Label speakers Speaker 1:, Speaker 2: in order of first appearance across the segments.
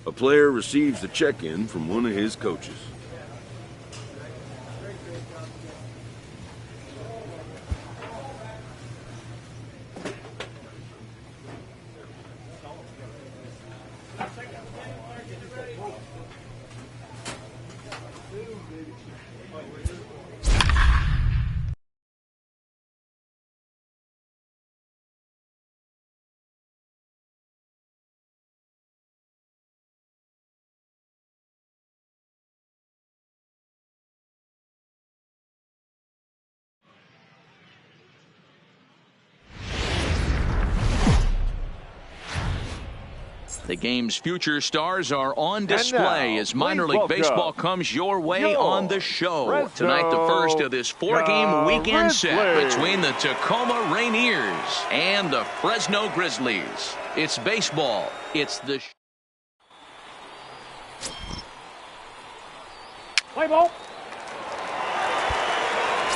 Speaker 1: A player receives the check-in from one of his coaches.
Speaker 2: The game's future stars are on display as minor league baseball comes your way on the show. Tonight, the first of this four-game weekend set between the Tacoma Rainiers and the Fresno Grizzlies. It's baseball. It's the
Speaker 3: play ball.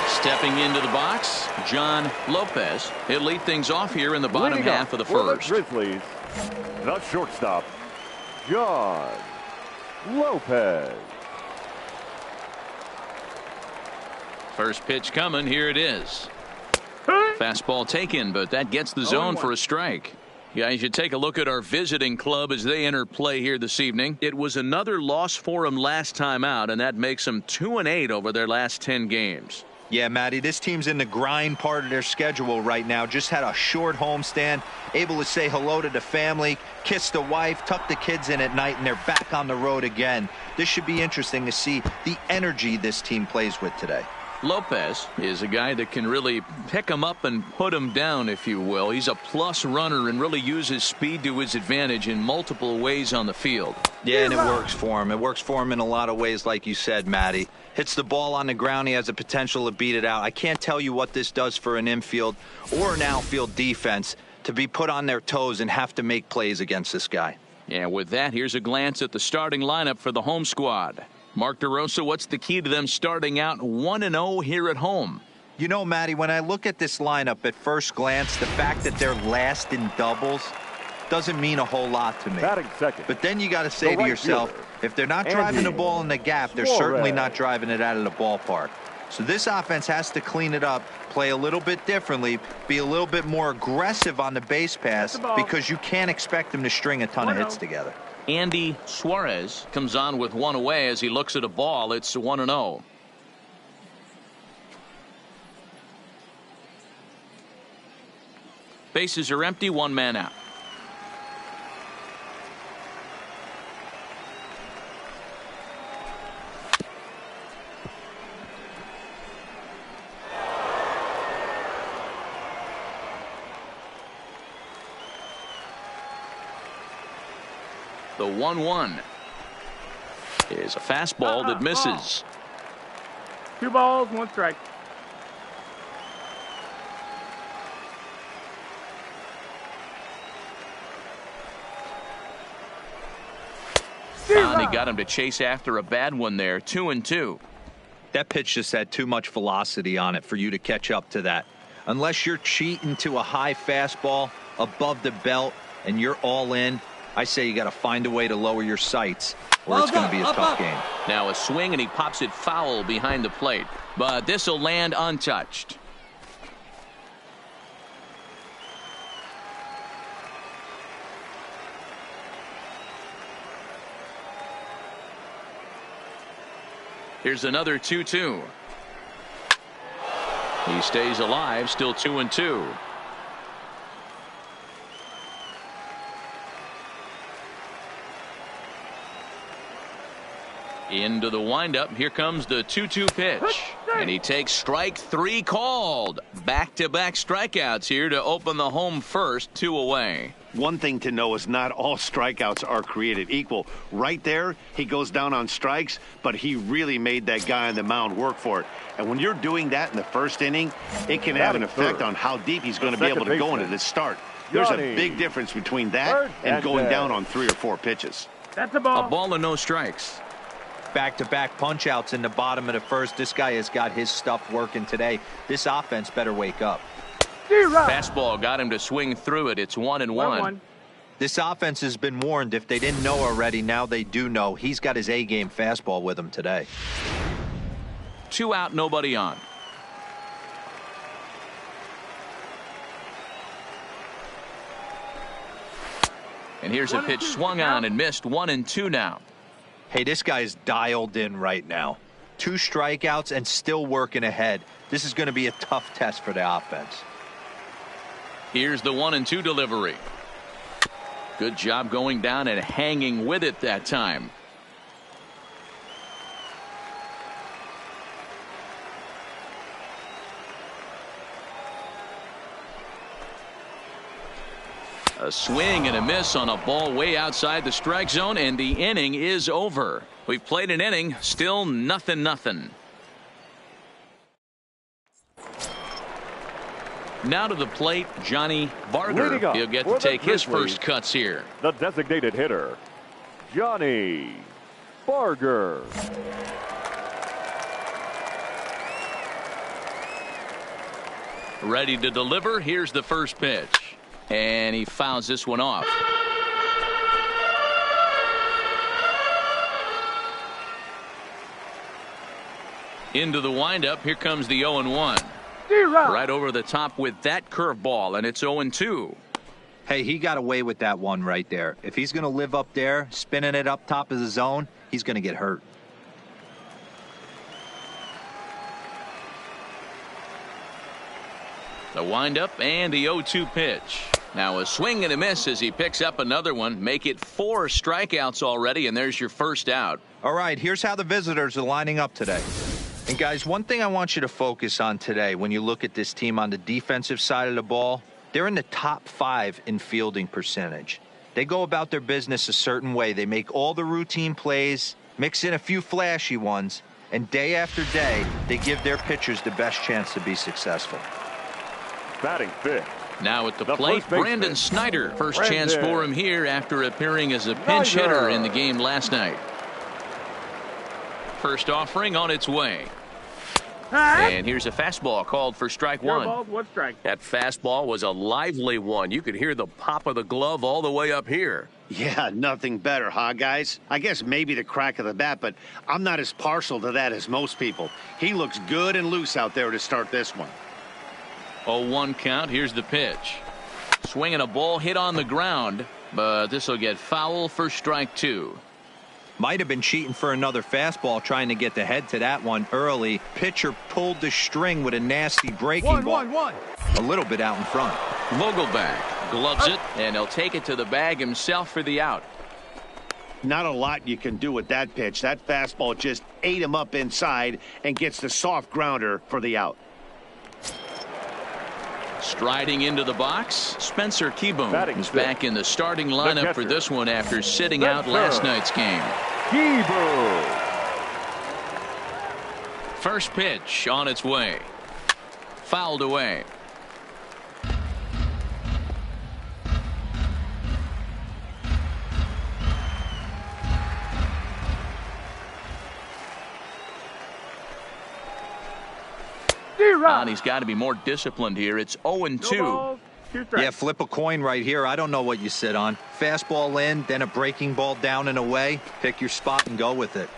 Speaker 2: Stepping into the box, John Lopez. He'll lead things off here in the bottom half of the first.
Speaker 3: Grizzlies. The shortstop, John Lopez.
Speaker 2: First pitch coming. Here it is. Fastball taken, but that gets the zone for a strike. Guys, you take a look at our visiting club as they enter play here this evening. It was another loss for them last time out, and that makes them 2-8 over their last 10 games.
Speaker 4: Yeah, Matty, this team's in the grind part of their schedule right now. Just had a short homestand, able to say hello to the family, kiss the wife, tuck the kids in at night, and they're back on the road again. This should be interesting to see the energy this team plays with today.
Speaker 2: Lopez is a guy that can really pick him up and put him down, if you will. He's a plus runner and really uses speed to his advantage in multiple ways on the field.
Speaker 4: Yeah, and it works for him. It works for him in a lot of ways, like you said, Matty. Hits the ball on the ground. He has the potential to beat it out. I can't tell you what this does for an infield or an outfield defense to be put on their toes and have to make plays against this guy.
Speaker 2: Yeah, with that, here's a glance at the starting lineup for the home squad. Mark DeRosa, what's the key to them starting out 1-0 here at home?
Speaker 4: You know, Matty, when I look at this lineup at first glance, the fact that they're last in doubles doesn't mean a whole lot to me. But then you got to say to yourself, if they're not driving the ball in the gap, they're certainly not driving it out of the ballpark. So this offense has to clean it up, play a little bit differently, be a little bit more aggressive on the base pass, because you can't expect them to string a ton of hits together.
Speaker 2: Andy Suarez comes on with one away as he looks at a ball. It's 1-0. Bases are empty, one man out. The 1-1 is a fastball that misses.
Speaker 3: 2 balls, 1 strike.
Speaker 2: And he got him to chase after a bad one there. 2-2.
Speaker 4: That pitch just had too much velocity on it for you to catch up to that. Unless you're cheating to a high fastball above the belt and you're all in, I say you got to find a way to lower your sights, or it's going to be a tough game.
Speaker 2: Now a swing, and he pops it foul behind the plate, but this will land untouched. Here's another 2-2. He stays alive, still 2-2. Into the windup. Here comes the 2-2 pitch. And he takes strike 3 called. Back-to-back strikeouts here to open the home first, 2 away.
Speaker 5: One thing to know is not all strikeouts are created equal. Right there, he goes down on strikes, but he really made that guy on the mound work for it. And when you're doing that in the first inning, it can have an effect on how deep he's going to be able to go into this start. There's a big difference between that and going down on 3 or 4 pitches.
Speaker 3: That's a ball.
Speaker 2: A ball and no strikes.
Speaker 4: Back-to-back punch-outs in the bottom of the first. This guy has got his stuff working today. This offense better wake up.
Speaker 2: Fastball got him to swing through it. It's 1-1.
Speaker 4: This offense has been warned. If they didn't know already, now they do know. He's got his A-game fastball with him today.
Speaker 2: 2 out, nobody on. And here's a pitch swung on and missed. 1-2 now.
Speaker 4: Hey, this guy's dialed in right now. 2 strikeouts and still working ahead. This is going to be a tough test for the offense.
Speaker 2: Here's the 1-2 delivery. Good job going down and hanging with it that time. A swing and a miss on a ball way outside the strike zone, and the inning is over. We've played an inning, still 0-0. Now to the plate, Johnny Barger. He'll get to take his first cuts here.
Speaker 3: The designated hitter, Johnny Barger.
Speaker 2: Ready to deliver. Here's the first pitch. And he fouls this one off. Into the windup. Here comes the 0-1. Right over the top with that curveball, and it's 0-2.
Speaker 4: Hey, he got away with that one right there. If he's going to live up there, spinning it up top of the zone, he's going to get hurt.
Speaker 2: The windup and the 0-2 pitch. Now a swing and a miss as he picks up another one. Make it 4 strikeouts already, and there's your first out.
Speaker 4: All right, here's how the visitors are lining up today. And guys, one thing I want you to focus on today when you look at this team on the defensive side of the ball, they're in the top 5 in fielding percentage. They go about their business a certain way. They make all the routine plays, mix in a few flashy ones, and day after day, they give their pitchers the best chance to be successful.
Speaker 3: Batting fifth.
Speaker 2: Now at the plate, Brandon Snyder. First chance for him here after appearing as a pinch hitter in the game last night. First offering on its way. And here's a fastball called for strike one. That fastball was a lively one. You could hear the pop of the glove all the way up here.
Speaker 5: Yeah, nothing better, huh, guys? I guess maybe the crack of the bat, but I'm not as partial to that as most people. He looks good and loose out there to start this one.
Speaker 2: 0-1 count. Here's the pitch. Swinging a ball hit on the ground, but this will get foul for strike 2.
Speaker 4: Might have been cheating for another fastball, trying to get the head to that one early. Pitcher pulled the string with a nasty breaking ball. A little bit out in front.
Speaker 2: Vogelbach gloves it, and he'll take it to the bag himself for the out.
Speaker 5: Not a lot you can do with that pitch. That fastball just ate him up inside and gets the soft grounder for the out.
Speaker 2: Striding into the box, Spencer Keyboom is back in the starting lineup for this one after sitting out last night's game. First pitch on its way. Fouled away. And he's got to be more disciplined here. It's 0-2.
Speaker 4: Yeah, flip a coin right here. I don't know what you sit on. Fastball in, then a breaking ball down and away. Pick your spot and go with it.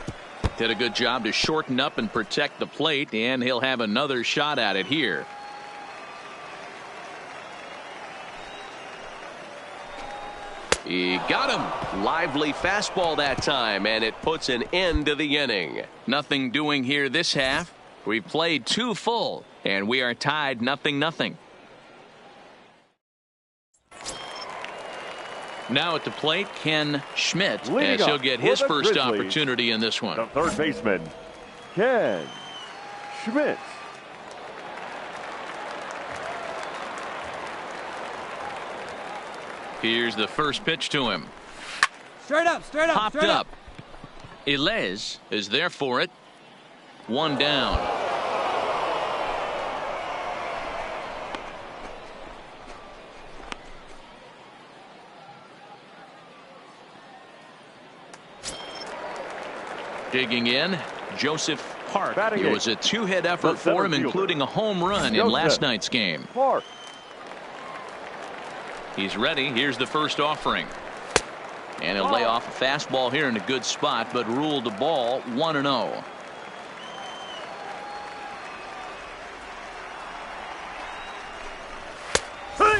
Speaker 2: Did a good job to shorten up and protect the plate, and he'll have another shot at it here. He got him. Lively fastball that time, and it puts an end to the inning. Nothing doing here this half. We've played 2 full, and we are tied 0-0. Now at the plate, Ken Schmidt, as he'll get his first opportunity in this one.
Speaker 3: The third baseman, Ken Schmidt.
Speaker 2: Here's the first pitch to him.
Speaker 6: Straight up.
Speaker 2: Popped up. Ilez is there for it. 1 down. Digging in, Joseph Park. It was a 2-hit effort for him, including a home run in last night's game. He's ready. Here's the first offering. And he'll lay off a fastball here in a good spot, but ruled the ball 1-0.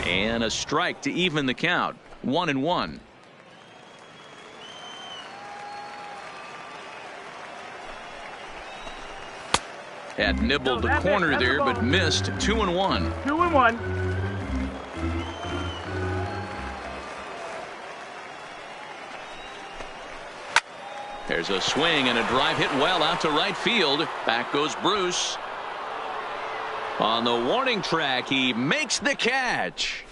Speaker 2: And a strike to even the count. 1-1. Had nibbled the corner there, but missed. 2-1.
Speaker 6: 2-1.
Speaker 2: There's a swing and a drive hit well out to right field. Back goes Bruce. On the warning track, he makes the catch.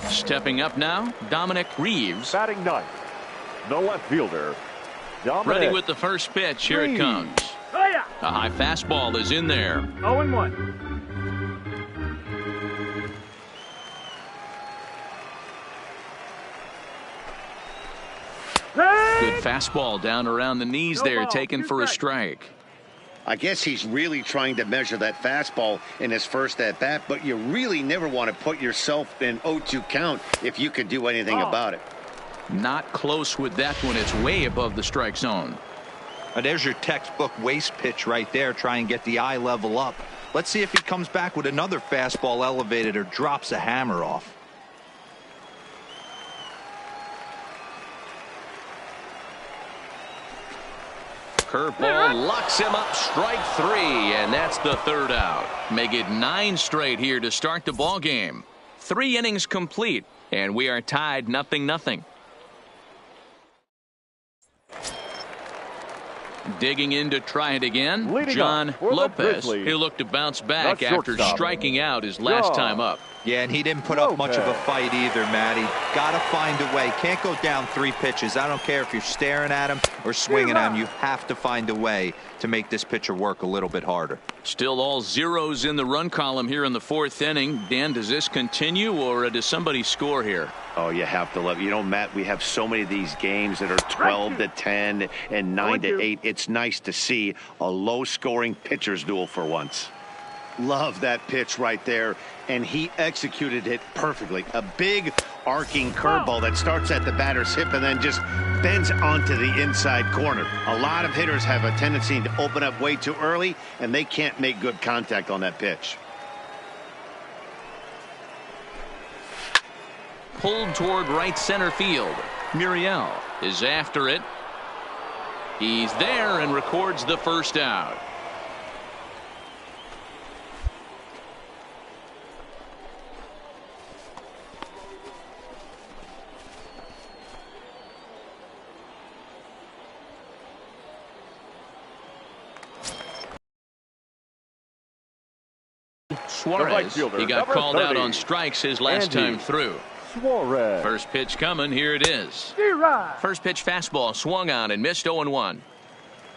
Speaker 2: Stepping up now, Dominic Reeves.
Speaker 3: Batting ninth, the left fielder, Dominic.
Speaker 2: Ready with the first pitch. Here it comes. A high fastball is in there.
Speaker 6: 0-1.
Speaker 2: Good fastball down around the knees there, taken for a strike.
Speaker 5: I guess he's really trying to measure that fastball in his first at bat, but you really never want to put yourself in 0-2 count if you can do anything about it.
Speaker 2: Not close with that one. It's way above the strike zone.
Speaker 4: There's your textbook waste pitch right there. Try and get the eye level up. Let's see if he comes back with another fastball elevated or drops a hammer off.
Speaker 2: Curveball locks him up. Strike three, and that's the third out. Make it 9 straight here to start the ball game. 3 innings complete, and we are tied 0-0. Digging in to try it again,
Speaker 3: Leading
Speaker 2: John Lopez.
Speaker 3: Grizzlies,
Speaker 2: He'll look to bounce back after
Speaker 3: shortstop,
Speaker 2: striking out his last time up.
Speaker 4: Yeah, and he didn't put up much of a fight either, Matty. Got to find a way. Can't go down 3 pitches. I don't care if you're staring at him or swinging at him. You have to find a way to make this pitcher work a little bit harder.
Speaker 2: Still all zeros in the run column here in the 4th inning. Dan, does this continue, or does somebody score here?
Speaker 5: Oh, you have to love it. You know, Matt, we have so many of these games that are 12-10 and 9-8. It's nice to see a low-scoring pitcher's duel for once. Love that pitch right there, and he executed it perfectly. A big arcing curveball that starts at the batter's hip and then just bends onto the inside corner. A lot of hitters have a tendency to open up way too early, and they can't make good contact on that pitch.
Speaker 2: Pulled toward right center field. Muriel is after it. He's there and records the first out. Suarez, he got called out on strikes his last time through.
Speaker 3: Suarez.
Speaker 2: First pitch coming. Here it is. First pitch fastball swung on and missed. 0-1.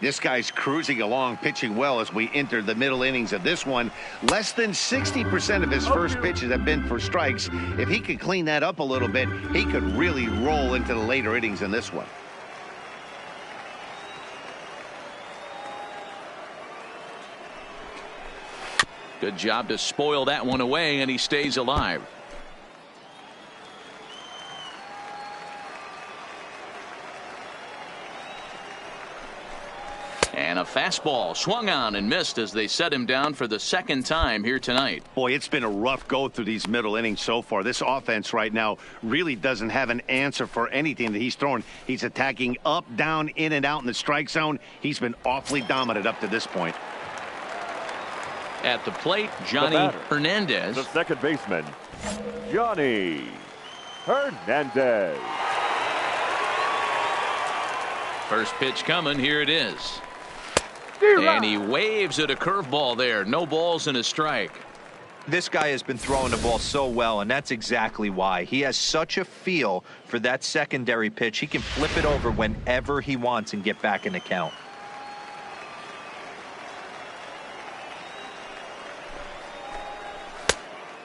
Speaker 5: This guy's cruising along, pitching well as we enter the middle innings of this one. Less than 60% of his first pitches have been for strikes. If he could clean that up a little bit, he could really roll into the later innings in this one.
Speaker 2: Good job to spoil that one away, and he stays alive. And a fastball swung on and missed as they set him down for the 2nd time here tonight.
Speaker 5: Boy, it's been a rough go through these middle innings so far. This offense right now really doesn't have an answer for anything that he's throwing. He's attacking up, down, in, and out in the strike zone. He's been awfully dominant up to this point.
Speaker 2: At the plate, Johnny Hernandez.
Speaker 3: The second baseman, Johnny Hernandez.
Speaker 2: First pitch coming. Here it is. And he waves at a curveball there. No balls and a strike.
Speaker 4: This guy has been throwing the ball so well, and that's exactly why. He has such a feel for that secondary pitch. He can flip it over whenever he wants and get back in the count.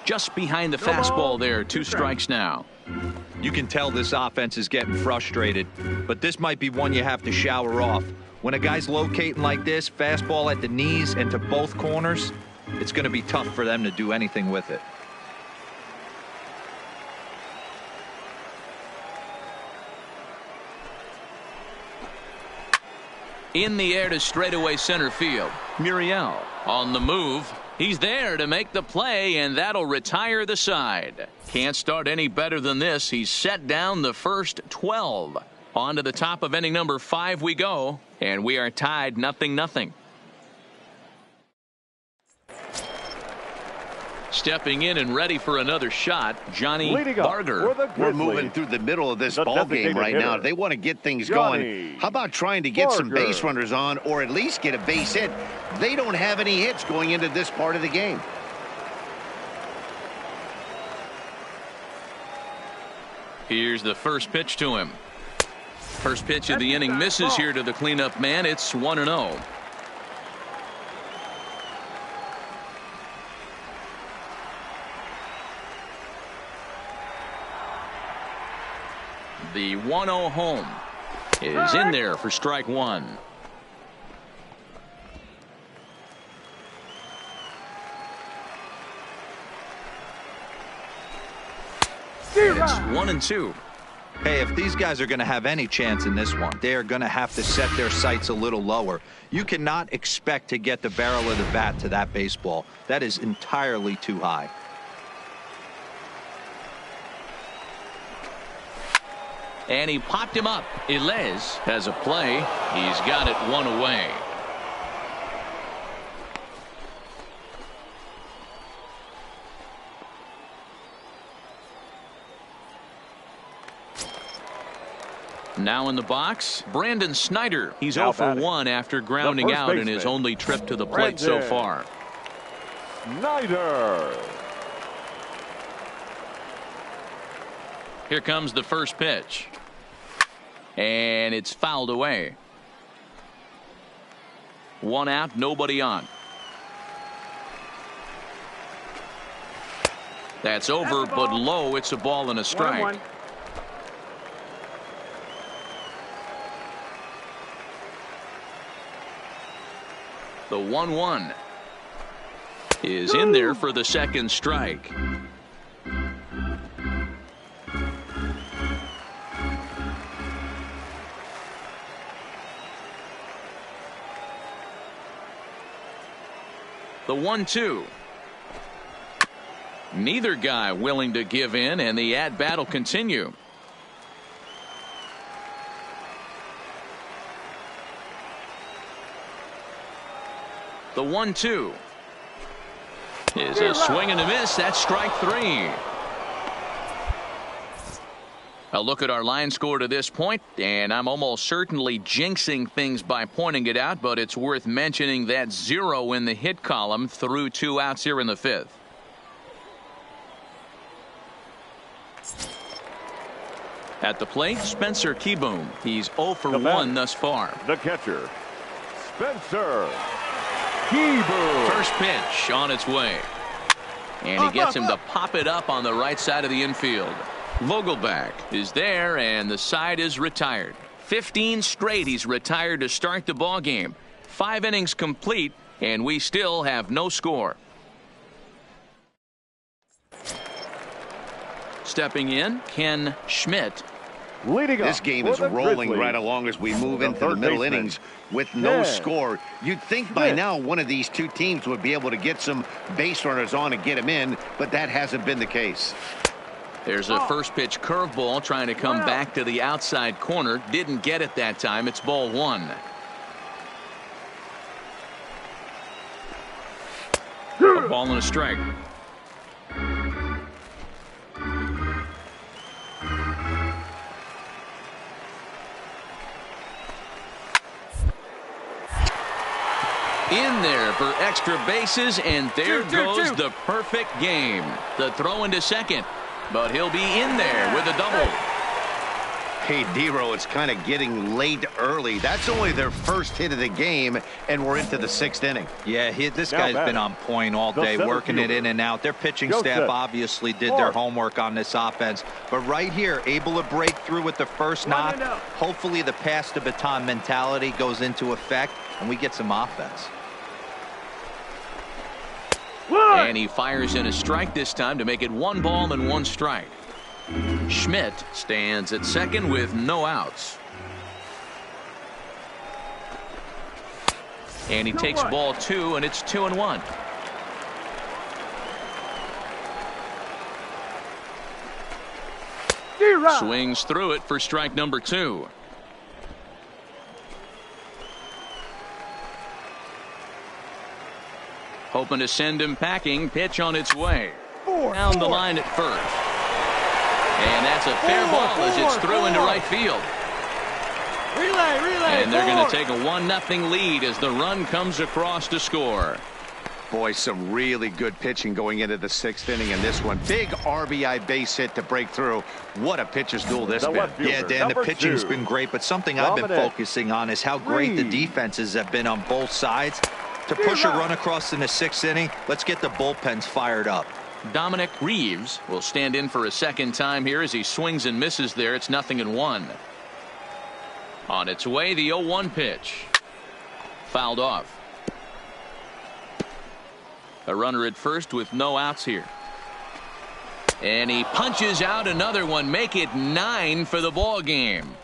Speaker 2: just behind the fastball there. 2 strikes now.
Speaker 4: You can tell this offense is getting frustrated, but this might be one you have to shower off. When a guy's locating like this, fastball at the knees and to both corners, it's going to be tough for them to do anything with it.
Speaker 2: In the air to straightaway center field. Muriel on the move. He's there to make the play, and that'll retire the side. Can't start any better than this. He's set down the first 12. On to the top of inning number 5 we go, and we are tied 0-0. Stepping in and ready for another shot, Johnny Barger.
Speaker 5: We're moving through the middle of this ball game right now. If they want to get things going, how about trying to get some base runners on, or at least get a base hit? They don't have any hits going into this part of the game.
Speaker 2: Here's the first pitch to him. First pitch of the inning misses here to the cleanup man. It's 1-0. The 1-0 home is in there for strike 1. It's 1-2.
Speaker 4: Hey, if these guys are going to have any chance in this one, they are going to have to set their sights a little lower. You cannot expect to get the barrel of the bat to that baseball. That is entirely too high.
Speaker 2: And he popped him up. Ilez has a play. He's got it 1 away. Now in the box, Brandon Snyder. He's 0 for 1 after grounding out in his only trip to the plate so far.
Speaker 3: Snyder.
Speaker 2: Here comes the first pitch. And it's fouled away. 1 out, nobody on. That's over, but low. It's a ball and a strike.
Speaker 3: 1-1.
Speaker 2: The 1-1 is in there for the second strike. The 1-2. Neither guy willing to give in, and the at-bat will continue. The 1-2 is a swing and a miss. That's strike 3. A look at our line score to this point, and I'm almost certainly jinxing things by pointing it out, but it's worth mentioning that 0 in the hit column through 2 outs here in the 5th. At the plate, Spencer Kieboom. He's 0 for 1 thus far.
Speaker 3: The catcher, Spencer Kieboom.
Speaker 2: First pitch on its way. And he gets him to pop it up on the right side of the infield. Vogelback is there, and the side is retired. 15 straight he's retired to start the ball game. 5 innings complete, and we still have no score. Stepping in, Ken Schmidt.
Speaker 5: This game is rolling right along as we move into the middle innings with no score. You'd think by now one of these two teams would be able to get some base runners on and get them in, but that hasn't been the case.
Speaker 2: There's a first pitch curveball trying to come back to the outside corner. Didn't get it that time. It's ball 1. A ball and a strike. In there for extra bases, and there goes the perfect game. The throw into second, but he'll be in there with a double.
Speaker 5: Hey, Dero, it's kind of getting late early. That's only their first hit of the game, and we're into the 6th inning.
Speaker 4: Yeah, this guy's been on point all day, working it in and out. Their pitching staff obviously did their homework on this offense. But right here, able to break through with the first knock. Hopefully the pass the baton mentality goes into effect, and we get some offense.
Speaker 2: And he fires in a strike this time to make it 1 ball and 1 strike. Schmidt stands at second with no outs. And he takes ball 2, and it's 2-1. Swings through it for strike number 2. Hoping to send him packing. Pitch on its way. Down the line at first. And that's a fair ball as it's through into right field. Relay. And they're going to take a 1-0 lead as the run comes across to score.
Speaker 5: Boy, some really good pitching going into the 6th inning in this one. Big RBI base hit to break through. What a pitcher's duel this been.
Speaker 4: Yeah, Dan, the pitching's been great, but something I've been focusing on is how great the defenses have been on both sides. To push a run across in the 6th inning, let's get the bullpens fired up.
Speaker 2: Dominic Reeves will stand in for a second time here as he swings and misses there. It's 0-1. On its way, the 0-1 pitch. Fouled off. A runner at first with no outs here. And he punches out another one. Make it 9 for the ball game.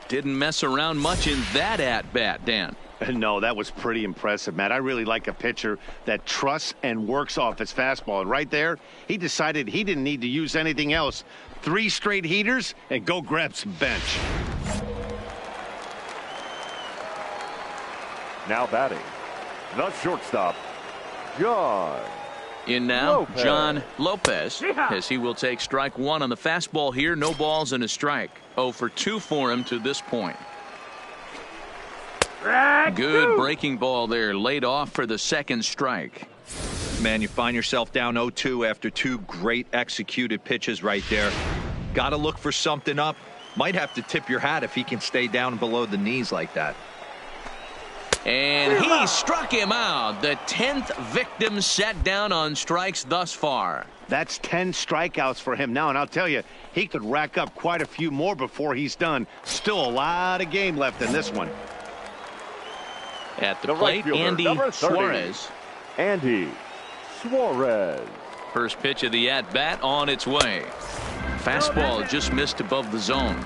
Speaker 2: Didn't mess around much in that at-bat, Dan.
Speaker 5: No, that was pretty impressive, Matt. I really like a pitcher that trusts and works off his fastball. And right there, he decided he didn't need to use anything else. 3 straight heaters and go grab some bench.
Speaker 3: Now batting, the shortstop, John.
Speaker 2: In now,
Speaker 3: Lopez.
Speaker 2: John Lopez, as he will take strike 1 on the fastball here. No balls and a strike. 0 for 2 for him to this point. Good breaking ball there, laid off for the 2nd strike.
Speaker 4: Man, you find yourself down 0-2 after 2 great executed pitches right there. Got to look for something up. Might have to tip your hat if he can stay down below the knees like that.
Speaker 2: And he struck him out. The 10th victim set down on strikes thus far.
Speaker 5: That's 10 strikeouts for him now, and I'll tell you, he could rack up quite a few more before he's done. Still a lot of game left in this one.
Speaker 2: At the plate,
Speaker 3: right fielder,
Speaker 2: Andy Suarez.
Speaker 3: Andy Suarez.
Speaker 2: First pitch of the at-bat on its way. Fastball just missed above the zone.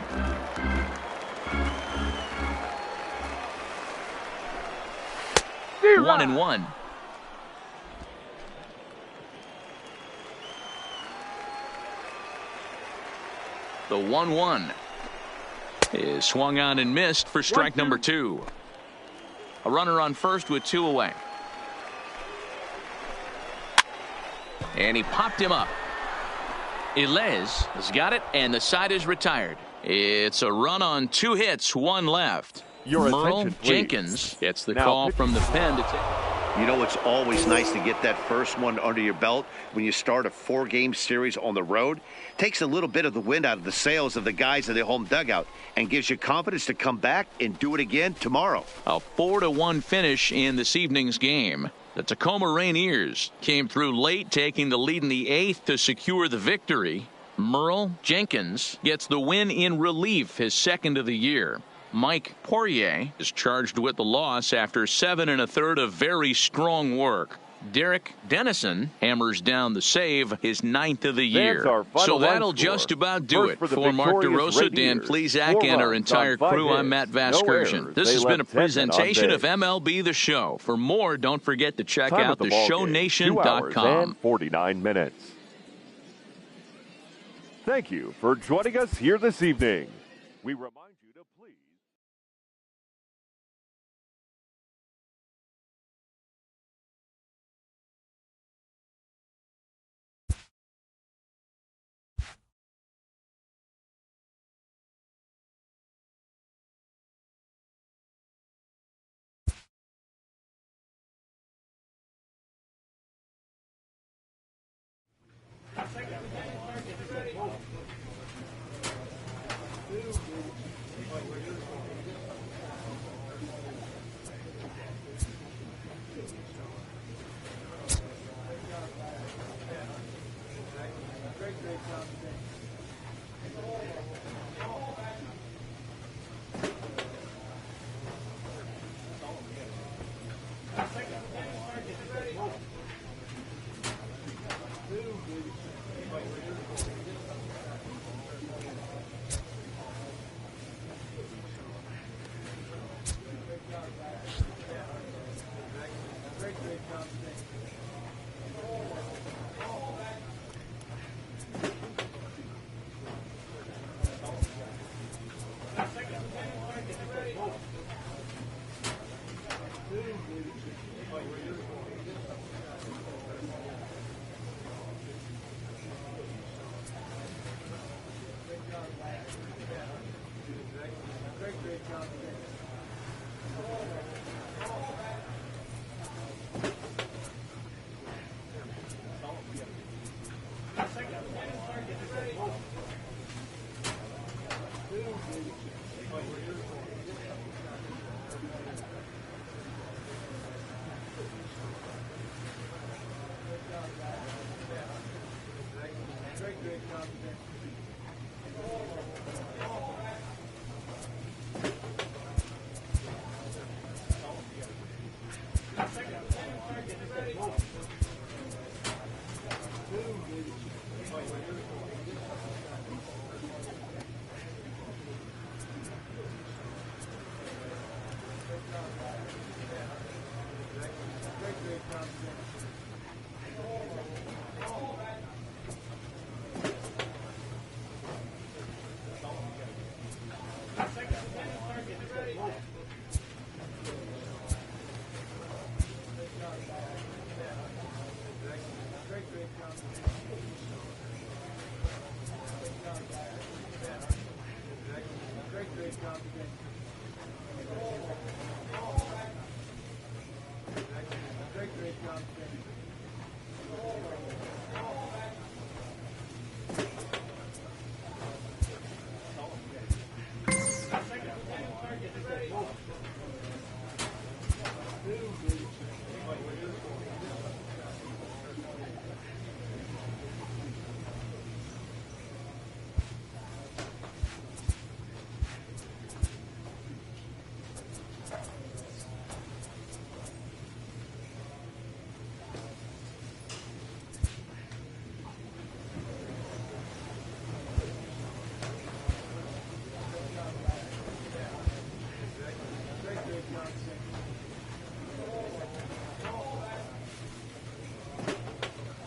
Speaker 3: D-Rod.
Speaker 2: 1-1. The 1-1 is swung on and missed for strike number 2. A runner on first with 2 away. And he popped him up. Ilez has got it, and the side is retired. It's a run on 2 hits, 1 left. Merle Jenkins gets the call from the pen to take.
Speaker 5: You know, it's always nice to get that first one under your belt when you start a 4-game series on the road. Takes a little bit of the wind out of the sails of the guys in the home dugout and gives you confidence to come back and do it again tomorrow.
Speaker 2: A 4-1 finish in this evening's game. The Tacoma Rainiers came through late, taking the lead in the 8th to secure the victory. Merle Jenkins gets the win in relief, his 2nd of the year. Mike Poirier is charged with the loss after 7 1/3 of very strong work. Derek Dennison hammers down the save, his 9th of the year. So that'll just about do it. For Mark DeRosa, Dan Plesac, and our entire crew, I'm Matt Vasgersian. This has been a presentation of MLB The Show. For more, don't forget to check out theshownation.com.
Speaker 3: 2 hours and 49 minutes. Thank you for joining us here this evening. We remind you to please.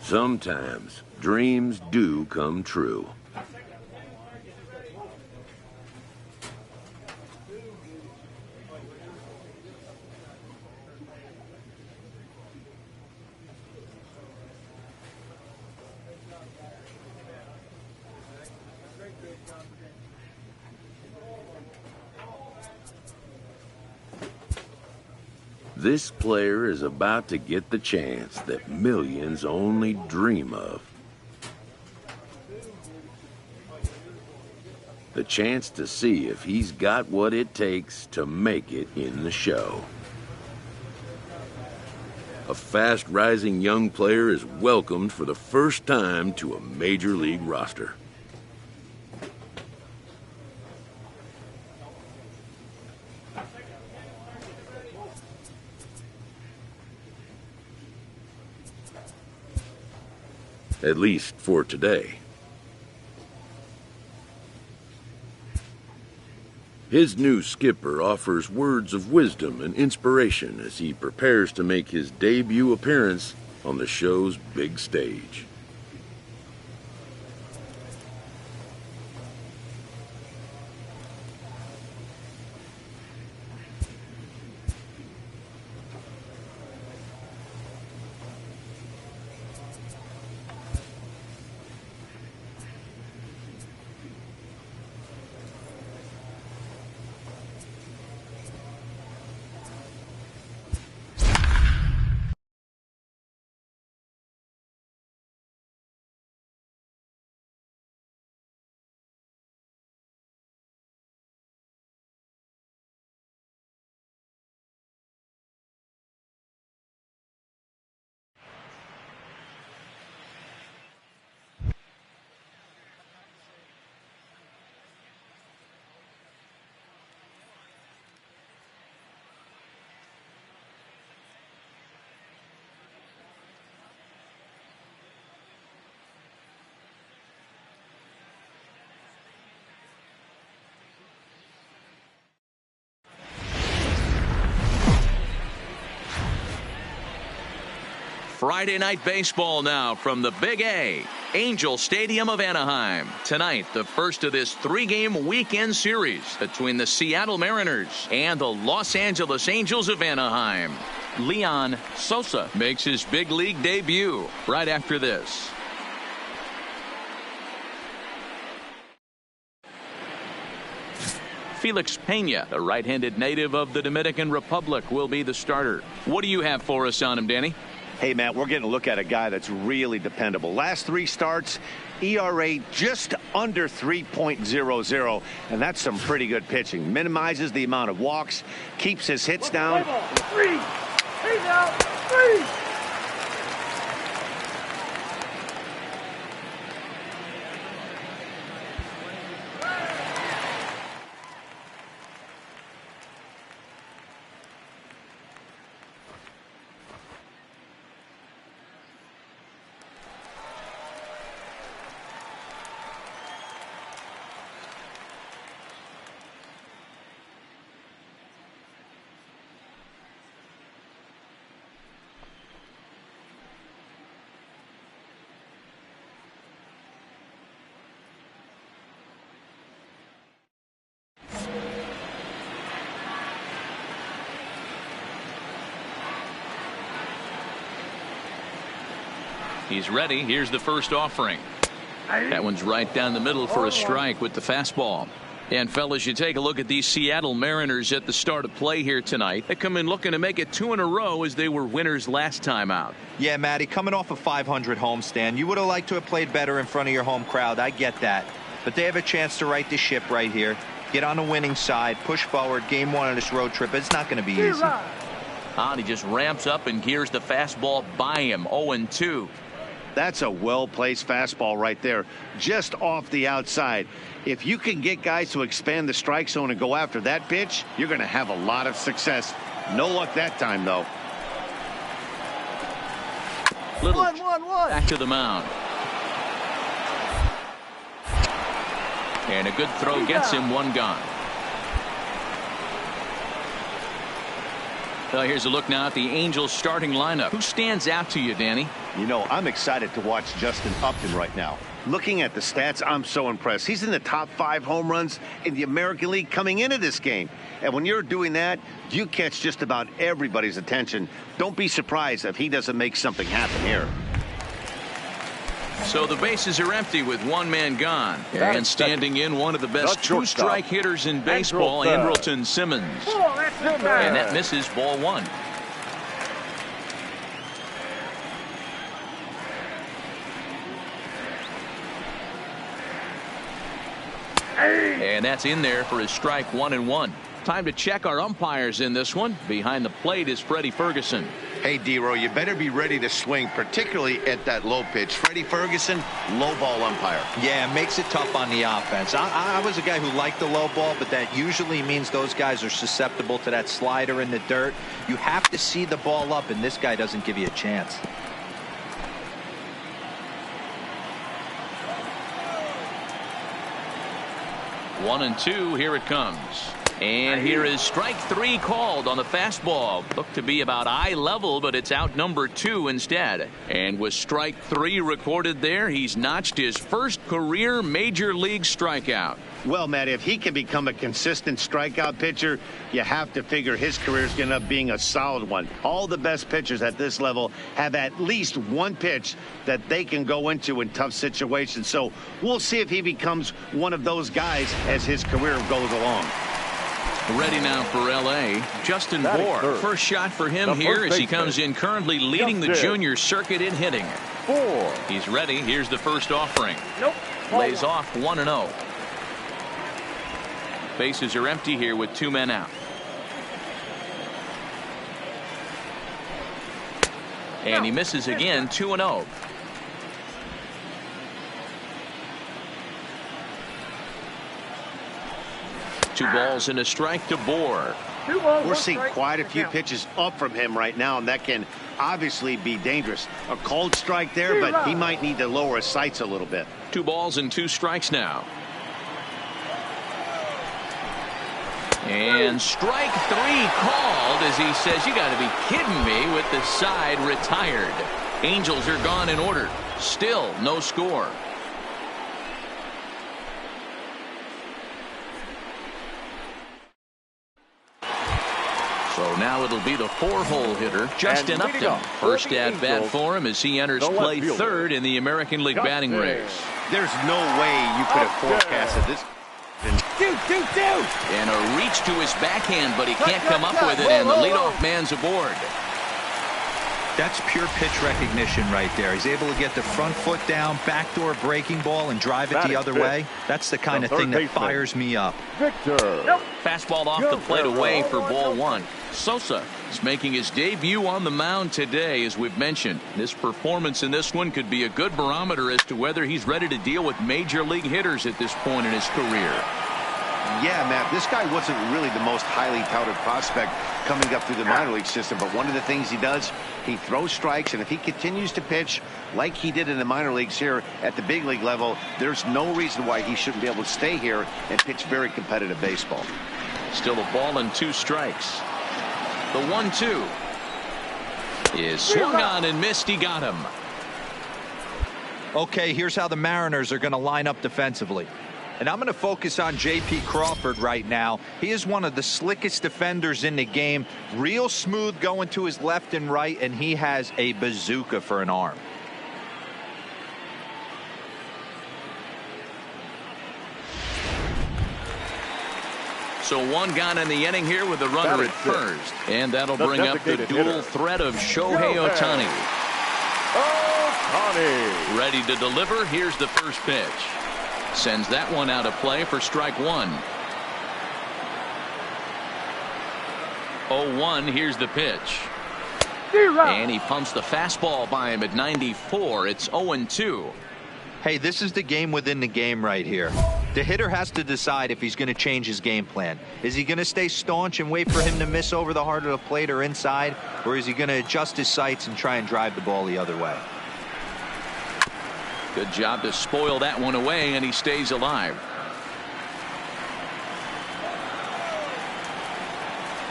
Speaker 1: Sometimes dreams do come true. This player is about to get the chance that millions only dream of. The chance to see if he's got what it takes to make it in the show. A fast-rising young player is welcomed for the first time to a major league roster. At least for today. His new skipper offers words of wisdom and inspiration as he prepares to make his debut appearance on the show's big stage.
Speaker 2: Friday night baseball now from the Big A, Angel Stadium of Anaheim. Tonight, the first of this three-game weekend series between the Seattle Mariners and the Los Angeles Angels of Anaheim. Sosa makes his big league debut right after this. Felix Pena, the right-handed native of the Dominican Republic, will be the starter. What do you have for us on him, Danny?
Speaker 5: Hey, Matt, we're getting a look at a guy that's really dependable. Last 3 starts, ERA just under 3.00, and that's some pretty good pitching. Minimizes the amount of walks, keeps his hits down.
Speaker 6: 3. He's out. 3.
Speaker 2: He's ready. Here's the first offering. That one's right down the middle for a strike with the fastball. And fellas, you take a look at these Seattle Mariners at the start of play here tonight. They come in looking to make it 2 in a row as they were winners last time out.
Speaker 4: Yeah, Matty, coming off a 500 homestand, you would have liked to have played better in front of your home crowd. I get that. But they have a chance to right the ship right here. Get on the winning side, push forward. Game 1 of this road trip. It's not going to be easy.
Speaker 2: And he just ramps up and gears the fastball by him. 0-2.
Speaker 5: That's a well-placed fastball right there, just off the outside. If you can get guys to expand the strike zone and go after that pitch, you're going to have a lot of success. No luck that time, though.
Speaker 2: Little back to the mound. And a good throw gets him 1 gone. Here's a look now at the Angels starting lineup. Who stands out to you, Danny?
Speaker 5: You know, I'm excited to watch Justin Upton right now. Looking at the stats, I'm so impressed. He's in the top 5 home runs in the American League coming into this game. And when you're doing that, you catch just about everybody's attention. Don't be surprised if he doesn't make something happen here.
Speaker 2: So the bases are empty with 1 man gone. And standing in, one of the best 2-strike hitters in baseball, Andrelton Simmons. And that misses, ball 1. And that's in there for his strike 1-1. Time to check our umpires in this one. Behind the plate is Freddie Ferguson.
Speaker 7: Hey, D-Row, you better be ready to swing, particularly at that low pitch. Freddie Ferguson, low ball umpire.
Speaker 4: Yeah, makes it tough on the offense. I was a guy who liked the low ball, but that usually means those guys are susceptible to that slider in the dirt. You have to see the ball up, and this guy doesn't give you a chance.
Speaker 2: One and two, here it comes. And here is strike 3 called on the fastball. Looked to be about eye level, but it's out number 2 instead. And with strike 3 recorded there, he's notched his first career major league strikeout.
Speaker 5: Well, Matt, if he can become a consistent strikeout pitcher, you have to figure his career is going to end up being a solid one. All the best pitchers at this level have at least one pitch that they can go into in tough situations. So we'll see if he becomes one of those guys as his career goes along.
Speaker 2: Ready now for L.A. Justin Bohr. First shot for him here as he comes in currently leading the junior circuit in hitting. He's ready. Here's the first offering. Lays off 1-0. Bases are empty here with 2 men out. And he misses again, 2-0. Two balls and a strike to Bohr.
Speaker 5: We're seeing quite a few pitches up from him right now, and that can obviously be dangerous. A cold strike there, but he might need to lower his sights a little bit.
Speaker 2: 2 balls and 2 strikes now. And strike 3 called as he says, you got to be kidding me, with the side retired. Angels are gone in order. Still no score. So now it'll be the 4-hole hitter, Justin Upton. First at bat for him as he enters play third in the American League batting race.
Speaker 5: There's no way you could have forecasted this.
Speaker 2: And a reach to his backhand, but he can't come up with it, and the leadoff man's aboard.
Speaker 4: That's pure pitch recognition right there. He's able to get the front foot down, backdoor breaking ball, and drive it the other way. That's the kind of thing that fires me up.
Speaker 2: Fastball off the plate away for ball one. Sosa is making his debut on the mound today, as we've mentioned. This performance in this one could be a good barometer as to whether he's ready to deal with major league hitters at this point in his career.
Speaker 5: Yeah, Matt, this guy wasn't really the most highly touted prospect coming up through the minor league system, but one of the things he does, he throws strikes, and if he continues to pitch like he did in the minor leagues here at the big league level, there's no reason why he shouldn't be able to stay here and pitch very competitive baseball.
Speaker 2: Still a ball and 2 strikes. The 1-2 is swung on and missed. He got him.
Speaker 4: Okay, here's how the Mariners are going to line up defensively. And I'm going to focus on J.P. Crawford right now. He is one of the slickest defenders in the game. Real smooth going to his left and right, and he has a bazooka for an arm.
Speaker 2: So 1 gone in the inning here with the runner at first. And that'll bring up the dual threat of Shohei Ohtani. Ready to deliver. Here's the first pitch. Sends that one out of play for strike 1. 0-1. Here's the pitch. And he pumps the fastball by him at 94. It's 0-2.
Speaker 4: Hey, this is the game within the game right here. The hitter has to decide if he's going to change his game plan. Is he going to stay staunch and wait for him to miss over the heart of the plate or inside? Or is he going to adjust his sights and try and drive the ball the other way?
Speaker 2: Good job to spoil that one away, and he stays alive.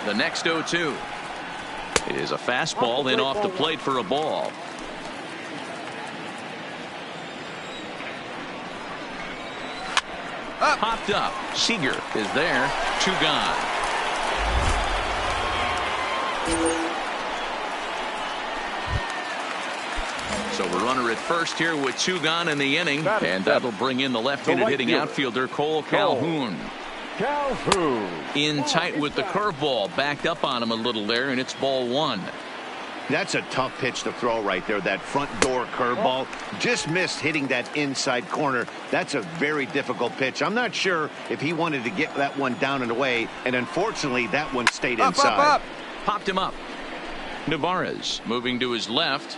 Speaker 2: The next 0-2 is a fastball in off the plate for a ball. Popped up. Seager is there. 2 gone. So a runner at first here with 2 gone in the inning, and that'll bring in the left-handed hitting outfielder Cole Calhoun. In tight with the curveball, backed up on him a little there, and it's ball 1.
Speaker 5: That's a tough pitch to throw right there. That front door curveball just missed hitting that inside corner. That's a very difficult pitch. I'm not sure if he wanted to get that one down and away, and unfortunately that one stayed inside.
Speaker 2: Popped him up. Navarez moving to his left.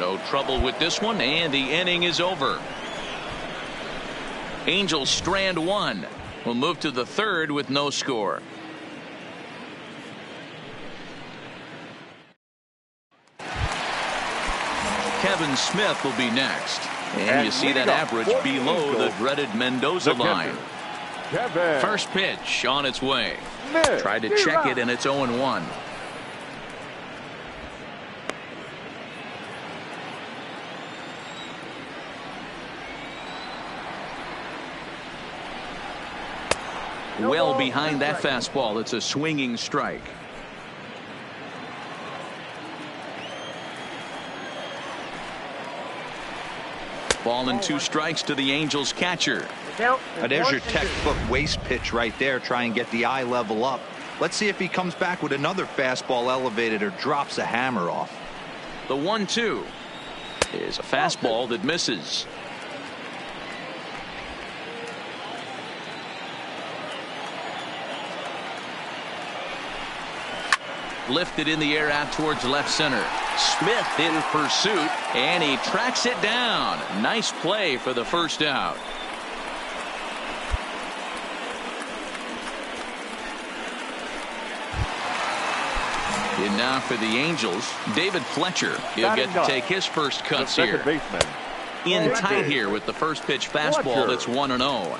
Speaker 2: No trouble with this one, and the inning is over. Angels strand 1. We'll move to the 3rd with no score. Kevin Smith will be next. And you see that average below the dreaded Mendoza line. First pitch on its way. Tried to check it, and it's 0-1. Well behind that fastball. It's a swinging strike. Ball and 2 strikes to the Angels catcher.
Speaker 4: There's your textbook waste pitch right there. Try and get the eye level up. Let's see if he comes back with another fastball elevated or drops a hammer off.
Speaker 2: The 1-2 is a fastball that misses. Lifted in the air out towards left center. Smith in pursuit, and he tracks it down. Nice play for the first out. And now for the Angels, David Fletcher. He'll get to take his first cuts here. In tight here with the first pitch fastball. That's 1-0.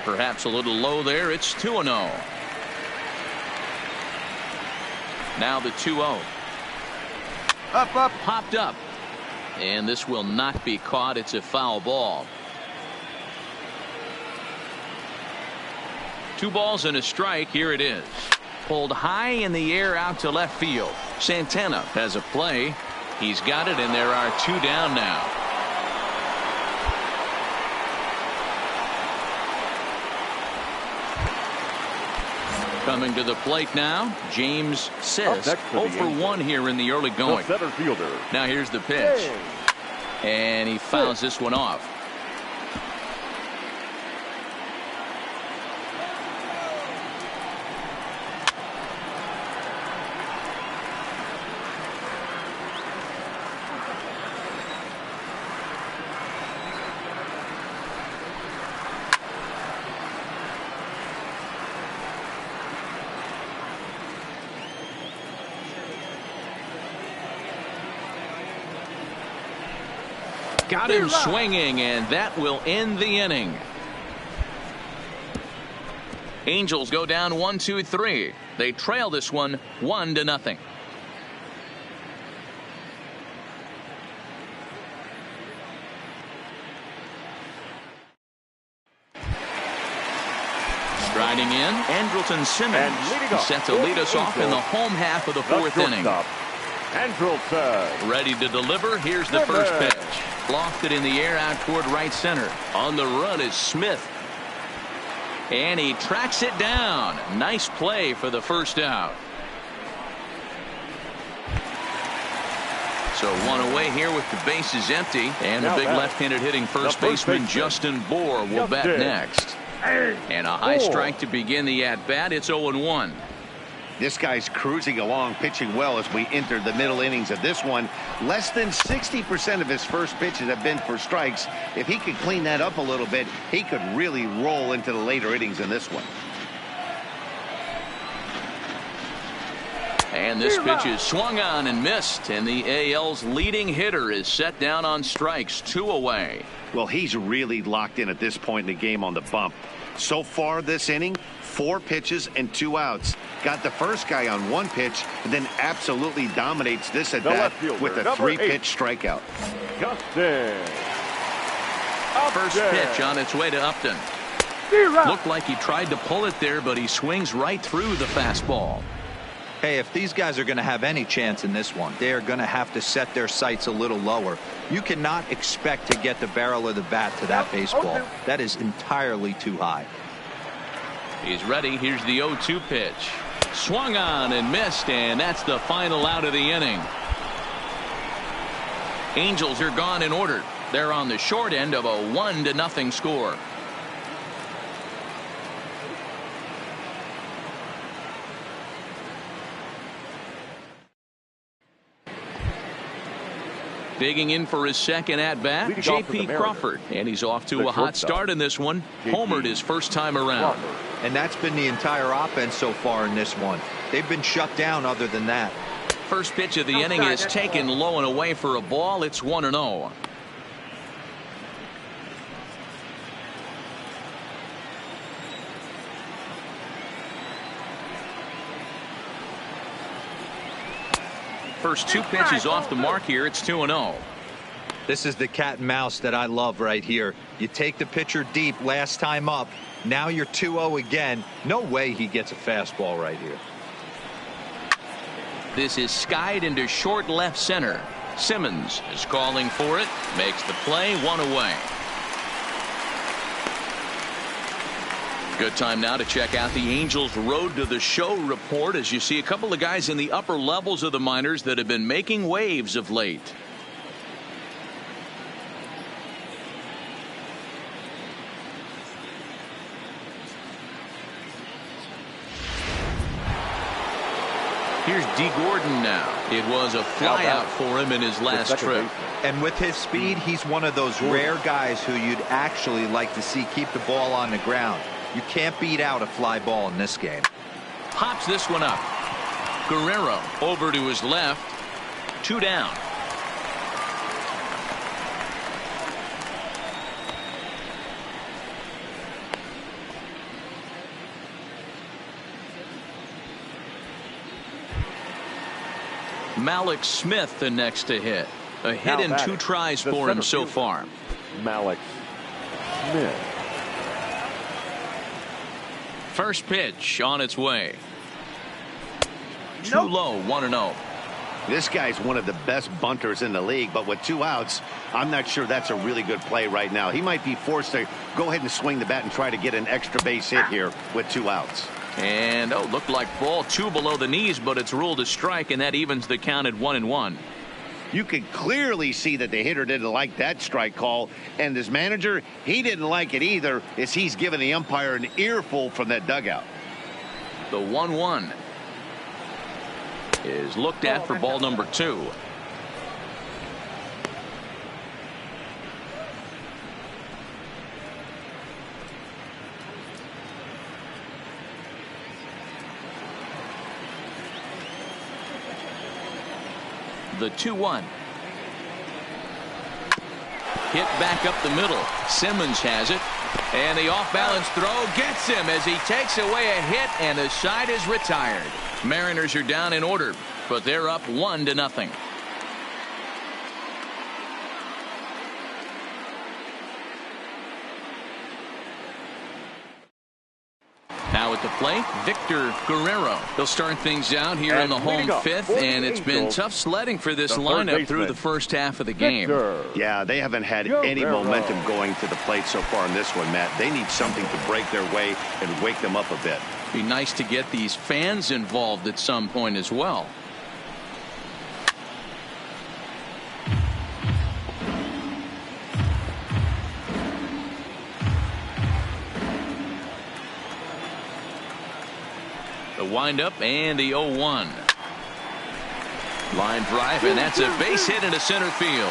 Speaker 2: Perhaps a little low there. It's 2-0. Now the 2-0. Up. Popped up. And this will not be caught. It's a foul ball. 2 balls and a strike. Here it is. Pulled high in the air out to left field. Santana has a play. He's got it, and there are 2 down now. Coming to the plate now, James Sis. 0 for 1 here in the early going.
Speaker 3: Center fielder.
Speaker 2: Now here's the pitch. And he fouls this one off. Got him swinging, and that will end the inning. Angels go down 1-2-3. They trail this one 1-0. Striding in, Andrelton Simmons set to lead us off in the home half of the 4th inning.
Speaker 3: Andrelton.
Speaker 2: Ready to deliver. Here's the first pitch. Lofted in the air out toward right center. On the run is Smith. And he tracks it down. Nice play for the first out. So 1 away here with the bases empty. And the big left-handed hitting first baseman Justin Bour will bat next. And a high strike to begin the at-bat. It's 0-1.
Speaker 5: This guy's cruising along, pitching well as we enter the middle innings of this one. Less than 60% of his first pitches have been for strikes. If he could clean that up a little bit, he could really roll into the later innings in this one.
Speaker 2: And this pitch is swung on and missed, and the AL's leading hitter is set down on strikes, 2 away.
Speaker 5: Well, he's really locked in at this point in the game on the bump. So far this inning, 4 pitches and 2 outs. Got the first guy on 1 pitch, and then absolutely dominates this at bat with a 3-pitch strikeout.
Speaker 2: First pitch on its way to Upton. Looked like he tried to pull it there, but he swings right through the fastball.
Speaker 4: Hey, if these guys are going to have any chance in this one, they are going to have to set their sights a little lower. You cannot expect to get the barrel of the bat to that baseball. That is entirely too high.
Speaker 2: He's ready. Here's the 0-2 pitch. Swung on and missed, and that's the final out of the inning. Angels are gone in order. They're on the short end of a 1-0 score. Digging in for his second at-bat, J.P. Crawford. And he's off to a hot start in this one. Homered his first time around.
Speaker 4: And that's been the entire offense so far in this one. They've been shut down other than that.
Speaker 2: First pitch of the inning is taken low and away for a ball. It's 1-0. First 2 pitches off the mark here. It's 2-0.
Speaker 4: This is the cat and mouse that I love right here. You take the pitcher deep last time up. Now you're 2-0 again. No way he gets a fastball right here.
Speaker 2: This is skied into short left center. Simmons is calling for it. Makes the play. 1 away. Good time now to check out the Angels Road to the Show report as you see a couple of guys in the upper levels of the minors that have been making waves of late. Here's D. Gordon now. It was a flyout for him in his last trip.
Speaker 4: And with his speed, he's one of those rare guys who you'd actually like to see keep the ball on the ground. You can't beat out a fly ball in this game.
Speaker 2: Pops this one up. Guerrero over to his left. 2 down. Malik Smith the next to hit. A hit in 2 tries for him so far.
Speaker 3: Malik Smith.
Speaker 2: First pitch on its way. Too low, 1-0.
Speaker 5: This guy's one of the best bunters in the league, but with 2 outs, I'm not sure that's a really good play right now. He might be forced to go ahead and swing the bat and try to get an extra base hit here with 2 outs.
Speaker 2: And looked like ball 2 below the knees, but it's ruled a strike, and that evens the count at 1-1.
Speaker 5: You could clearly see that the hitter didn't like that strike call, and his manager, he didn't like it either, as he's giving the umpire an earful from that dugout.
Speaker 2: The 1-1 is looked at for ball number 2. The 2-1. Hit back up the middle. Simmons has it. And the off-balance throw gets him as he takes away a hit, and the side is retired. Mariners are down in order, but they're up 1-0. Now at the plate, Victor Guerrero. They'll start things out here in the home 5th, and it's been tough sledding for this lineup through the first half of the game.
Speaker 5: Yeah, they haven't had any momentum going to the plate so far in this one, Matt. They need something to break their way and wake them up a bit.
Speaker 2: Be nice to get these fans involved at some point as well. The windup and the 0-1. Line drive, and that's a base hit into center field.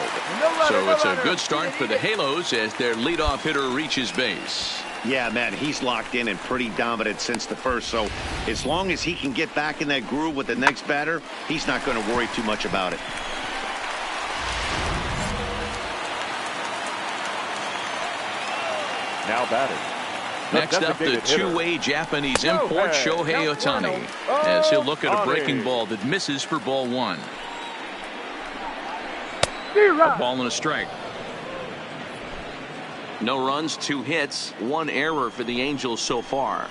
Speaker 2: So it's a good start for the Halos as their leadoff hitter reaches base.
Speaker 5: Yeah, man, he's locked in and pretty dominant since the first. So as long as he can get back in that groove with the next batter, he's not going to worry too much about it.
Speaker 3: Now batting.
Speaker 2: Next up, the two-way Japanese import, Shohei Ohtani, as he'll look at a breaking ball that misses for ball 1. A ball and a strike. No runs, 2 hits, 1 error for the Angels so far.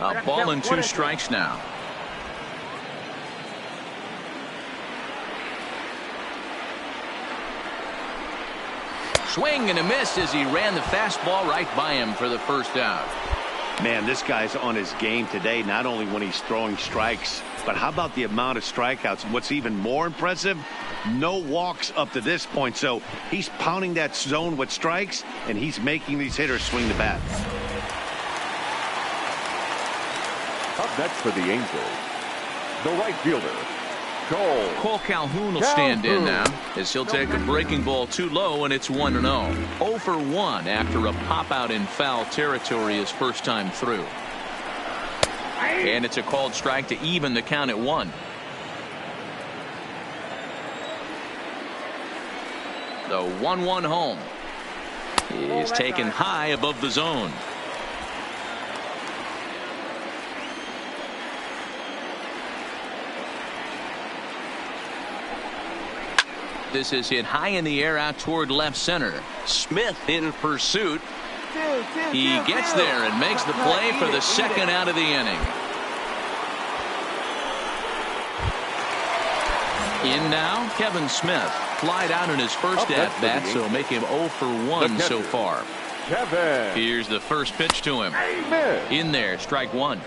Speaker 2: A ball and 2 strikes now. Swing and a miss as he ran the fastball right by him for the first out.
Speaker 5: Man, this guy's on his game today, not only when he's throwing strikes, but how about the amount of strikeouts? What's even more impressive, no walks up to this point. So he's pounding that zone with strikes, and he's making these hitters swing the bat.
Speaker 3: Up next for the Angels, the right fielder,
Speaker 2: Cole Calhoun will stand in now as he'll take a breaking ball too low, and it's 1-0. 0 for 1 after a pop out in foul territory his first time through. And it's a called strike to even the count at 1. The 1-1 home is taken high above the zone. This is hit high in the air out toward left center. Smith in pursuit. He gets there and makes the play for the second out of the inning. In now, Kevin Smith. Flied out in his first at-bat, so make him 0 for 1 so far. Here's the first pitch to him. In there, strike 1.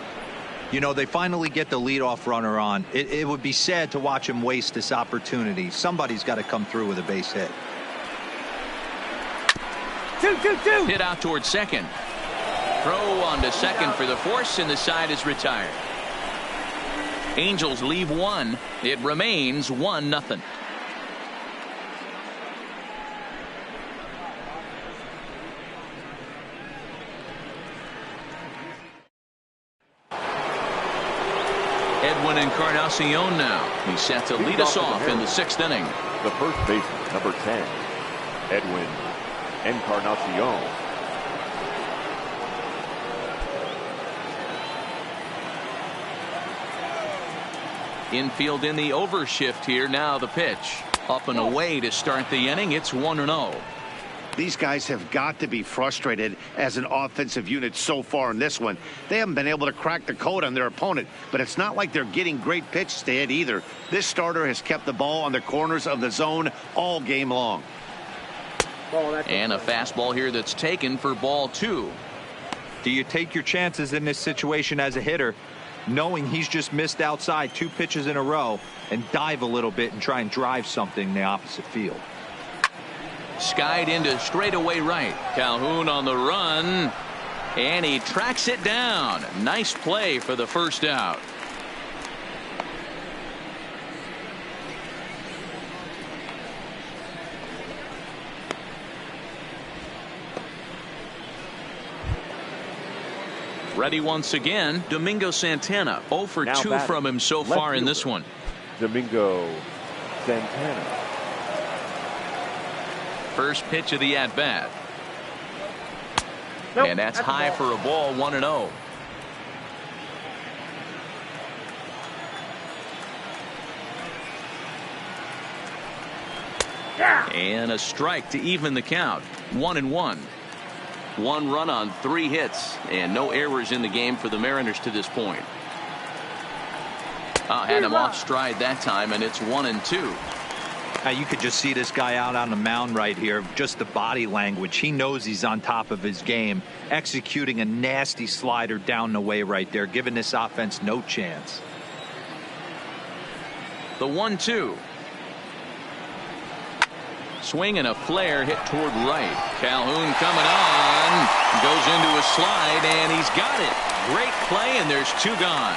Speaker 4: You know, they finally get the leadoff runner on. It would be sad to watch him waste this opportunity. Somebody's got to come through with a base hit.
Speaker 6: 2-2-2.
Speaker 2: Hit out towards second. Throw on to second for the force, and the side is retired. Angels leave 1. It remains 1-0. Edwin Encarnacion now. He's set to lead us off in the 6th inning.
Speaker 3: The first baseman, number 10, Edwin Encarnacion.
Speaker 2: Infield in the overshift here. Now the pitch. Up and away to start the inning. It's 1-0.
Speaker 5: These guys have got to be frustrated as an offensive unit so far in this one. They haven't been able to crack the code on their opponent, but it's not like they're getting great pitches to hit either. This starter has kept the ball on the corners of the zone all game long.
Speaker 2: And a fastball here that's taken for ball 2.
Speaker 4: Do you take your chances in this situation as a hitter, knowing he's just missed outside 2 pitches in a row, and dive a little bit and try and drive something in the opposite field?
Speaker 2: Skied into straightaway right. Calhoun on the run, and he tracks it down. Nice play for the first out. Ready once again, Domingo Santana. 0 for 2 from him so far in this one.
Speaker 3: Domingo Santana.
Speaker 2: First pitch of the at-bat.
Speaker 6: Nope,
Speaker 2: and that's high for a ball, 1-0.
Speaker 6: Yeah.
Speaker 2: And a strike to even the count. 1-1. 1 run on 3 hits, and no errors in the game for the Mariners to this point. Had him off stride that time, and it's 1-2.
Speaker 4: Now you could just see this guy out on the mound right here. Just the body language. He knows he's on top of his game, executing a nasty slider down the way right there, giving this offense no chance.
Speaker 2: The 1-2. Swing and a flare hit toward right. Calhoun coming on, goes into a slide, and he's got it. Great play, and there's 2 gone.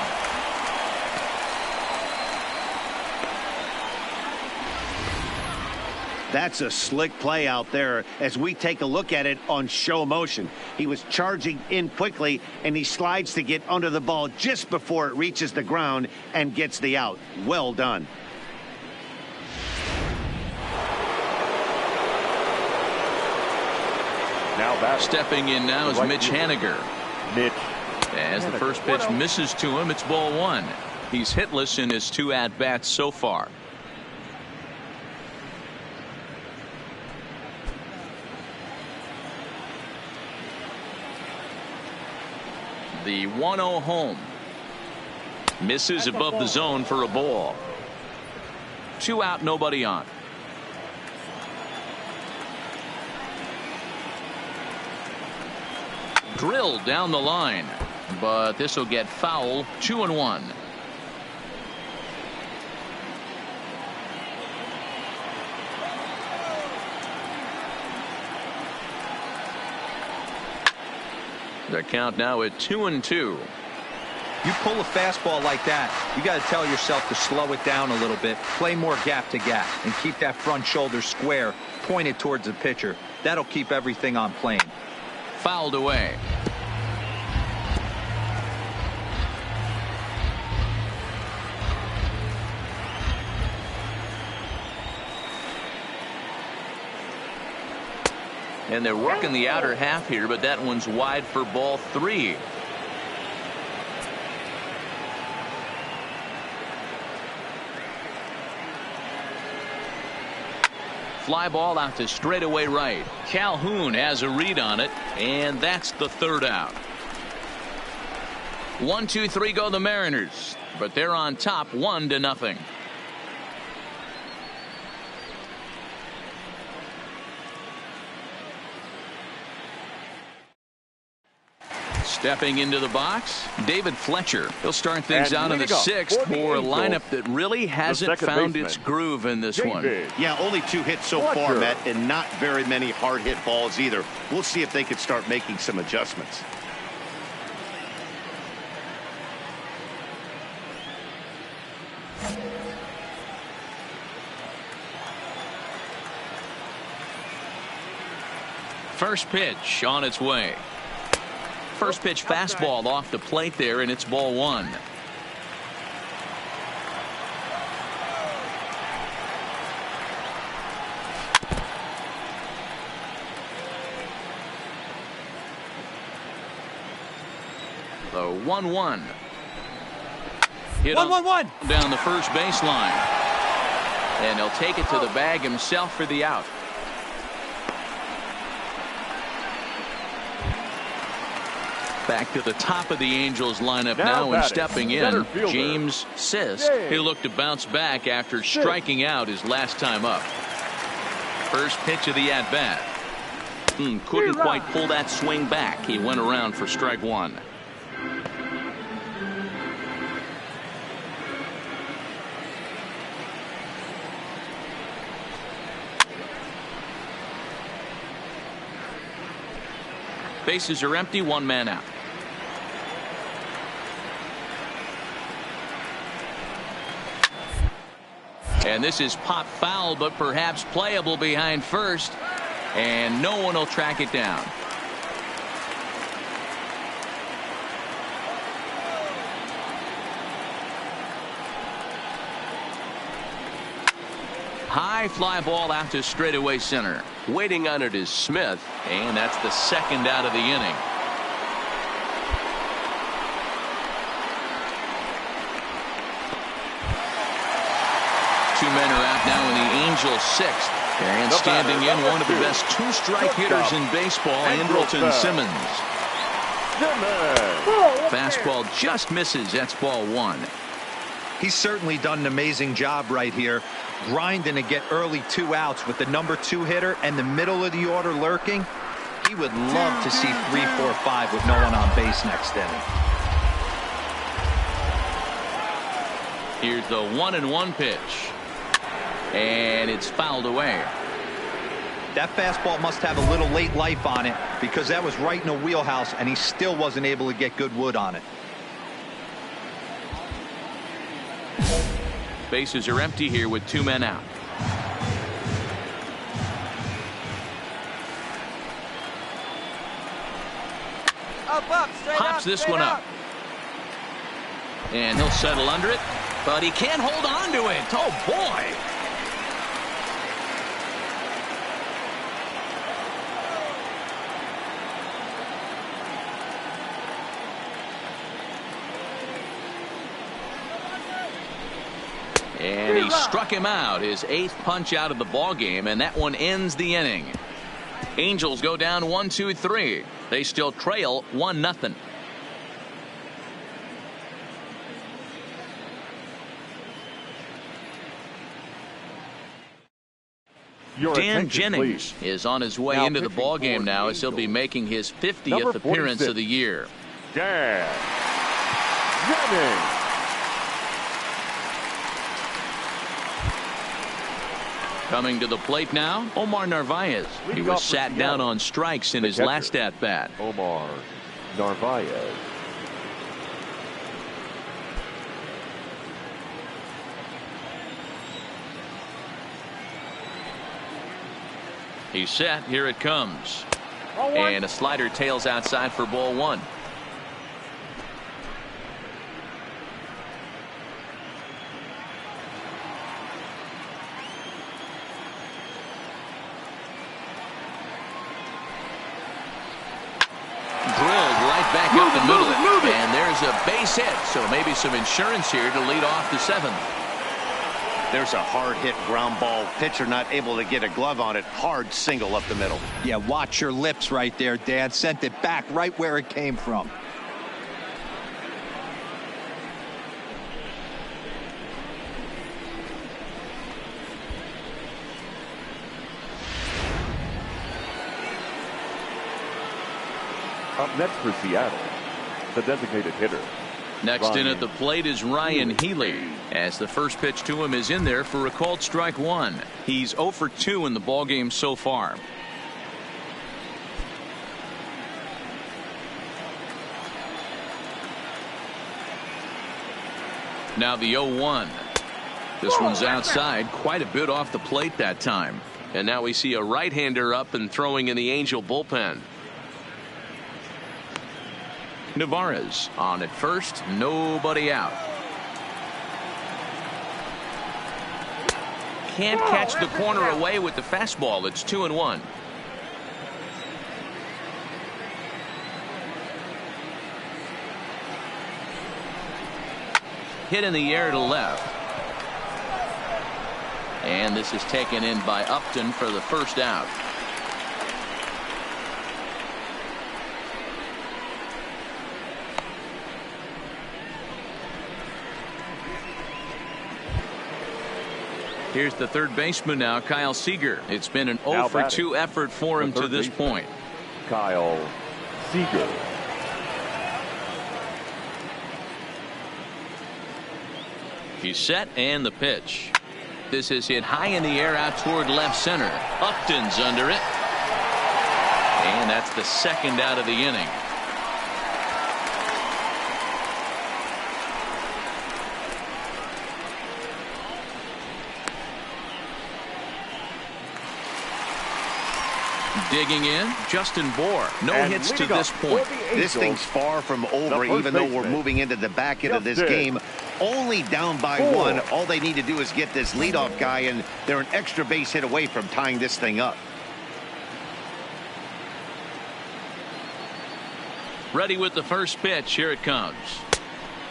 Speaker 5: That's a slick play out there as we take a look at it on show motion. He was charging in quickly, and he slides to get under the ball just before it reaches the ground and gets the out. Well done.
Speaker 2: Stepping in now is Mitch Haniger. As the first pitch misses to him, it's ball 1. He's hitless in his 2 at-bats so far. The 1-0 home. Misses above the zone for a ball. 2 out, nobody on. Drilled down the line, but this will get foul. 2-1. The count now at 2-2.
Speaker 4: You pull a fastball like that, you got to tell yourself to slow it down a little bit, play more gap to gap, and keep that front shoulder square, pointed towards the pitcher. That'll keep everything on plane.
Speaker 2: Fouled away. And they're working the outer half here, but that one's wide for ball 3. Fly ball out to straightaway right. Calhoun has a read on it, and that's the 3rd out. 1, 2, 3 go the Mariners, but they're on top 1-0. Stepping into the box, David Fletcher. He'll start things out in the 6th for a lineup that really hasn't found its groove in this one.
Speaker 5: Yeah, only 2 hits so far, Matt, and not very many hard hit balls either. We'll see if they can start making some adjustments.
Speaker 2: First pitch on its way. First pitch fastball off the plate there, and it's ball 1. The 1-1. Hit
Speaker 4: 1-1-1
Speaker 2: down the first baseline, and he'll take it to the bag himself for the out. Back to the top of the Angels lineup now and stepping in, James Sisk. He looked to bounce back after striking out his last time up. First pitch of the at-bat. Couldn't quite pull that swing back. He went around for strike one. Bases are empty, one man out. And this is pop foul, but perhaps playable behind first. And no one will track it down. High fly ball out to straightaway center. Waiting on it is Smith, and that's the second out of the inning. Two men are out now in the Angels' sixth. And standing in, one of the best two-strike hitters in baseball, Andrelton Simmons. Fastball just misses. That's ball one.
Speaker 4: He's certainly done an amazing job right here, grinding to get early 2 outs with the number 2 hitter and the middle of the order lurking. He would love to see 3, 4, 5 with no one on base next inning.
Speaker 2: Here's the 1-1 pitch. And it's fouled away.
Speaker 4: That fastball must have a little late life on it, because that was right in the wheelhouse and he still wasn't able to get good wood on it.
Speaker 2: Bases are empty here with 2 men out. Pops this one up. And he'll settle under it, but he can't hold on to it. Oh boy. And he struck him out, his 8th punch out of the ball game, and that one ends the inning. Angels go down 1-2-3. They still trail 1-0. Dan Jennings is on his way into the ball game now, as he'll be making his 50th appearance of the year.
Speaker 3: Dan Jennings.
Speaker 2: Coming to the plate now, Omar Narvaez. He was sat down on strikes in his last at-bat.
Speaker 3: Omar Narvaez.
Speaker 2: He's set. Here it comes. And a slider tails outside for ball one. Back up the middle, and there's a base hit, so maybe some insurance here to lead off the 7th.
Speaker 5: There's a hard hit ground ball. Pitcher not able to get a glove on it. Hard single up the middle.
Speaker 4: Yeah, watch your lips right there, Dan. Sent it back right where it came from.
Speaker 3: Up next for Seattle, the designated hitter.
Speaker 2: Next in at the plate is Ryan Healy, as the first pitch to him is in there for a called strike one. He's 0 for 2 in the ballgame so far. Now the 0-1. This one's outside, quite a bit off the plate that time. And now we see a right-hander up and throwing in the Angel bullpen. Navarez on at first, nobody out. Can't catch the corner away with the fastball. It's 2-1. Hit in the air to left. And this is taken in by Upton for the first out. Here's the third baseman now, Kyle Seager. It's been an 0 for 2 effort for him to this point.
Speaker 3: Kyle Seager.
Speaker 2: He's set, and the pitch. This is hit high in the air out toward left center. Upton's under it. And that's the second out of the inning. Digging in, Justin Bour. No hits to this point.
Speaker 5: This thing's far from over, even though we're moving into the back end of this game. Only down by 1. All they need to do is get this leadoff guy, and they're an extra base hit away from tying this thing up.
Speaker 2: Ready with the first pitch. Here it comes.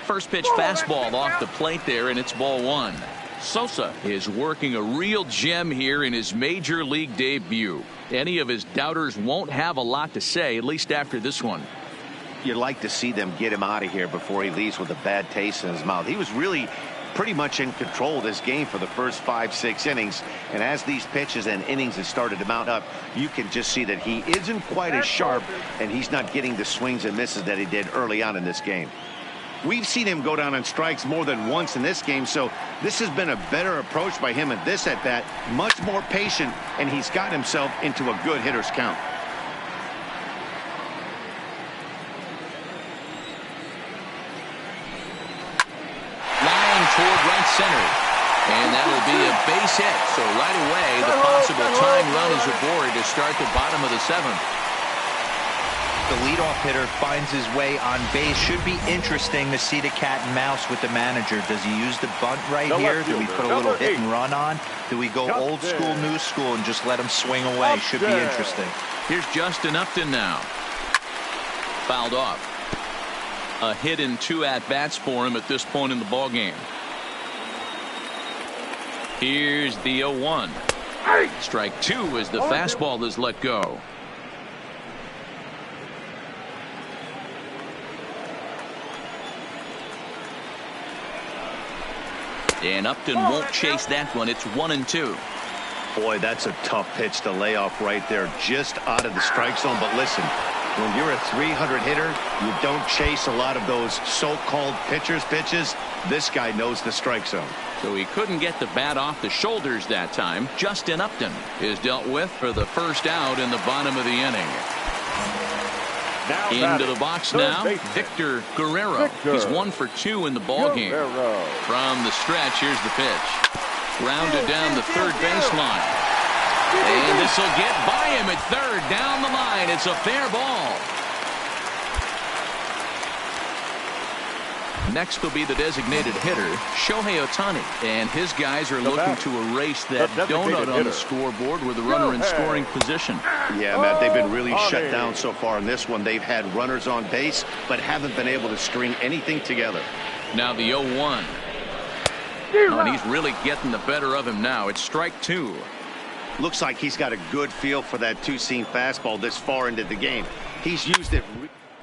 Speaker 2: First pitch fastball off the plate there, and it's ball 1. Sosa is working a real gem here in his major league debut. Any of his doubters won't have a lot to say, at least after this one.
Speaker 5: You'd like to see them get him out of here before he leaves with a bad taste in his mouth. He was really pretty much in control of this game for the first 5-6 innings. And as these pitches and innings have started to mount up, you can just see that he isn't quite as sharp, and he's not getting the swings and misses that he did early on in this game. We've seen him go down on strikes more than once in this game, so this has been a better approach by him at this at-bat, much more patient, and he's gotten himself into a good hitter's count.
Speaker 2: Line toward right center, and that'll be a base hit. So right away, the possible tying run is aboard to start the bottom of the 7th.
Speaker 4: The leadoff hitter finds his way on base. Should be interesting to see the cat and mouse with the manager. Does he use the bunt right here? Do we put a little hit and run on? Do we go old school, new school, and just let him swing away? Should be interesting.
Speaker 2: Here's Justin Upton now. Fouled off. A hit in 2 at-bats for him at this point in the ballgame. Here's the 0-1. Strike 2 as the fastball is let go. And Upton won't chase that one. It's 1-2.
Speaker 5: Boy, that's a tough pitch to lay off right there, just out of the strike zone. But listen, when you're a 300 hitter, you don't chase a lot of those so-called pitcher's pitches. This guy knows the strike zone.
Speaker 2: So he couldn't get the bat off the shoulders that time. Justin Upton is dealt with for the first out in the bottom of the inning. Into the box now, Victor Guerrero. He's 1 for 2 in the ballgame. From the stretch, here's the pitch. Rounded down the third baseline. And this will get by him at third. Down the line. It's a fair ball. Next will be the designated hitter, Shohei Ohtani. And his guys are looking to erase that donut on the scoreboard with a runner in scoring position.
Speaker 5: Yeah, Matt, they've been really shut down so far in this one. They've had runners on base, but haven't been able to string anything together.
Speaker 2: Now the 0-1. Oh, and he's really getting the better of him now. It's strike 2.
Speaker 5: Looks like he's got a good feel for that two-seam fastball this far into the game. He's used it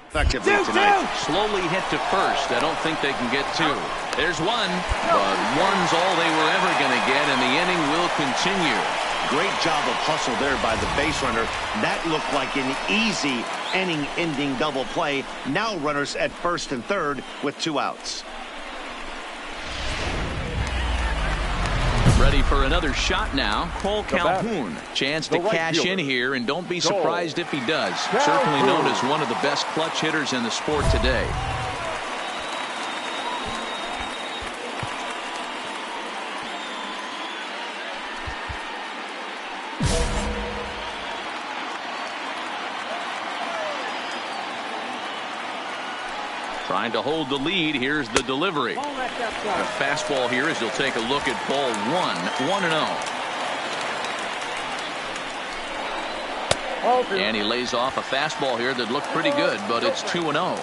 Speaker 5: effectively tonight.
Speaker 2: Slowly hit to first. I don't think they can get 2. There's 1, but 1's all they were ever going to get, and the inning will continue.
Speaker 5: Great job of hustle there by the base runner. That looked like an easy inning-ending double play. Now runners at first and third with 2 outs.
Speaker 2: Ready for another shot now, Cole Calhoun. Chance to cash in here, and don't be surprised if he does. Certainly known as one of the best clutch hitters in the sport today. Trying to hold the lead. Here's the delivery. The fastball here as he'll take a look at ball 1-0. And he lays off a fastball here that looked pretty good, but it's 2-0.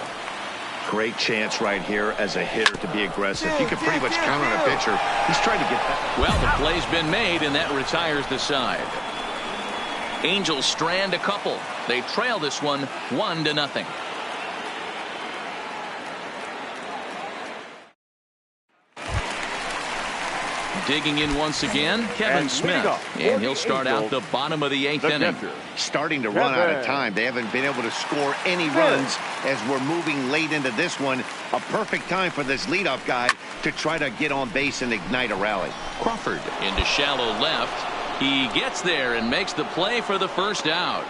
Speaker 5: Great chance right here as a hitter to be aggressive. You can pretty much count on a pitcher. He's trying to get that.
Speaker 2: Well, the play's been made, and that retires the side. Angels strand a couple. They trail this one 1-0. digging in once again, Kevin Smith. And he'll start out the bottom of the 8th inning.
Speaker 5: Starting to run out of time. They haven't been able to score any runs as we're moving late into this one. A perfect time for this leadoff guy to try to get on base and ignite a rally.
Speaker 2: Crawford into shallow left. He gets there and makes the play for the first out.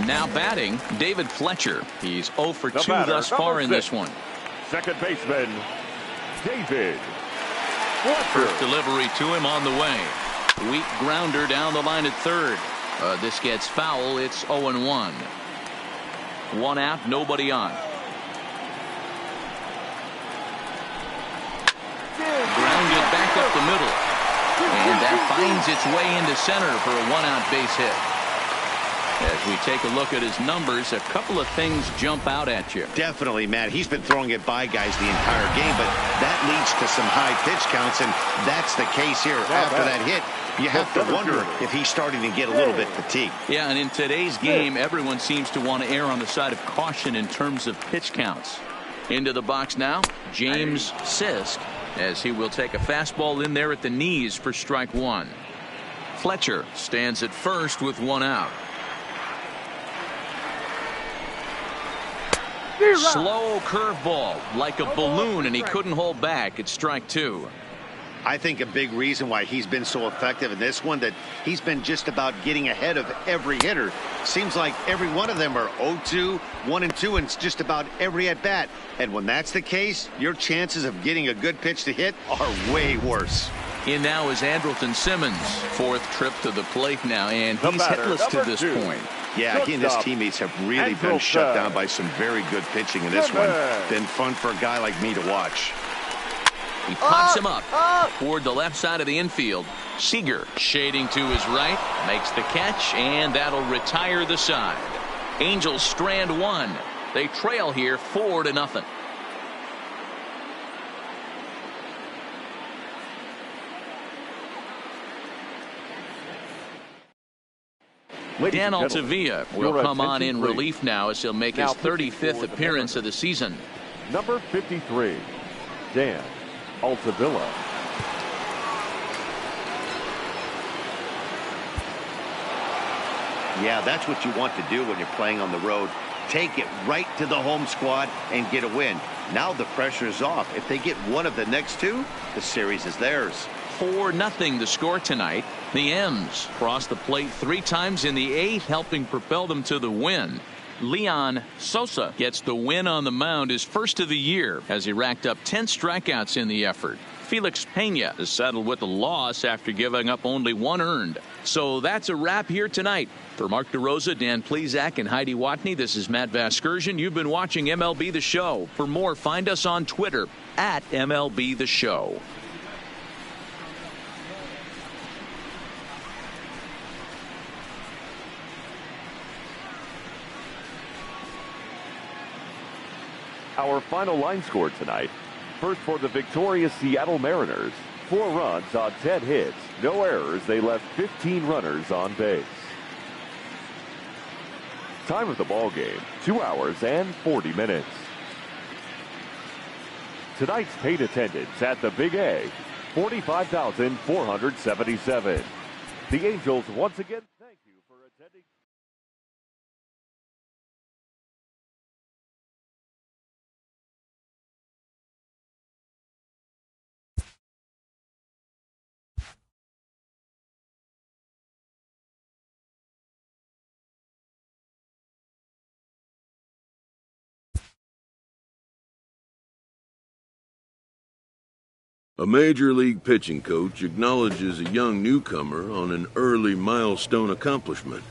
Speaker 2: Now batting, David Fletcher. He's 0 for 2 thus far in this one.
Speaker 3: Second baseman, David Fletcher.
Speaker 2: First delivery to him on the way. Weak grounder down the line at third. This gets foul. It's 0-1. 1 out, nobody on. Grounded back up the middle. And that finds its way into center for a 1-out base hit. As we take a look at his numbers, a couple of things jump out at you.
Speaker 5: Definitely, Matt. He's been throwing it by guys the entire game, but that leads to some high pitch counts, and that's the case here. After that hit, you have to wonder if he's starting to get a little bit fatigued.
Speaker 2: Yeah, and in today's game, everyone seems to want to err on the side of caution in terms of pitch counts. Into the box now, James Sisk, as he will take a fastball in there at the knees for strike 1. Fletcher stands at first with 1 out. Slow curveball like a balloon, and he couldn't hold back. It's strike 2.
Speaker 5: I think a big reason why he's been so effective in this one, that he's been just about getting ahead of every hitter. Seems like every one of them are 0-2, 1-2, and it's just about every at bat. And when that's the case, your chances of getting a good pitch to hit are way worse.
Speaker 2: In now is Andrelton Simmons. 4th trip to the plate now, and he's hitless to this point.
Speaker 5: Yeah, he and his teammates have really been shut down by some very good pitching in this one. Been fun for a guy like me to watch.
Speaker 2: He pops him up toward the left side of the infield. Seager shading to his right, makes the catch, and that'll retire the side. Angels strand 1. They trail here 4-0. Dan Altavilla will come on in relief now as he'll make his 35th appearance of the season.
Speaker 3: Number 53, Dan Altavilla.
Speaker 5: Yeah, that's what you want to do when you're playing on the road. Take it right to the home squad and get a win. Now the pressure is off. If they get one of the next 2, the series is theirs.
Speaker 2: 4-0 the score tonight. The M's crossed the plate 3 times in the 8th, helping propel them to the win. Mlb Sosa gets the win on the mound, his first of the year, as he racked up 10 strikeouts in the effort. Felix Pena is settled with a loss after giving up only 1 earned. So that's a wrap here tonight. For Mark DeRosa, Dan Plesac, and Heidi Watney, this is Matt Vasgersian. You've been watching MLB The Show. For more, find us on Twitter at MLB The Show.
Speaker 3: Our final line score tonight. First, for the victorious Seattle Mariners, 4 runs on 10 hits, no errors. They left 15 runners on base. Time of the ball game, 2 hours and 40 minutes. Tonight's paid attendance at the Big A, 45,477. The Angels once again thank you for attending.
Speaker 1: A major league pitching coach acknowledges a young newcomer on an early milestone accomplishment.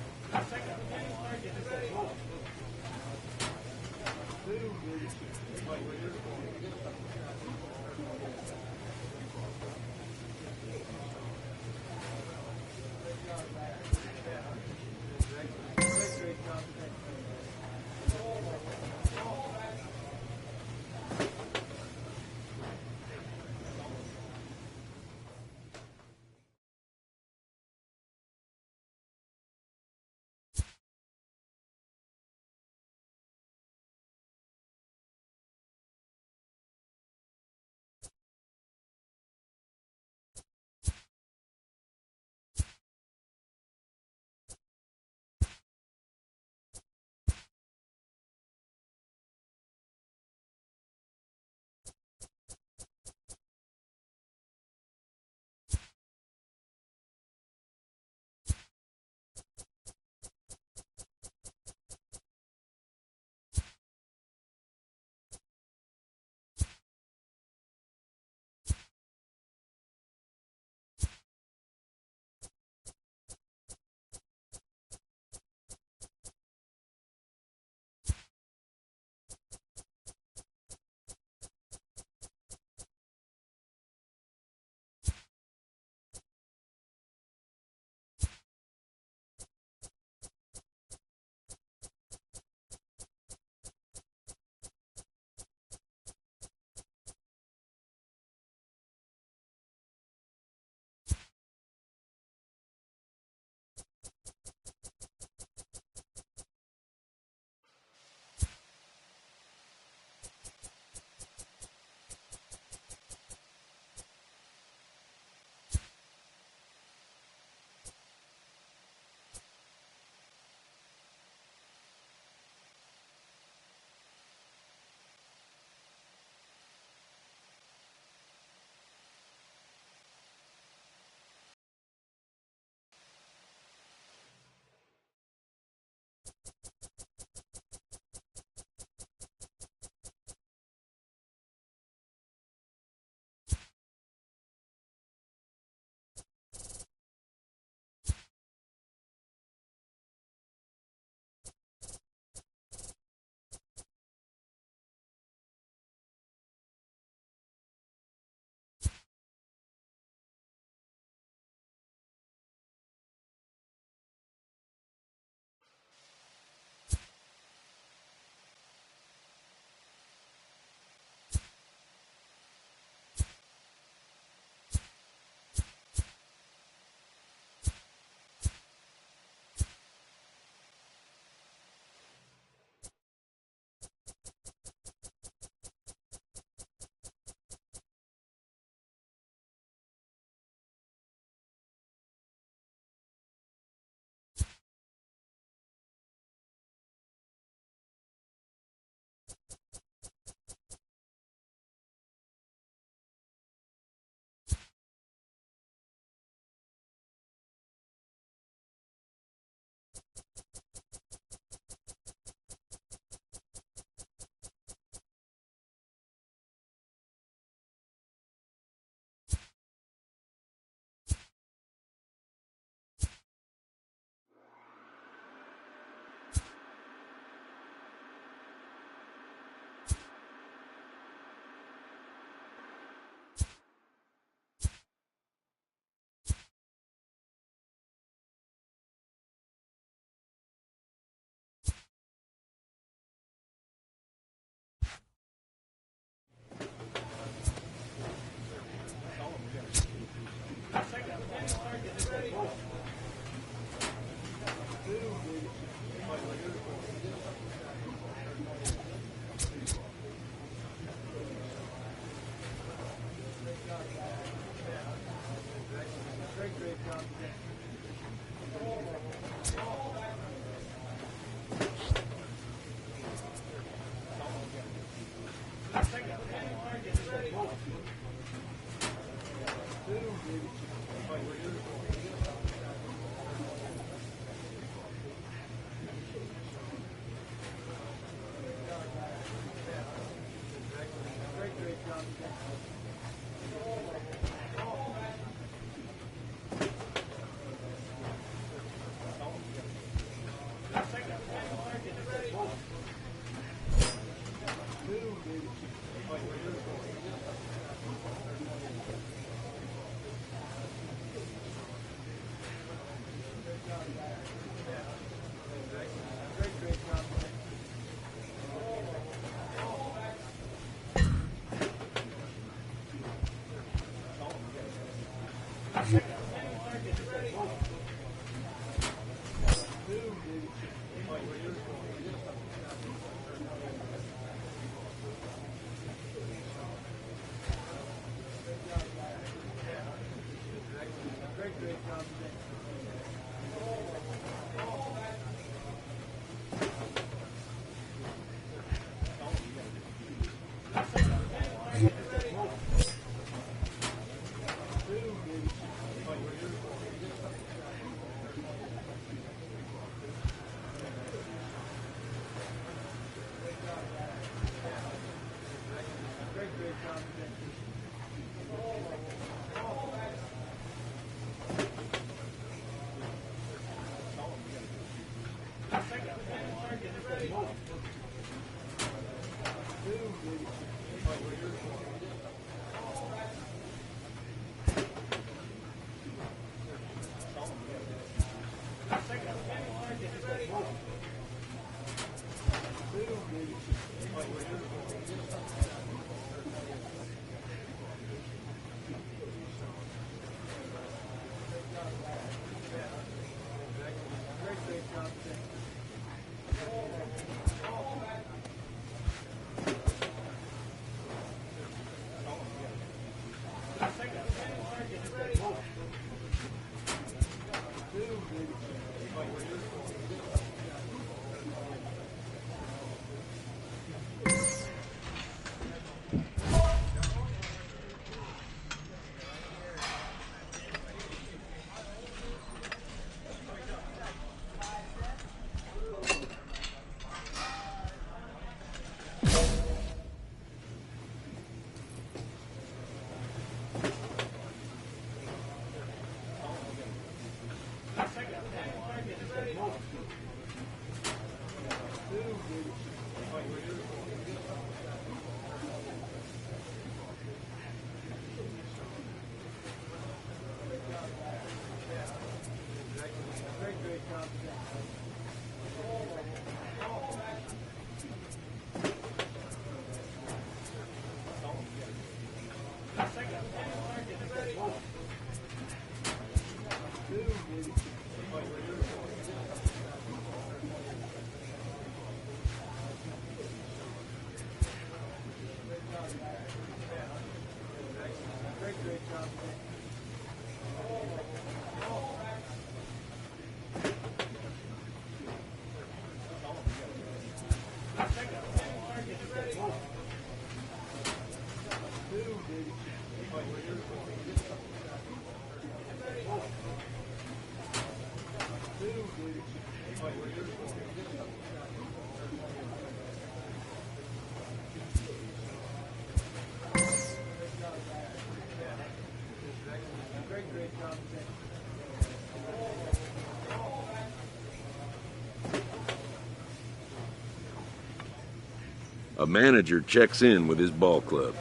Speaker 1: A manager checks in with his ball club.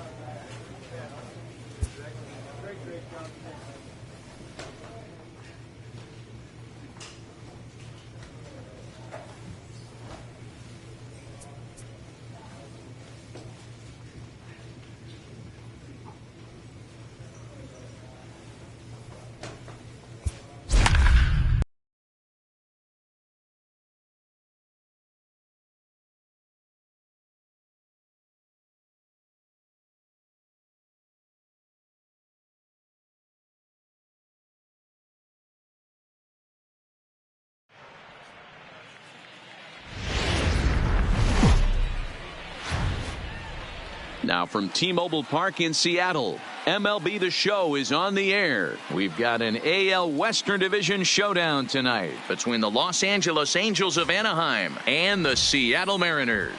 Speaker 2: Now from T-Mobile Park in Seattle, MLB The Show is on the air. We've got an AL Western Division showdown tonight between the Los Angeles Angels of Anaheim and the Seattle Mariners.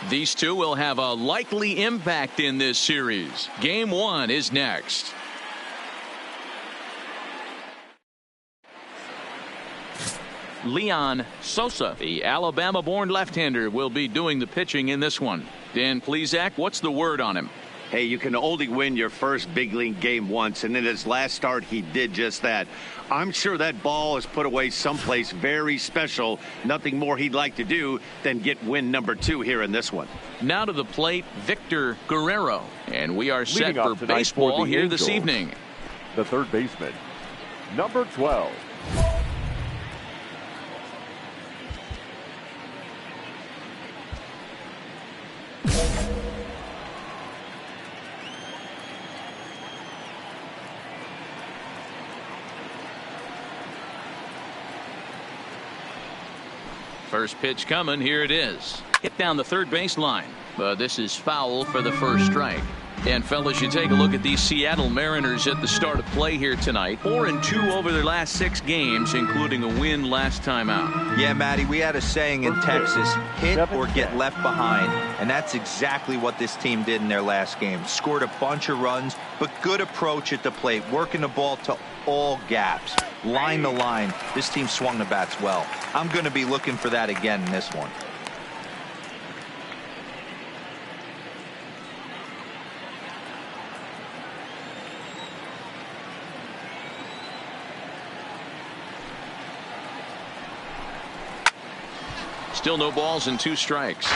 Speaker 2: These two will have a likely impact in this series. Game 1 is next. Mlb Sosa, the Alabama-born left-hander, will be doing the pitching in this one. Dan Plesac, what's the word on him?
Speaker 5: Hey, you can only win your first big league game once, and in his last start, he did just that. I'm sure that ball is put away someplace very special. Nothing more he'd like to do than get win number 2 here in this one.
Speaker 2: Now to the plate, Victor Guerrero. And we are set for baseball here
Speaker 3: Angels,
Speaker 2: this evening.
Speaker 3: The third baseman, number 12.
Speaker 2: First pitch coming. Here it is. Hit down the third baseline. But this is foul for the first strike. And fellas, you take a look at these Seattle Mariners at the start of play here tonight. 4-2 over their last 6 games, including a win last time out.
Speaker 4: Yeah, Matty, we had a saying in Texas, hit or get left behind. And that's exactly what this team did in their last game. Scored a bunch of runs, but good approach at the plate, working the ball to all gaps. Line to line. This team swung the bats well. I'm going to be looking for that again in this one.
Speaker 2: Still no balls and 2 strikes.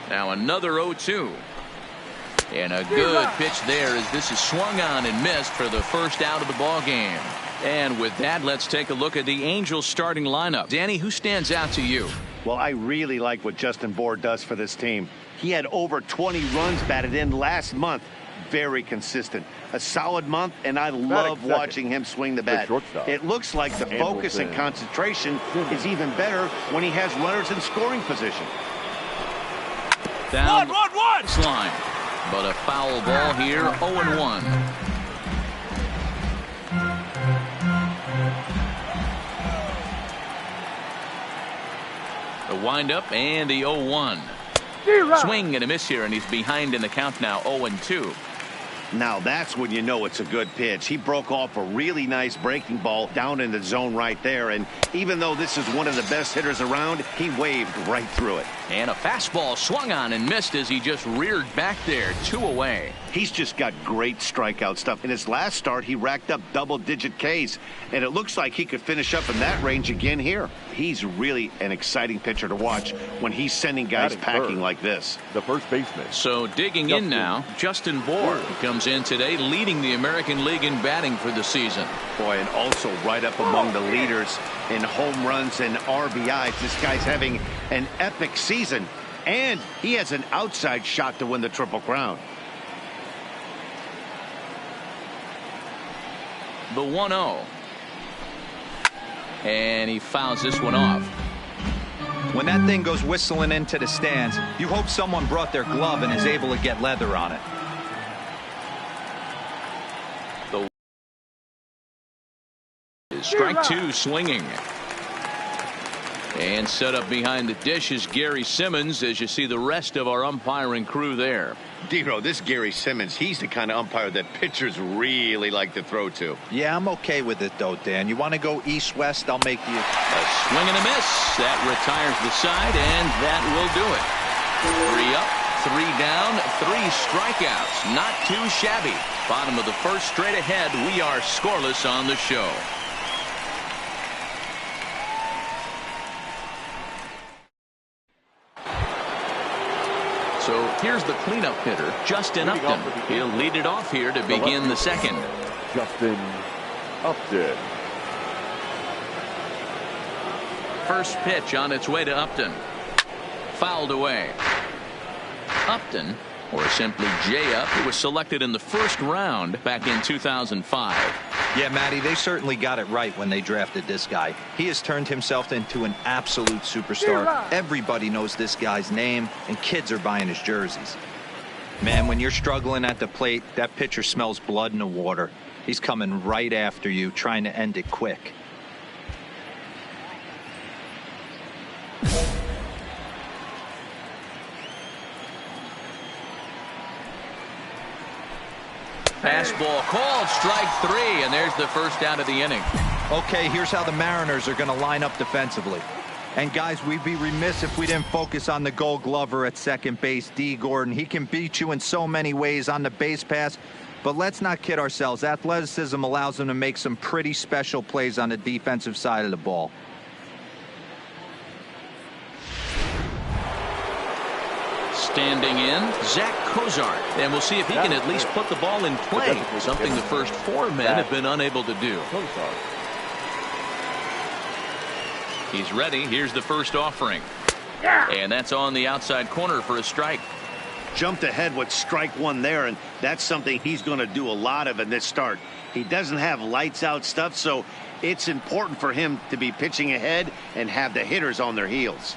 Speaker 2: Now another 0-2. And a good pitch there as this is swung on and missed for the first out of the ball game. And with that, let's take a look at the Angels starting lineup. Danny, who stands out to you?
Speaker 5: Well, I really like what Justin Bour does for this team. He had over 20 runs batted in last month. Very consistent. A solid month, and I love watching him swing the bat. It looks like the focus and concentration is even better when he has runners in scoring position.
Speaker 2: Down the line. But a foul ball here, 0-1. The windup and the 0-1. Swing and a miss here, and he's behind in the count now, 0-2.
Speaker 5: Now that's when you know it's a good pitch. He broke off a really nice breaking ball down in the zone right there. And even though this is one of the best hitters around, he waved right through it.
Speaker 2: And a fastball swung on and missed as he just reared back there, 2 away.
Speaker 5: He's just got great strikeout stuff. In his last start, he racked up double-digit Ks, and it looks like he could finish up in that range again here. He's really an exciting pitcher to watch when he's sending guys packing like this.
Speaker 3: The first baseman.
Speaker 2: So digging in now, Justin Bour comes in today leading the American League in batting for the season.
Speaker 5: Boy, and also right up among the leaders in home runs and RBIs. This guy's having an epic season, and he has an outside shot to win the Triple Crown.
Speaker 2: The 1-0. And he fouls this one off.
Speaker 4: When that thing goes whistling into the stands, you hope someone brought their glove and is able to get leather on it.
Speaker 2: Strike 2 swinging. And set up behind the dish is Gary Simmons as you see the rest of our umpiring crew there.
Speaker 7: Dero, this Gary Simmons, he's the kind of umpire that pitchers really like to throw to.
Speaker 4: Yeah, I'm okay with it though, Dan. You want to go east-west, I'll make you.
Speaker 2: A swing and a miss. That retires the side, and that will do it. 3 up, 3 down, 3 strikeouts. Not too shabby. Bottom of the first, straight ahead. We are scoreless on the show. So here's the cleanup hitter, Justin Upton. He'll lead it off here to begin the second.
Speaker 3: Justin Upton.
Speaker 2: First pitch on its way to Upton. Fouled away. Upton, or simply J-Up, who was selected in the first round back in 2005.
Speaker 4: Yeah, Matty, they certainly got it right when they drafted this guy. He has turned himself into an absolute superstar. Everybody knows this guy's name, and kids are buying his jerseys. Man, when you're struggling at the plate, that pitcher smells blood in the water. He's coming right after you, trying to end it quick.
Speaker 2: Fastball called, strike 3, and there's the first out of the inning.
Speaker 4: Okay, here's how the Mariners are going to line up defensively. And guys, we'd be remiss if we didn't focus on the Gold Glover at second base, D. Gordon. He can beat you in so many ways on the base pass, but let's not kid ourselves. Athleticism allows him to make some pretty special plays on the defensive side of the ball.
Speaker 2: Standing in, Zach Cozart. And we'll see if he can at least put the ball in play, something the first 4 men have been unable to do. He's ready. Here's the first offering. And that's on the outside corner for a strike.
Speaker 5: Jumped ahead with strike 1 there, and that's something he's going to do a lot of in this start. He doesn't have lights out stuff, so it's important for him to be pitching ahead and have the hitters on their heels.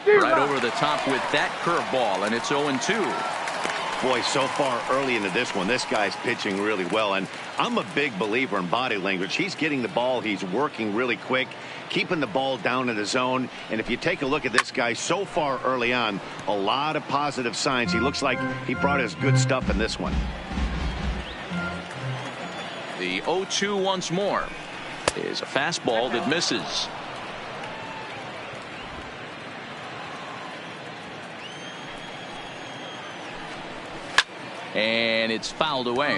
Speaker 2: Right over the top with that curveball, and it's 0-2.
Speaker 5: Boy, so far early into this one, this guy's pitching really well, and I'm a big believer in body language. He's getting the ball, he's working really quick, keeping the ball down in the zone, and if you take a look at this guy so far early on, a lot of positive signs. He looks like he brought his good stuff in this one.
Speaker 2: The 0-2 once more is a fastball that misses. And it's fouled away.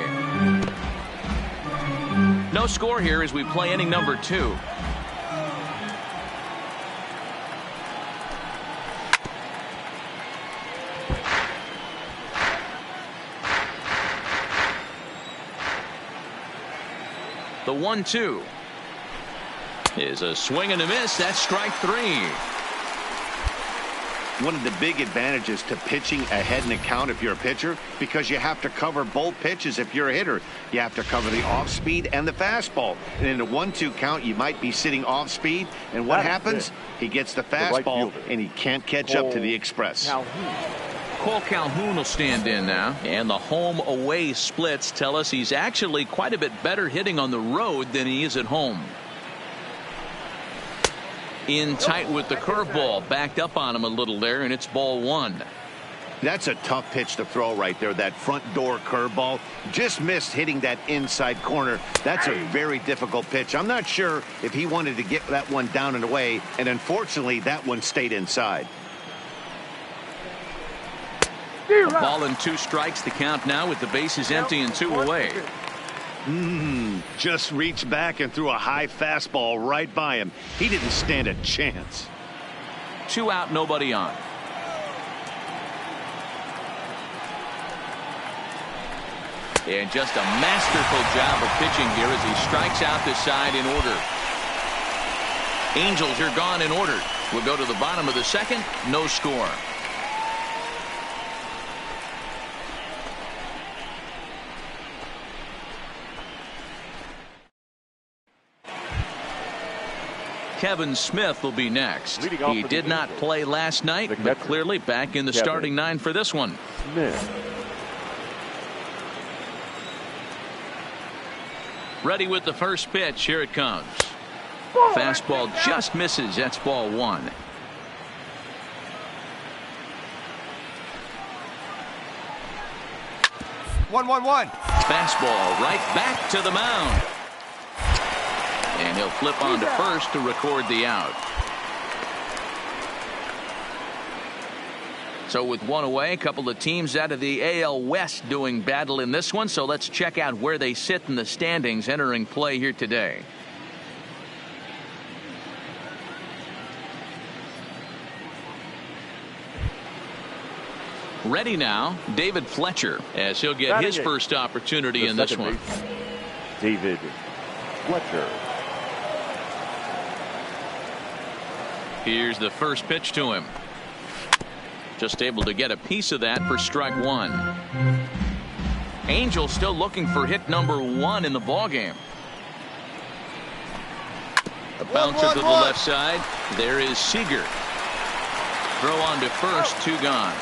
Speaker 2: No score here as we play inning number 2. The 1-2 is a swing and a miss. That's strike 3.
Speaker 5: One of the big advantages to pitching ahead in the count if you're a pitcher, because you have to cover both pitches. If you're a hitter, you have to cover the off speed and the fastball. And in a 1-2 count, you might be sitting off speed, and what happens? He gets the fastball, and he can't catch up to the express.
Speaker 2: Cole Calhoun will stand in now, and the home away splits tell us he's actually quite a bit better hitting on the road than he is at home. In tight with the curveball, backed up on him a little there, and it's ball 1.
Speaker 5: That's a tough pitch to throw right there. That front door curveball just missed hitting that inside corner. That's a very difficult pitch. I'm not sure if he wanted to get that one down and away, and unfortunately that one stayed inside.
Speaker 2: A ball and 2 strikes, the count now with the bases empty and 2 away.
Speaker 5: Just reached back and threw a high fastball right by him. He didn't stand a chance.
Speaker 2: 2 out, nobody on. And just a masterful job of pitching here as he strikes out this side in order. Angels are gone in order. We'll go to the bottom of the 2nd. No score. Kevin Smith will be next. He did not play last night, but clearly back in the starting 9 for this one. Ready with the first pitch. Here it comes. Fastball just misses. That's ball 1.
Speaker 8: One.
Speaker 2: Fastball right back to the mound. And he'll flip on to first to record the out. So with 1 away, a couple of teams out of the AL West doing battle in this one. So let's check out where they sit in the standings entering play here today. Ready now, David Fletcher, as he'll get his first opportunity in this one.
Speaker 3: David Fletcher.
Speaker 2: Here's the first pitch to him. Just able to get a piece of that for strike 1. Angels still looking for hit number 1 in the ballgame. A bouncer to the left side. There is Seager. Throw on to first, 2 gone.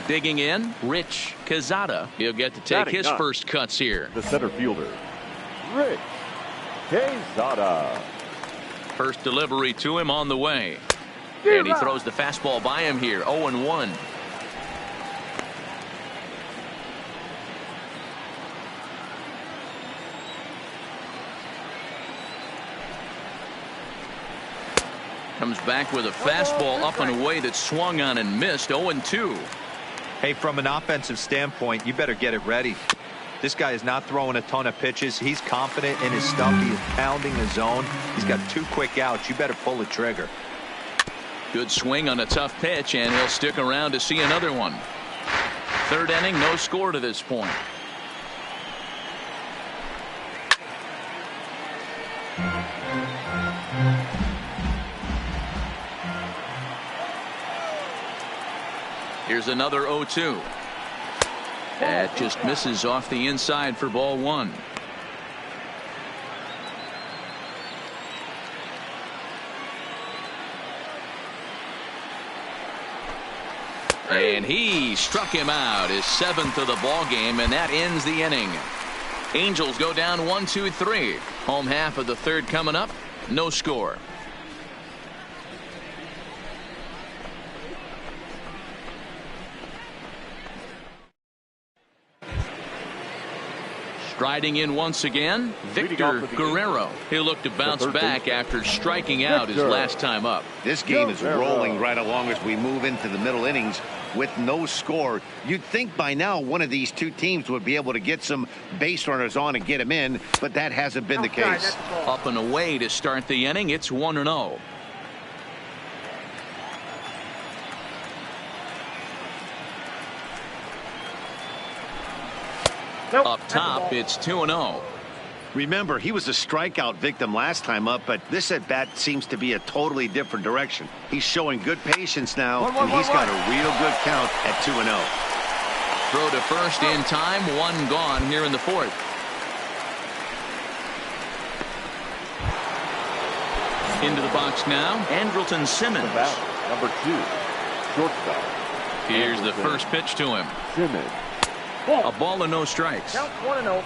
Speaker 2: Digging in, Rich Quezada. He'll get to take his first cuts here.
Speaker 3: The center fielder, Rich Quezada.
Speaker 2: First delivery to him on the way. And he throws the fastball by him here, 0-1. Comes back with a fastball up and away that swung on and missed, 0-2.
Speaker 4: Hey, from an offensive standpoint, you better get it ready. This guy is not throwing a ton of pitches. He's confident in his stuff. He is pounding the zone. He's got 2 quick outs. You better pull the trigger.
Speaker 2: Good swing on a tough pitch, and he'll stick around to see another one. 3rd inning, no score to this point. Here's another 0-2. That just misses off the inside for ball 1. And he struck him out, his 7th of the ball game, and that ends the inning. Angels go down 1-2-3. Home half of the 3rd coming up. No score. Striding in once again, Victor Guerrero. He'll look to bounce back after striking out his last time up.
Speaker 5: This game is rolling right along as we move into the middle innings with no score. You'd think by now one of these 2 teams would be able to get some base runners on and get them in, but that hasn't been the case.
Speaker 2: Up and away to start the inning. It's 1-0. Up top, it's 2-0.
Speaker 5: Remember, he was a strikeout victim last time up, but this at bat seems to be a totally different direction. He's showing good patience now, and he's got a real good count at 2-0.
Speaker 2: Throw to first in time, 1 gone here in the 4th. Into the box now, Andrelton Simmons.
Speaker 3: Number 2, shortstop.
Speaker 2: Here's the first pitch to him.
Speaker 3: Simmons.
Speaker 2: A ball and no strikes.
Speaker 6: Count 1-0.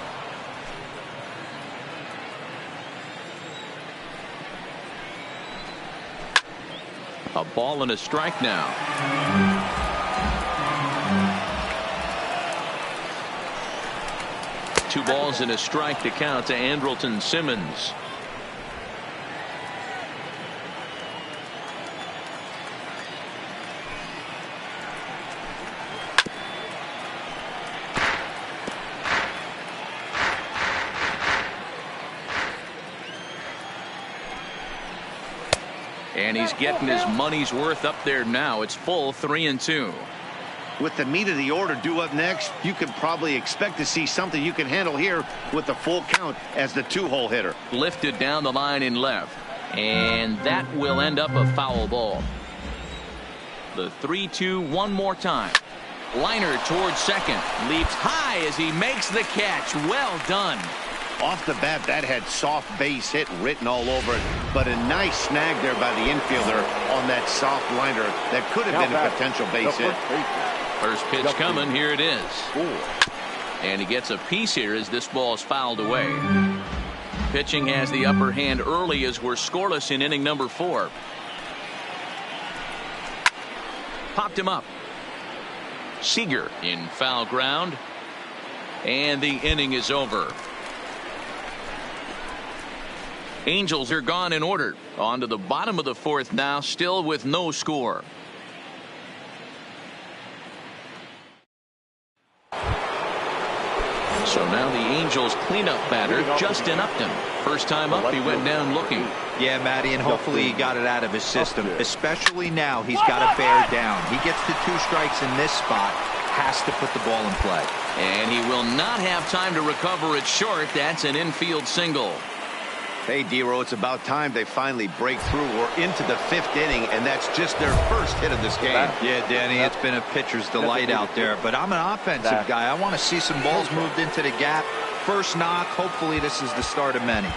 Speaker 2: A ball and a strike now. Two balls and a strike to count to Andrelton Simmons. And he's getting his money's worth up there now. It's full 3-2.
Speaker 5: With the meat of the order due up next, you can probably expect to see something you can handle here with the full count as the 2-hole hitter.
Speaker 2: Lifted down the line in left. And that will end up a foul ball. The 3-2 one more time. Liner towards second. Leaps high as he makes the catch. Well done.
Speaker 5: Off the bat, that had soft base hit written all over it, but a nice snag there by the infielder on that soft liner that could have been a potential base hit.
Speaker 2: First pitch coming, here it is. And he gets a piece here as this ball is fouled away. Pitching has the upper hand early as we're scoreless in inning number 4. Popped him up. Seager in foul ground. And the inning is over. Angels are gone in order. On to the bottom of the 4th now, still with no score. So now the Angels cleanup batter, Justin Upton. First time up, he went down looking.
Speaker 4: Yeah, Matty, and hopefully he got it out of his system. Especially now, he's got to bear down. He gets the 2 strikes in this spot, has to put the ball in play.
Speaker 2: And he will not have time to recover it short. That's an infield single.
Speaker 5: Hey, D-Row, it's about time they finally break through. We're into the 5th inning, and that's just their first hit of this game.
Speaker 4: Yeah, Danny, it's been a pitcher's delight out there, but I'm an offensive guy. I want to see some balls moved into the gap. First knock, hopefully this is the start of many.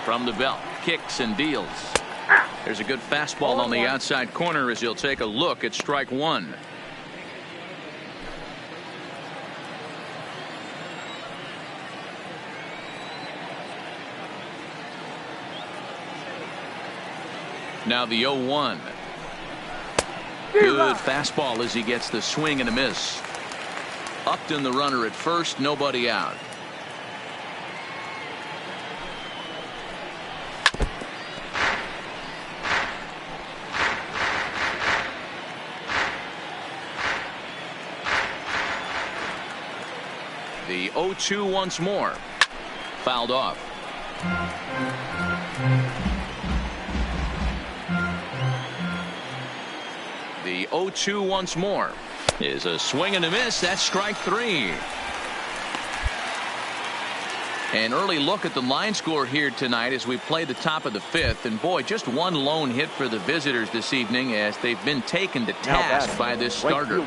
Speaker 2: From the belt, kicks and deals. There's a good fastball on the outside corner as he'll take a look at strike one. Now the 0-1. Good fastball as he gets the swing and a miss. Upton the runner at first, nobody out. The 0-2 once more. Fouled off. The 0-2 once more is a swing and a miss. That's strike three. An early look at the line score here tonight as we play the top of the 5th. And boy, just one lone hit for the visitors this evening as they've been taken to task by this starter.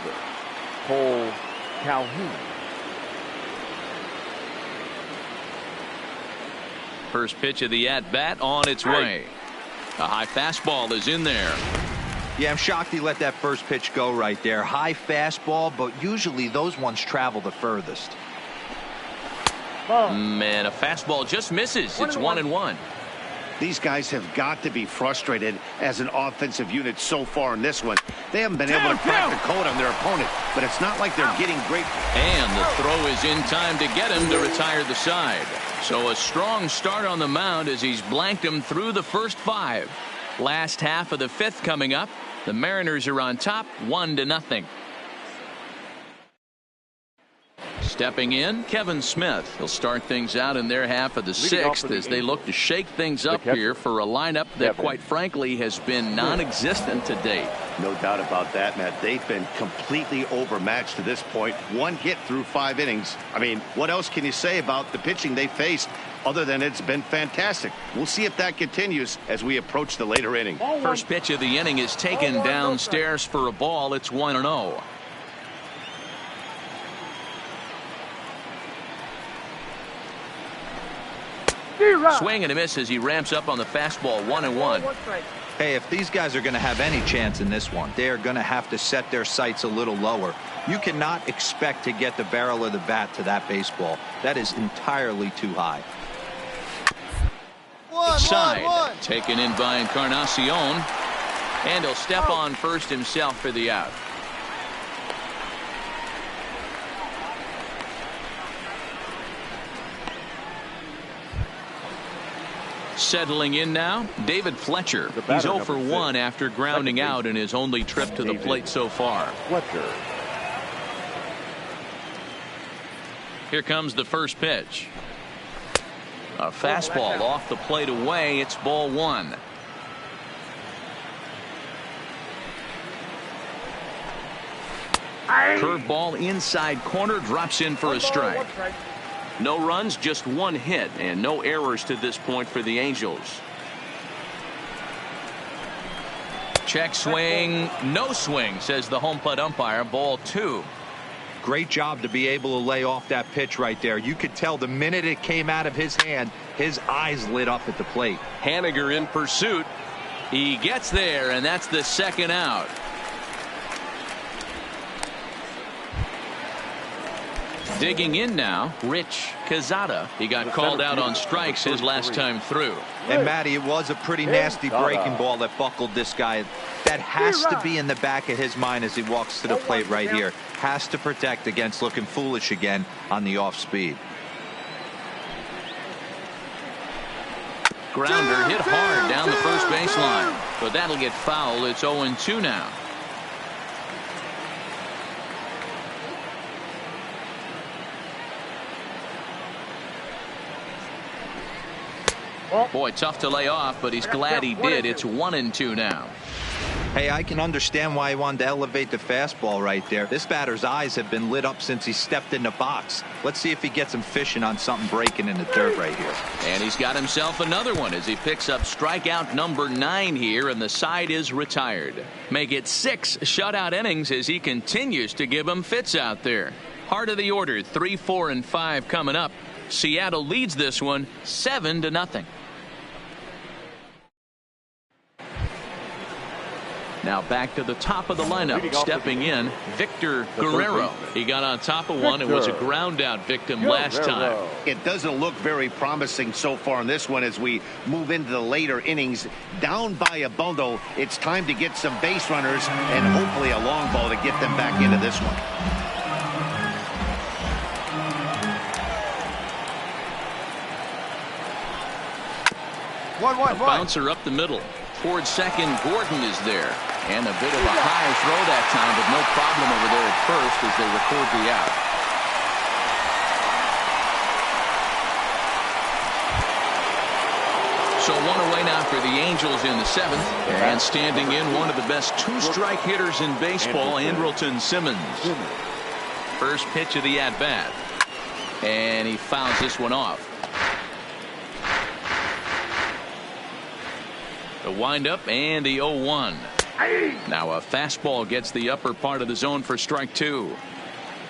Speaker 3: Cole Calhoun.
Speaker 2: First pitch of the at-bat on its way. A high fastball is in there.
Speaker 4: Yeah, I'm shocked he let that first pitch go right there. High fastball, but usually those ones travel the furthest.
Speaker 2: Man, a fastball just misses. It's 1-1.
Speaker 5: These guys have got to be frustrated as an offensive unit so far in this one. They haven't been able to crack the code on their opponent, but it's not like they're getting great.
Speaker 2: And the throw is in time to get him to retire the side. So a strong start on the mound as he's blanked him through the first 5. Last half of the 5th coming up. The Mariners are on top 1-0. Stepping in, Kevin Smith. He'll start things out in their half of the 6th as they look to shake things up here for a lineup that, quite frankly, has been non-existent to date.
Speaker 5: No doubt about that, Matt. They've been completely overmatched to this point. One hit through 5 innings. I mean, what else can you say about the pitching they faced other than it's been fantastic? We'll see if that continues as we approach the later inning.
Speaker 2: First pitch of the inning is taken downstairs for a ball. It's 1-0. Swing and a miss as he ramps up on the fastball. 1-1.
Speaker 4: Hey, if these guys are going to have any chance in this one, they are going to have to set their sights a little lower. You cannot expect to get the barrel of the bat to that baseball. That is entirely too high.
Speaker 2: Side taken in by Encarnacion, and he'll step on first himself for the out. Settling in now, David Fletcher. He's 0 for 1 after grounding out in his only trip to the plate so far.
Speaker 3: Fletcher.
Speaker 2: Here comes the first pitch. A fastball off the plate away. It's ball 1. Curveball inside corner, drops in for a strike. No runs, just 1 hit, and no errors to this point for the Angels. Check swing, no swing, says the home plate umpire. Ball 2.
Speaker 4: Great job to be able to lay off that pitch right there. You could tell the minute it came out of his hand, his eyes lit up at the plate.
Speaker 2: Haniger in pursuit. He gets there, and that's the second out. Digging in now, Rich Cazada. He got called out on strikes his last time through.
Speaker 4: And Matty, it was a pretty nasty breaking ball that buckled this guy. That has to be in the back of his mind as he walks to the plate right here. Has to protect against looking foolish again on the off speed.
Speaker 2: Grounder hit hard down the first baseline, but that'll get foul. It's 0-2 now. Boy, tough to lay off, but he's glad he did. It's 1-2 now.
Speaker 4: Hey, I can understand why he wanted to elevate the fastball right there. This batter's eyes have been lit up since he stepped in the box. Let's see if he gets him fishing on something breaking in the dirt right here.
Speaker 2: And he's got himself another one as he picks up strikeout number 9 here, and the side is retired. Make it 6 shutout innings as he continues to give him fits out there. Heart of the order, 3, 4, and 5 coming up. Seattle leads this one 7-0. Now back to the top of the lineup. Stepping in, Victor Guerrero. He got on top of one. It was a ground out victim last time.
Speaker 5: It doesn't look very promising so far in this one as we move into the later innings. Down by a bundle, it's time to get some base runners and hopefully a long ball to get them back into this one.
Speaker 2: A bouncer up the middle. Towards second, Gordon is there. And a bit of a high throw that time, but no problem over there at first as they record the out. So one away now for the Angels in the 7th. And standing in, one of the best 2-strike hitters in baseball, Andrelton Simmons. First pitch of the at-bat. And he fouls this one off. The windup and the 0-1. Now a fastball gets the upper part of the zone for strike 2.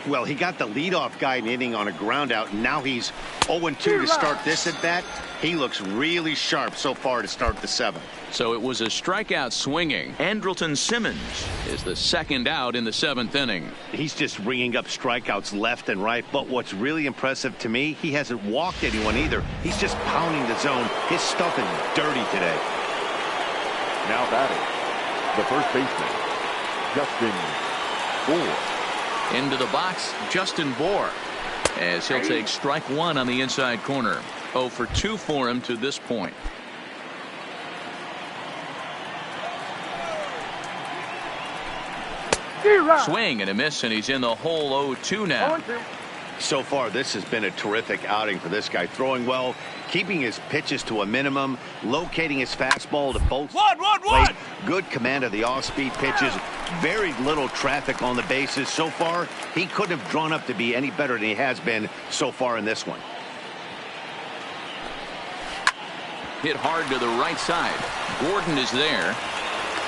Speaker 5: Well, he got the leadoff guy in the inning on a ground out. And now he's 0-2 to start this at bat. He looks really sharp so far to start the 7th.
Speaker 2: So it was a strikeout swinging. Andrelton Simmons is the second out in the 7th inning.
Speaker 5: He's just ringing up strikeouts left and right. But what's really impressive to me, he hasn't walked anyone either. He's just pounding the zone. His stuff is dirty today.
Speaker 3: Now batting, the first baseman, Justin Bour.
Speaker 2: Into the box, Justin Bour, as he'll take strike 1 on the inside corner. 0 for 2 for him to this point. Swing and a miss, and he's in the hole 0-2 now.
Speaker 5: So far, this has been a terrific outing for this guy. Throwing well, keeping his pitches to a minimum, locating his fastball to both sides. Good command of the off-speed pitches. Very little traffic on the bases. So far, he couldn't have drawn up to be any better than he has been so far in this one.
Speaker 2: Hit hard to the right side. Gordon is there.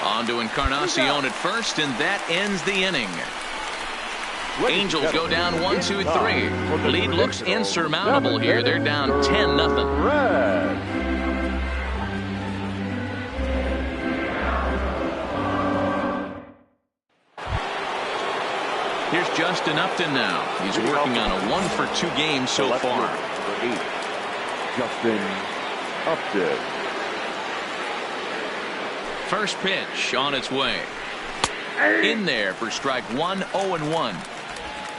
Speaker 2: On to Encarnacion at first, and that ends the inning. Angels go down 1-2-3. Lead looks insurmountable here. They're down 10-0. Here's Justin Upton now. He's working on a 1 for 2 game so far.
Speaker 3: Justin Upton.
Speaker 2: First pitch on its way. In there for strike 1, 0-1.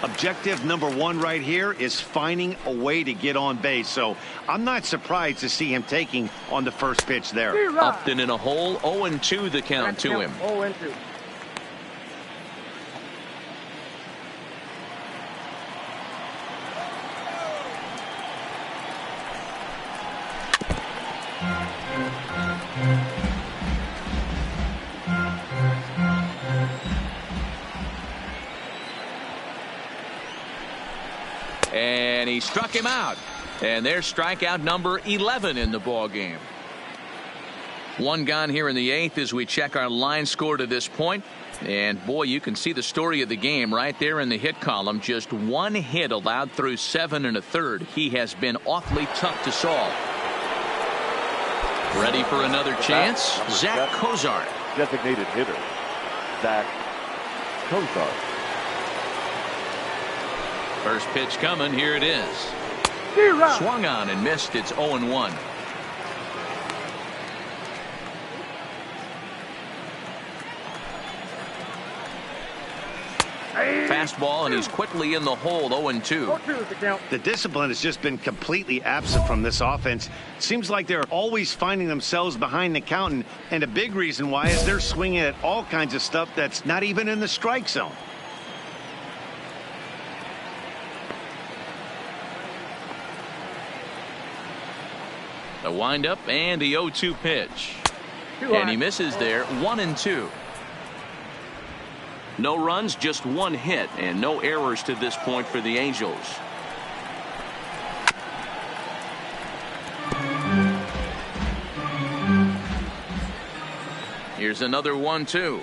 Speaker 5: Objective number 1 right here is finding a way to get on base. So I'm not surprised to see him taking on the first pitch there.
Speaker 2: Upton in a hole, 0-2 the count to him.
Speaker 6: 0-2.
Speaker 2: And he struck him out. And there's strikeout number 11 in the ball game. 1 gone here in the 8th as we check our line score to this point. And boy, you can see the story of the game right there in the hit column. Just 1 hit allowed through 7 1/3. He has been awfully tough to solve. Ready for another chance? Zach Cozart.
Speaker 3: Designated hitter, Zach Cozart.
Speaker 2: First pitch coming. Here it is. Swung on and missed. It's 0-1. Fastball, and he's quickly in the hole. 0-2.
Speaker 5: The discipline has just been completely absent from this offense. Seems like they're always finding themselves behind the count, and a big reason why is they're swinging at all kinds of stuff that's not even in the strike zone. The
Speaker 2: windup and the 0-2 pitch. And he misses there. 1-2. No runs, just one hit, and no errors to this point for the Angels. Here's another 1-2.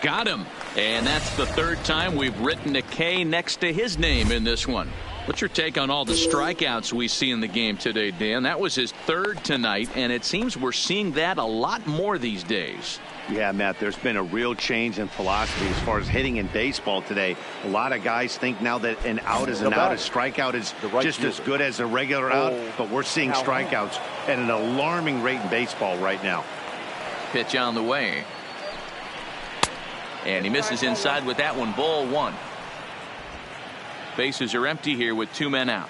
Speaker 2: Got him. And that's the third time we've written a K next to his name in this one. What's your take on all the strikeouts we see in the game today, Dan? That was his third tonight, and it seems we're seeing that a lot more these days.
Speaker 5: Yeah, Matt, there's been a real change in philosophy as far as hitting in baseball today. A lot of guys think now that an out is an out, a strikeout is just as good as a regular out, but we're seeing strikeouts at an alarming rate in baseball right now.
Speaker 2: Pitch on the way. And he misses inside with that one. Ball one. Bases are empty here with 2 men out.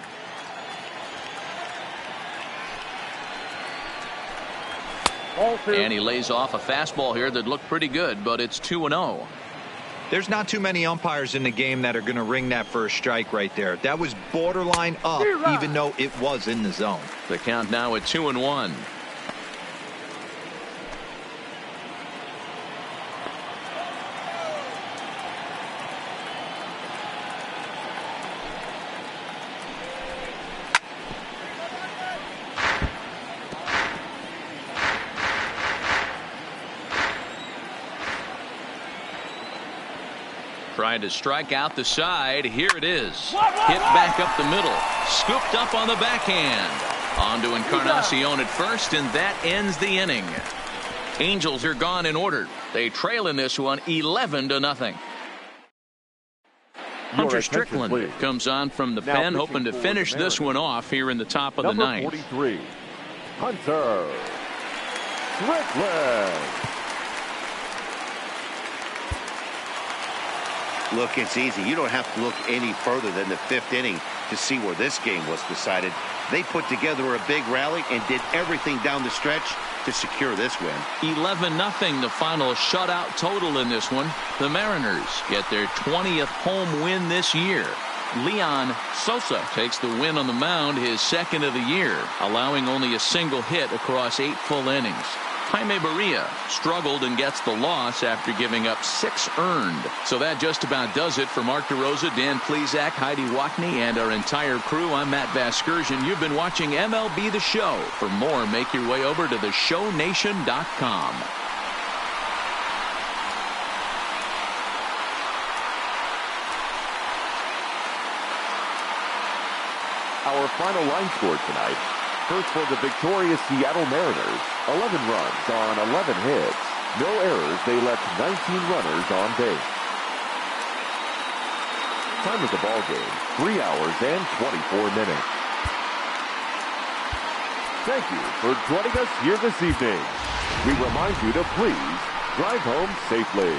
Speaker 2: And he lays off a fastball here that looked pretty good, but it's 2-0.
Speaker 4: There's not too many umpires in the game that are going to ring that first strike right there. That was borderline up, even though it was in the zone.
Speaker 2: The count now at 2-1. Trying to strike out the side. Here it is. Hit back up the middle. Scooped up on the backhand. On to Encarnacion at first, and that ends the inning. Angels are gone in order. They trail in this one 11-0. Hunter Strickland comes on from the pen, hoping to finish this one off here in the top of the ninth.
Speaker 3: 43, Hunter Strickland.
Speaker 5: Look, it's easy. You don't have to look any further than the 5th inning to see where this game was decided. They put together a big rally and did everything down the stretch to secure this win.
Speaker 2: 11-0, the final shutout total in this one. The Mariners get their 20th home win this year. Mlb Sosa takes the win on the mound, his second of the year, allowing only a single hit across 8 full innings. Jaime Barria struggled and gets the loss after giving up 6 earned. So that just about does it for Mark DeRosa, Dan Plesac, Heidi Wackney, and our entire crew. I'm Matt Vasgersian. You've been watching MLB The Show. For more, make your way over to theshownation.com.
Speaker 3: Our final line score tonight. First for the victorious Seattle Mariners, 11 runs on 11 hits. No errors, they left 19 runners on base. Time of the ball game, 3 hours and 24 minutes. Thank you for joining us here this evening. We remind you to please drive home safely.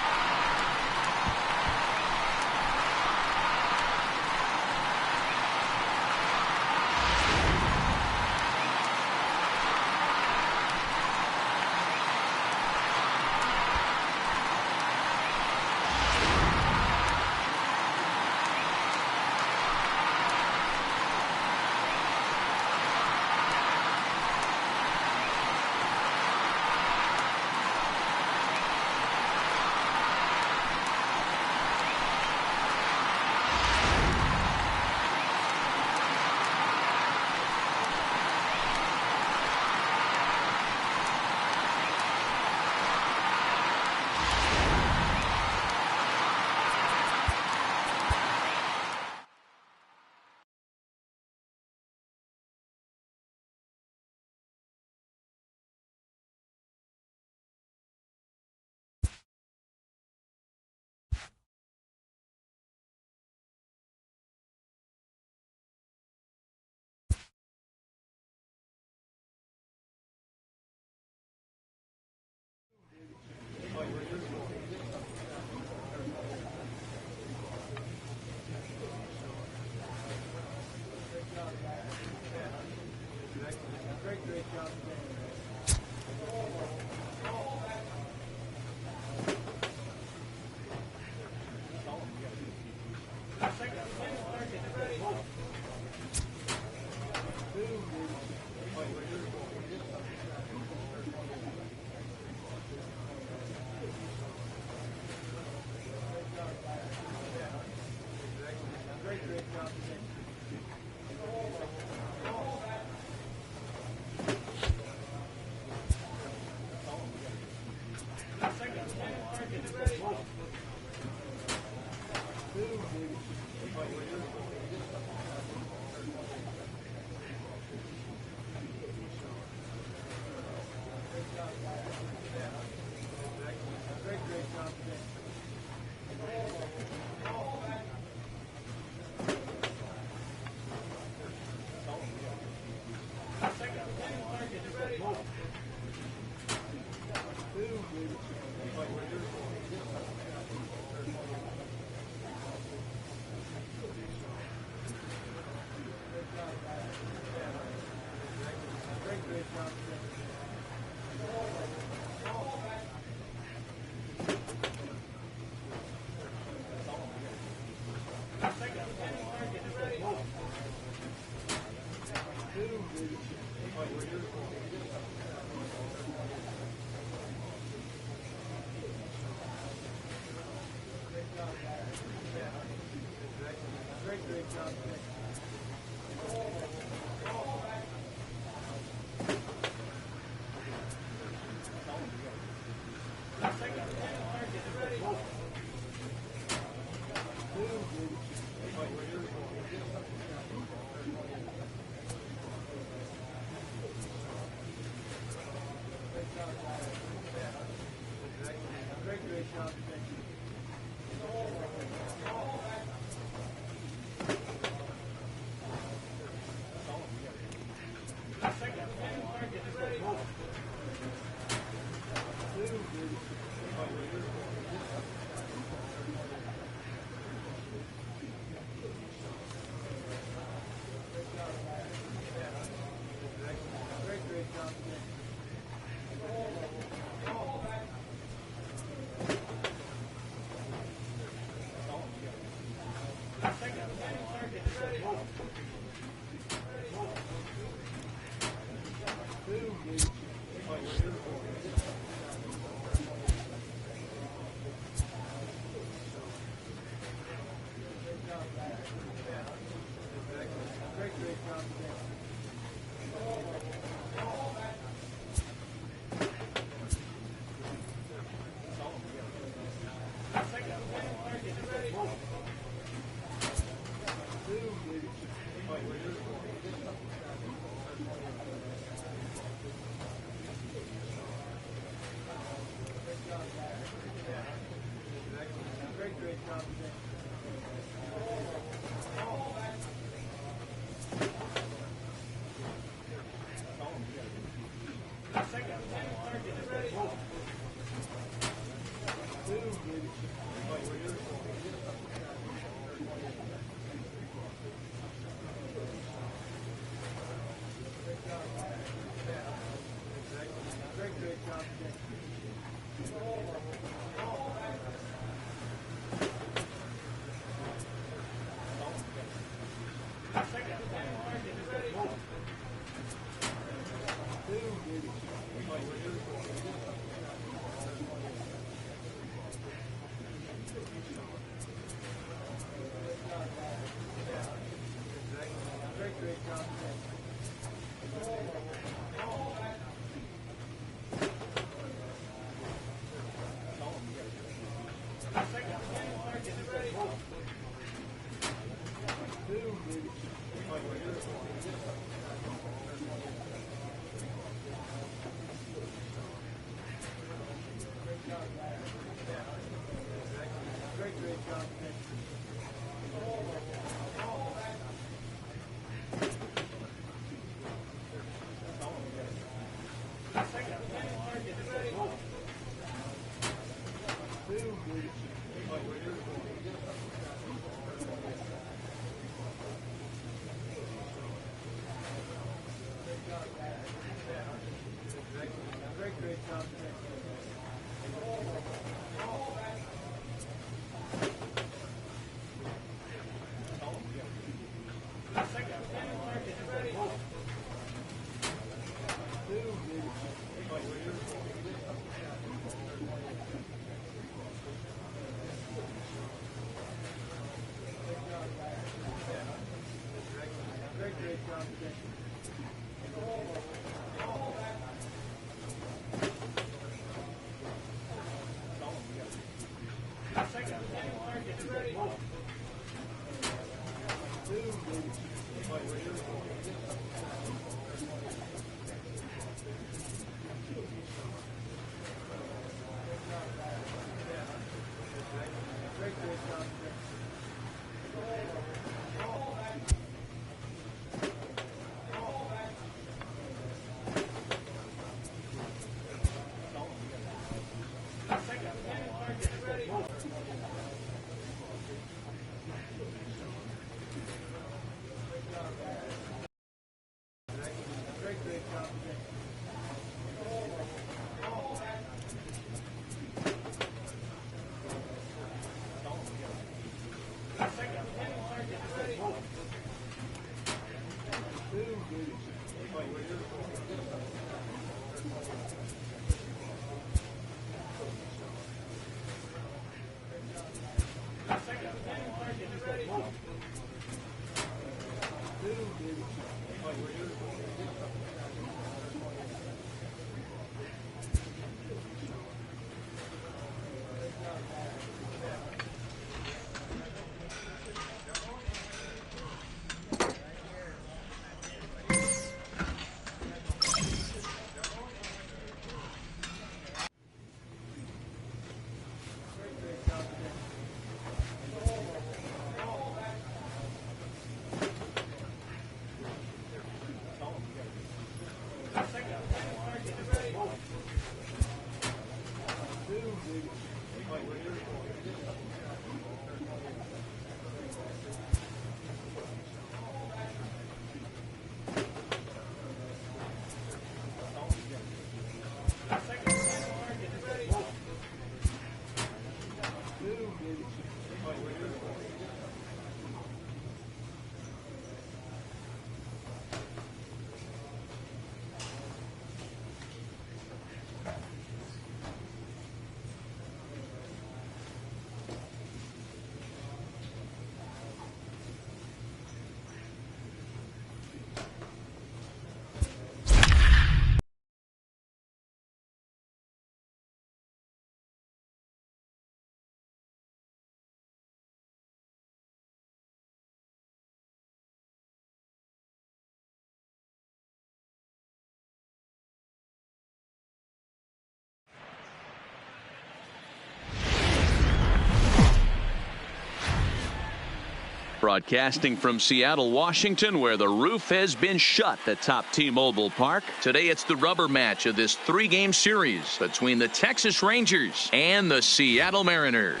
Speaker 2: Broadcasting from Seattle, Washington, where the roof has been shut at top T-Mobile Park. Today it's the rubber match of this 3-game series between the Texas Rangers and the Seattle Mariners.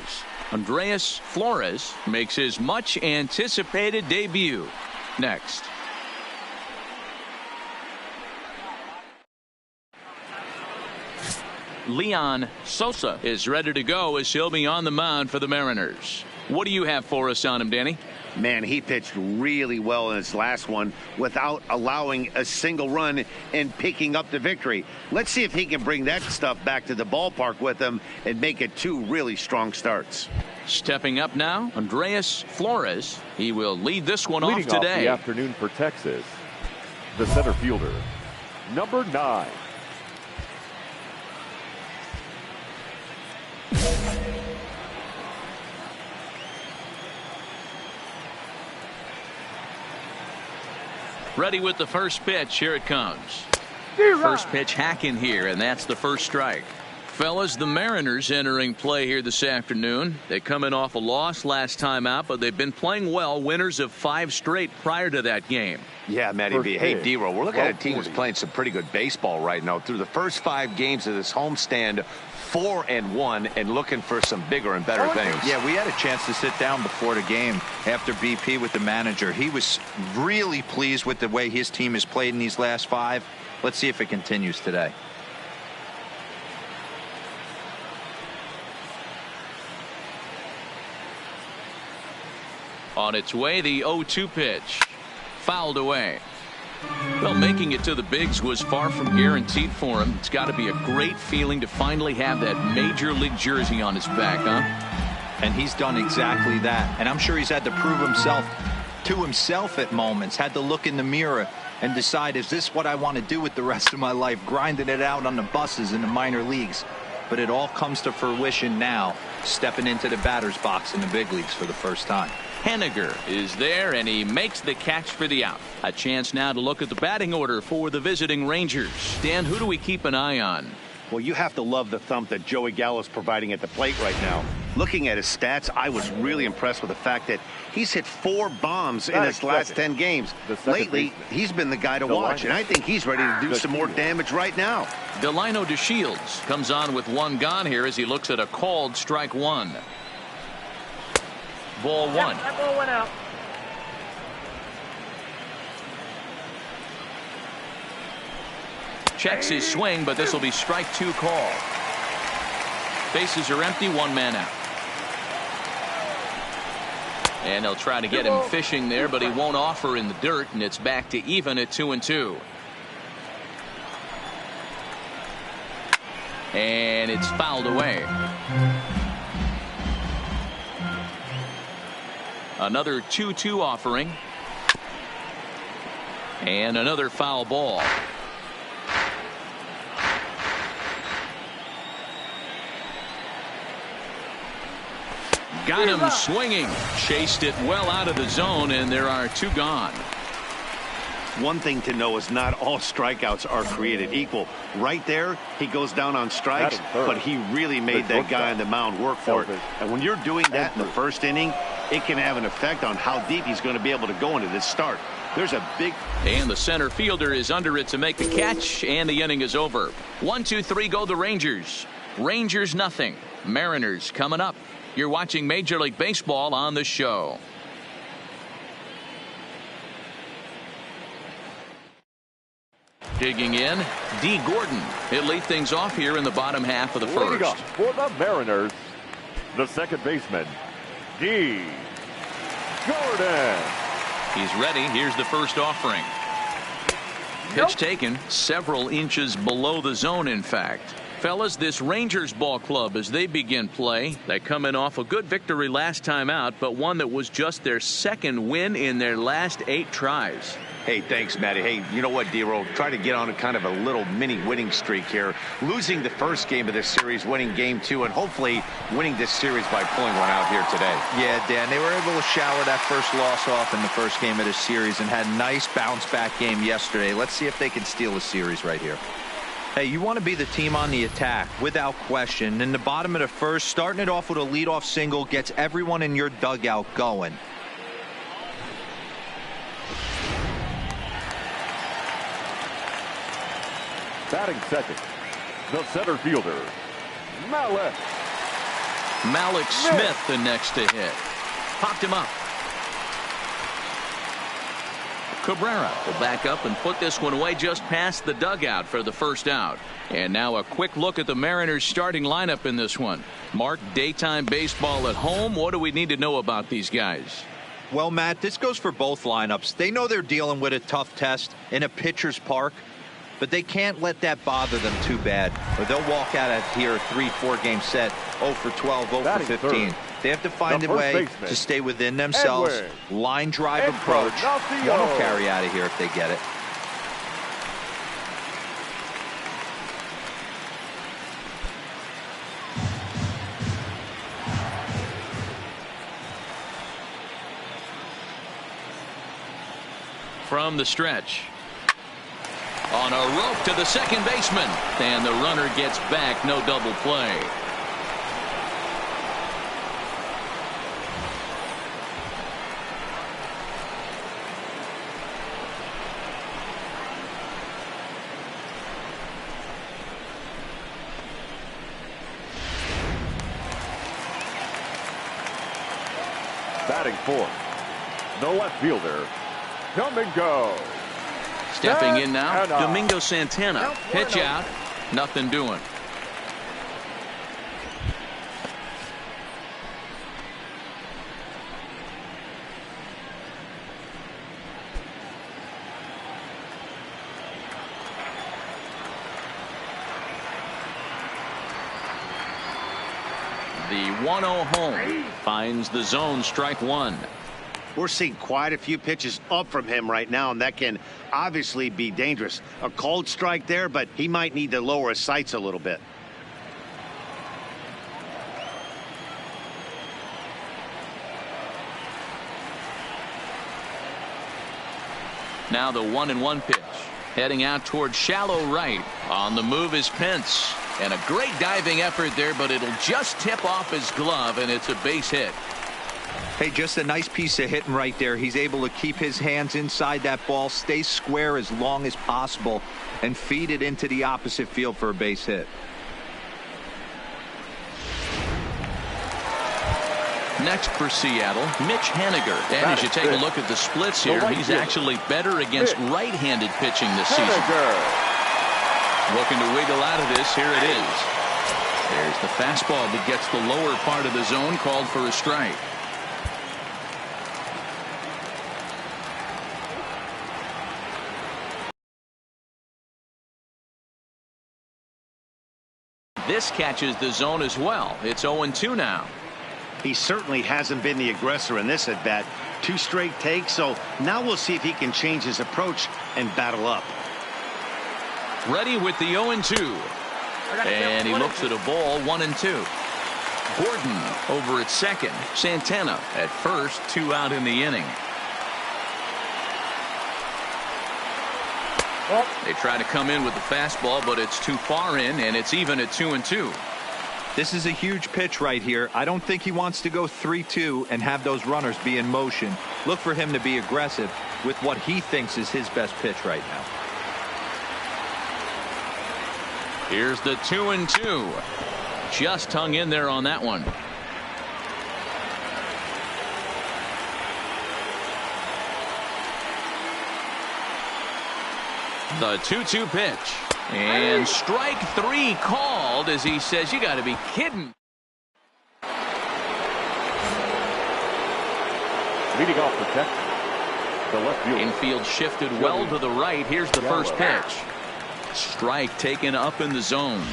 Speaker 2: Andreas Flores makes his much anticipated debut. Next. Sosa is ready to go as he'll be on the mound for the Mariners. What do you have for us on him, Danny?
Speaker 5: Man, he pitched really well in his last one without allowing a single run and picking up the victory. Let's see if he can bring that stuff back to the ballpark with him and make it 2 really strong starts.
Speaker 2: Stepping up now, Andreas Flores. He will lead this one
Speaker 3: Leading
Speaker 2: off today.
Speaker 3: Off the afternoon for Texas, the center fielder, number 9.
Speaker 2: Ready with the first pitch. Here it comes. First pitch hacking here, and that's the first strike. Fellas, the Mariners entering play here this afternoon. They come in off a loss last time out, but they've been playing well. Winners of 5 straight prior to that game.
Speaker 8: Yeah, Matty B. Hey, D-Roll, we're looking at a team that's playing some pretty good baseball right now. Through the first 5 games of this homestand, 4-1, and looking for some bigger and better things.
Speaker 4: Yeah, we had a chance to sit down before the game after BP with the manager. He was really pleased with the way his team has played in these last 5. Let's see if it continues today.
Speaker 2: On its way, the 0-2 pitch. Fouled away. Well, making it to the bigs was far from guaranteed for him. It's got to be a great feeling to finally have that major league jersey on his back, huh?
Speaker 4: And he's done exactly that. And I'm sure he's had to prove himself to himself at moments, had to look in the mirror and decide, is this what I want to do with the rest of my life, grinding it out on the buses in the minor leagues? But it all comes to fruition now, stepping into the batter's box in the big leagues for the first time.
Speaker 2: Henniger is there, and he makes the catch for the out. A chance now to look at the batting order for the visiting Rangers. Dan, who do we keep an eye on?
Speaker 5: Well, you have to love the thump that Joey Gallo's providing at the plate right now. Looking at his stats, I was really impressed with the fact that he's hit 4 bombs in his last 10 games. Lately, he's been the guy to watch, and I think he's ready to do some more damage right now.
Speaker 2: Delino DeShields comes on with 1 gone here as he looks at a called strike 1. Ball 1.
Speaker 6: That ball went out.
Speaker 2: Checks his swing, but this will be strike 2 call. Bases are empty, 1 man out. And they'll try to get him fishing there, but he won't offer in the dirt, and it's back to even at 2-2. And it's fouled away. Another 2-2 offering. And another foul ball. Got him swinging. Chased it well out of the zone, and there are 2 gone.
Speaker 5: One thing to know is not all strikeouts are created equal. Right there, he goes down on strikes, but he really made that guy on the mound work for it. And when you're doing that in the first inning, it can have an effect on how deep he's going to be able to go into this start. There's a big...
Speaker 2: And the center fielder is under it to make the catch, and the inning is over. 1-2-3 go the Rangers. Rangers nothing. Mariners coming up. You're watching Major League Baseball on the show. Digging in, D. Gordon. He'll lead things off here in the bottom half of the first.
Speaker 3: For the Mariners, the second baseman, D. Gordon.
Speaker 2: He's ready. Here's the first offering. Pitch taken several inches below the zone, in fact. Fellas, this Rangers ball club, as they begin play, they come in off a good victory last time out, but one that was just their 2nd win in their last 8 tries.
Speaker 8: Hey, thanks, Matty. Hey, you know what, D-Roll? Try to get on a kind of a little mini winning streak here. Losing the first game of this series, winning game 2, and hopefully winning this series by pulling one out here today.
Speaker 4: Yeah, Dan, they were able to shower that first loss off in the first game of this series and had a nice bounce-back game yesterday. Let's see if they can steal a series right here. Hey, you want to be the team on the attack, without question. In the bottom of the first, starting it off with a leadoff single gets everyone in your dugout going.
Speaker 3: Batting second, the center fielder, Malik.
Speaker 2: Malik Smith, the next to hit. Popped him up. Cabrera will back up and put this one away just past the dugout for the first out. And now a quick look at the Mariners starting lineup in this one. Mark, daytime baseball at home. What do we need to know about these guys?
Speaker 4: Well, Matt, this goes for both lineups. They know they're dealing with a tough test in a pitcher's park, but they can't let that bother them too bad, or they'll walk out of here 3-4 game set 0 for 12, 0 for 15. They have to find a way to stay within themselves. Line drive approach. One will carry out of here if they get it.
Speaker 2: From the stretch. On a rope to the second baseman. And the runner gets back. No double play.
Speaker 3: Batting fourth, the left fielder, Domingo.
Speaker 2: Stepping in now, Domingo Santana. Pitch out, nothing doing. The 1-0 home finds the zone, strike 1.
Speaker 5: We're seeing quite a few pitches up from him right now, and that can obviously be dangerous. A cold strike there, but he might need to lower his sights a little bit.
Speaker 2: Now the 1-1 pitch. Heading out towards shallow right. On the move is Pence. And a great diving effort there, but it'll just tip off his glove, and it's a base hit.
Speaker 4: Hey, just a nice piece of hitting right there. He's able to keep his hands inside that ball, stay square as long as possible, and feed it into the opposite field for a base hit.
Speaker 2: Next for Seattle, Mitch Haniger. And as you take a look at the splits here, he's actually better against right-handed pitching this season. Looking to wiggle out of this. Here it is. There's the fastball that gets the lower part of the zone, called for a strike. This catches the zone as well. It's 0-2 now.
Speaker 5: He certainly hasn't been the aggressor in this at bat. 2 straight takes, so now we'll see if he can change his approach and battle up.
Speaker 2: Ready with the 0-2. And he looks at a ball, 1-2. Gordon over at second. Santana at first, 2 out in the inning. They try to come in with the fastball, but it's too far in, and it's even at 2-2.
Speaker 4: This is a huge pitch right here. I don't think he wants to go 3-2 and have those runners be in motion. Look for him to be aggressive with what he thinks is his best pitch right now.
Speaker 2: Here's the 2-2. Just hung in there on that one. The 2-2 pitch. And strike 3 called, as he says, you got to be kidding.
Speaker 3: Leading off the Texans, the left field.
Speaker 2: Infield shifted well to the right. Here's the first pitch. Strike taken up in the zone.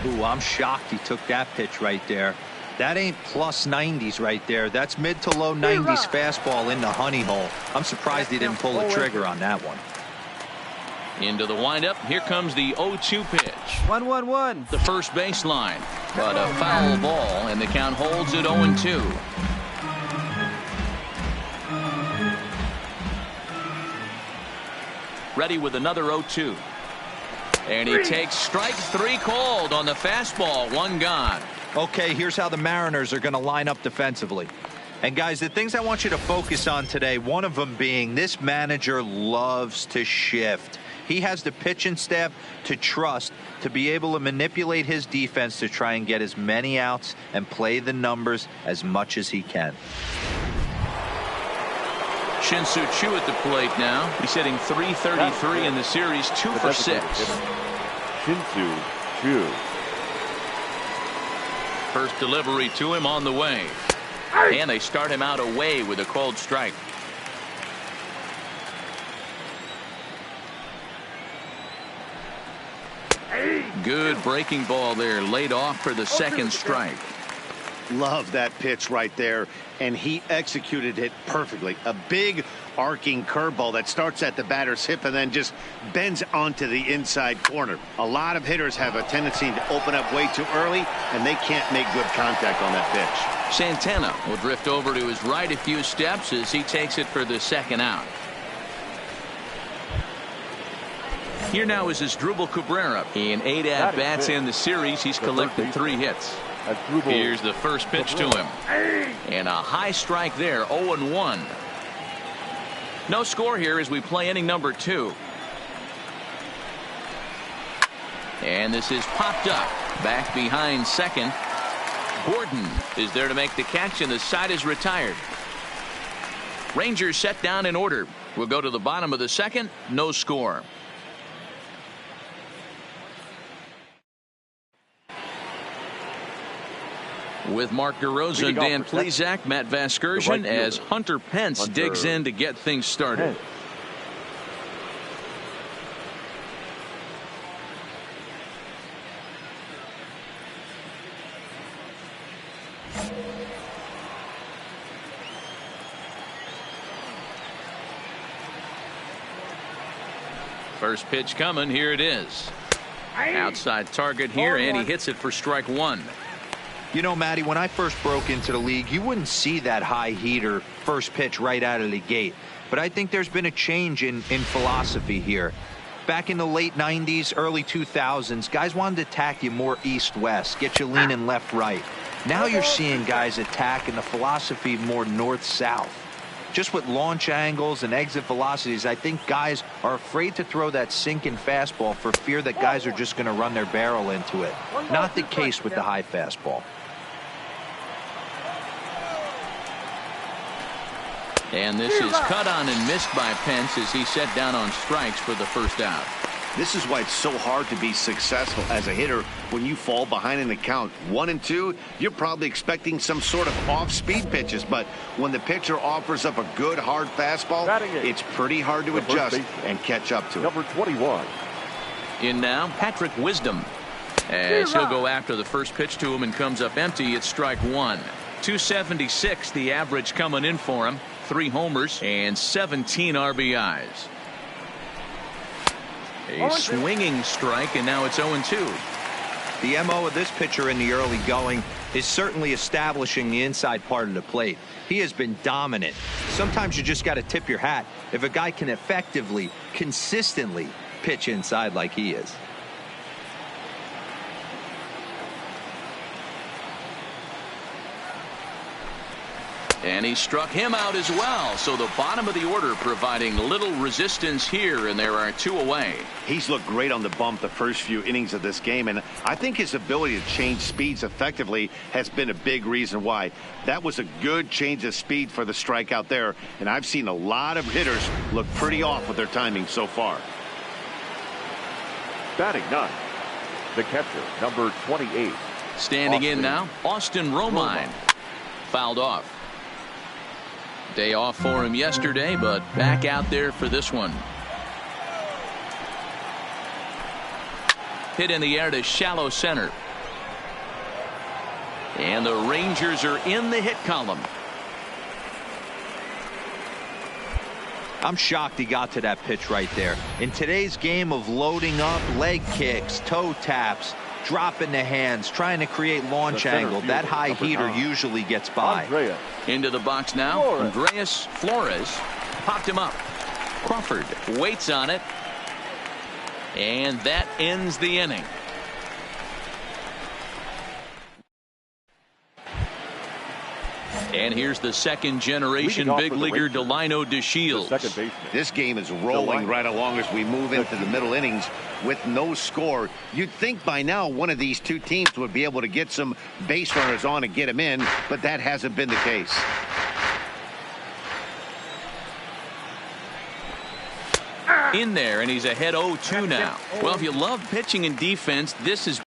Speaker 4: Ooh, I'm shocked he took that pitch right there. That ain't plus 90s right there. That's mid to low 90s fastball in the honey hole. I'm surprised he didn't pull the trigger on that one.
Speaker 2: Into the windup. Here comes the 0-2 pitch.
Speaker 6: 1-1-1.
Speaker 2: The first baseline. But a foul ball, and the count holds at 0-2. Ready with another 0-2. And he takes strike 3 called on the fastball. 1 gone.
Speaker 4: Okay, here's how the Mariners are going to line up defensively. And guys, the things I want you to focus on today, one of them being this manager loves to shift. He has the pitching staff to trust to be able to manipulate his defense to try and get as many outs and play the numbers as much as he can.
Speaker 2: Shin-Soo Choo at the plate now. He's hitting .333 in the series, 2 for 6.
Speaker 3: Shin-Soo Choo.
Speaker 2: First delivery to him on the way. And they start him out away with a called strike. Good breaking ball there, laid off for the second strike.
Speaker 5: Love that pitch right there, and he executed it perfectly. A big arcing curveball that starts at the batter's hip and then just bends onto the inside corner. A lot of hitters have a tendency to open up way too early, and they can't make good contact on that pitch.
Speaker 2: Santana will drift over to his right a few steps as he takes it for the second out. Here now is Asdrubal Cabrera. In 8 at-bats in the series, he's collected 3 hits. Here's the first pitch to him. And a high strike there, 0-1. No score here as we play inning number 2. And this is popped up. Back behind second. Gordon is there to make the catch, and the side is retired. Rangers set down in order. We'll go to the bottom of the second. No score. With Mark DeRosa and Dan Plesac, Matt Vasgersian as Hunter Pence digs in to get things started. First pitch coming. Here it is. Outside target here, and he hits it for strike one.
Speaker 4: You know, Matty, when I first broke into the league, you wouldn't see that high heater first pitch right out of the gate. But I think there's been a change in philosophy here. Back in the late 90s, early 2000s, guys wanted to attack you more east-west, get you leaning left-right. Now you're seeing guys attack in the philosophy more north-south. Just with launch angles and exit velocities, I think guys are afraid to throw that sinking fastball for fear that guys are just going to run their barrel into it. Not the case with the high fastball.
Speaker 2: And this is cut on and missed by Pence as he set down on strikes for the first out.
Speaker 5: This is why it's so hard to be successful as a hitter when you fall behind in the count 1-2. You're probably expecting some sort of off-speed pitches, but when the pitcher offers up a good hard fastball, it's pretty hard to adjust and catch up to it.
Speaker 3: Number 21.
Speaker 2: In now, Patrick Wisdom, as he'll go after the first pitch to him and comes up empty. It's strike one. 276 the average coming in for him. 3 homers and 17 RBIs. A swinging strike, and now it's 0-2.
Speaker 4: The MO of this pitcher in the early going is certainly establishing the inside part of the plate. He has been dominant. Sometimes you just got to tip your hat if a guy can effectively, consistently pitch inside like he is.
Speaker 2: And he struck him out as well. So the bottom of the order providing little resistance here, and there are 2 away.
Speaker 5: He's looked great on the bump the first few innings of this game, and I think his ability to change speeds effectively has been a big reason why. That was a good change of speed for the strikeout there, and I've seen a lot of hitters look pretty off with their timing so far.
Speaker 3: Batting 9, the catcher, number 28.
Speaker 2: Standing in now, Austin Romine. Fouled off. Day off for him yesterday, but back out there for this one. Hit in the air to shallow center. And the Rangers are in the hit column.
Speaker 4: I'm shocked he got to that pitch right there. In today's game of loading up, leg kicks, toe taps, dropping the hands, trying to create launch angle, that high heater usually gets by.
Speaker 2: Into the box now, Andreas Flores popped him up. Crawford waits on it, and that ends the inning. And here's the second generation big leaguer Delino DeShields.
Speaker 5: This game is rolling right along as we move into the middle innings with no score. You'd think by now one of these two teams would be able to get some base runners on and get them in, but that hasn't been the case.
Speaker 2: In there, and he's ahead 0-2 now. Well, if you love pitching and defense, this is.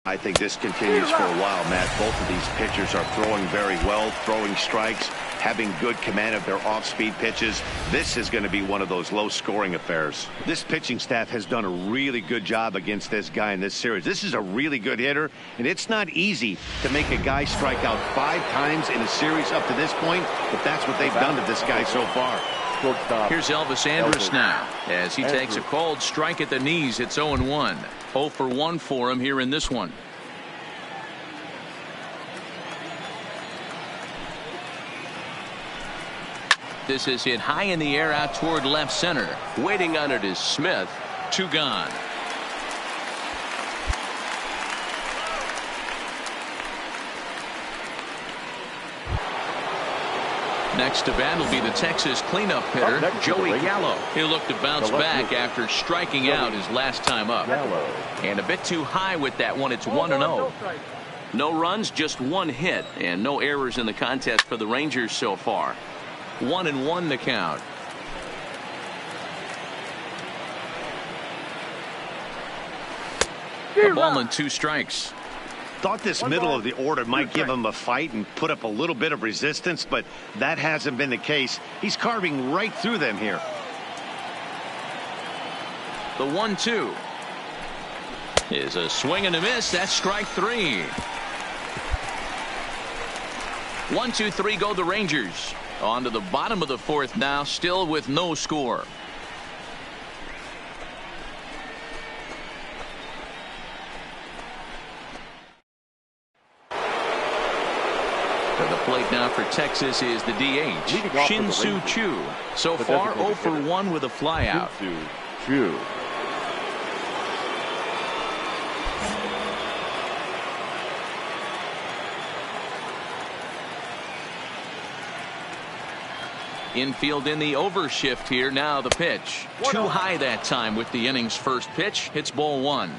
Speaker 5: I think this continues for a while, Matt. Both of these pitchers are throwing very well, throwing strikes, having good command of their off-speed pitches. This is going to be one of those low-scoring affairs. This pitching staff has done a really good job against this guy in this series. This is a really good hitter, and it's not easy to make a guy strike out 5 times in a series up to this point, but that's what they've done to this guy so far.
Speaker 2: Here's Elvis Andrus now as he takes a called strike at the knees. It's 0-1. 0 for 1 for him here in this one. This is hit high in the air out toward left center. Waiting on it is Smith. 2 gone. Next to bat will be the Texas cleanup hitter, Joey Gallo. He'll look to bounce back after striking out his last time up. And a bit too high with that one. It's 1-0. No runs, just 1 hit, and no errors in the contest for the Rangers so far. 1-1 the count. A ball and 2 strikes.
Speaker 5: Thought this middle of the order might give him a fight and put up a little bit of resistance, but that hasn't been the case. He's carving right through them here.
Speaker 2: The 1-2 is a swing and a miss. That's strike 3. 1-2-3 go the Rangers. On to the bottom of the fourth now, still with no score. To the plate now for Texas is the DH, Shin-Soo Choo. So far 0 for 1 with a flyout.
Speaker 3: Shin-Soo Choo.
Speaker 2: Infield in the overshift here. Now the pitch. Too high that time with the inning's first pitch. Hits ball 1.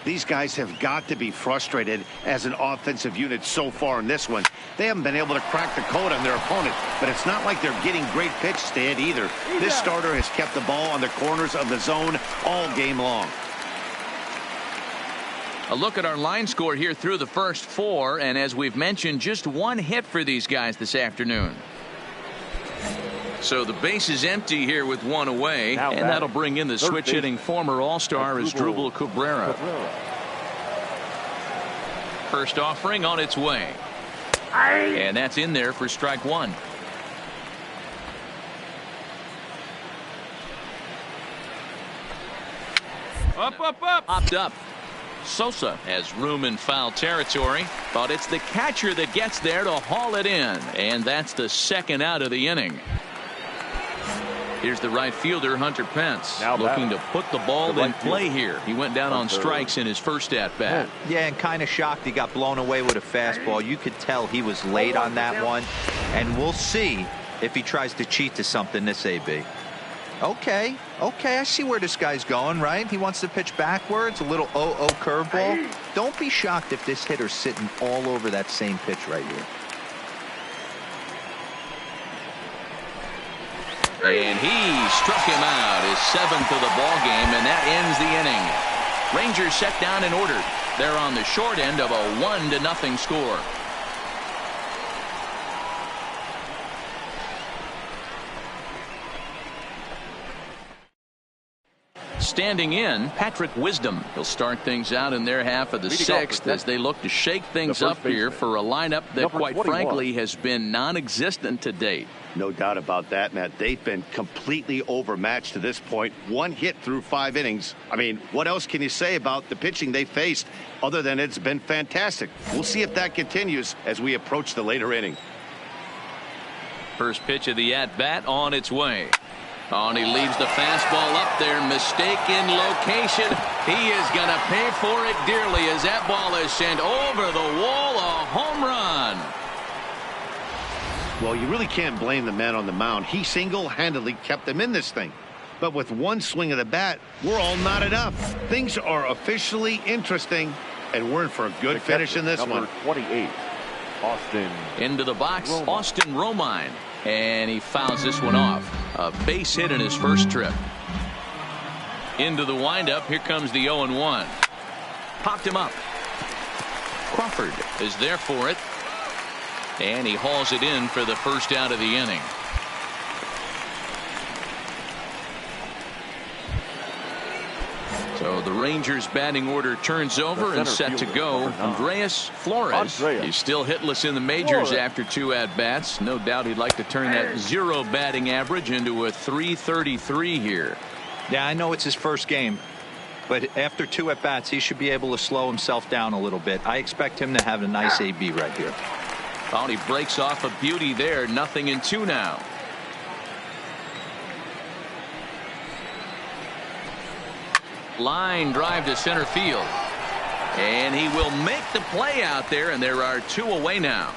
Speaker 5: These guys have got to be frustrated as an offensive unit so far in this one. They haven't been able to crack the code on their opponent, but it's not like they're getting great pitches to hit either. This starter has kept the ball on the corners of the zone all game long.
Speaker 2: A look at our line score here through the first 4, and as we've mentioned, just 1 hit for these guys this afternoon. So the base is empty here with 1 away, and that'll bring in the switch-hitting former All-Star Asdrubal Cabrera. First offering on its way. And that's in there for strike 1.
Speaker 6: Up, up, up.
Speaker 2: Popped up. Sosa has room in foul territory, but it's the catcher that gets there to haul it in, and that's the second out of the inning. Here's the right fielder, Hunter Pence, looking to put the ball in play here. He went down on strikes in his first at-bat.
Speaker 4: Yeah, and kind of shocked he got blown away with a fastball. You could tell he was late on that one, and we'll see if he tries to cheat to something this AB. Okay, I see where this guy's going, right? He wants to pitch backwards, a little 0-0 curveball. Don't be shocked if this hitter's sitting all over that same pitch right here.
Speaker 2: And he struck him out, his 7th of the ball game, and that ends the inning. Rangers set down and ordered. They're on the short end of a 1-0 score. Standing in, Patrick Wisdom. He'll start things out in their half of the 6th as they look to shake things up here for a lineup that, quite frankly, has been non-existent to date.
Speaker 5: No doubt about that, Matt. They've been completely overmatched to this point. 1 hit through 5 innings. I mean, what else can you say about the pitching they faced other than it's been fantastic? We'll see if that continues as we approach the later inning.
Speaker 2: First pitch of the at-bat on its way. And he leaves the fastball up there. Mistaken location. He is going to pay for it dearly as that ball is sent over the wall. A home run.
Speaker 5: Well, you really can't blame the man on the mound. He single-handedly kept them in this thing. But with 1 swing of the bat, we're all knotted up. Things are officially interesting, and we're in for a good finish in this one.
Speaker 3: 28, Austin.
Speaker 2: Into the box, Austin Romine. And he fouls this one off. A base hit in his first trip. Into the windup. Here comes the 0-1. Popped him up. Crawford is there for it. And he hauls it in for the first out of the inning. So the Rangers batting order turns over and set to go. Andreas Flores. He's still hitless in the majors after 2 at-bats. No doubt he'd like to turn that 0 batting average into a .333 here.
Speaker 4: Yeah, I know it's his first game, but after 2 at-bats, he should be able to slow himself down a little bit. I expect him to have a nice AB right here.
Speaker 2: Oh, he breaks off a beauty there. 0-2 now. Line drive to center field. And he will make the play out there, and there are 2 away now.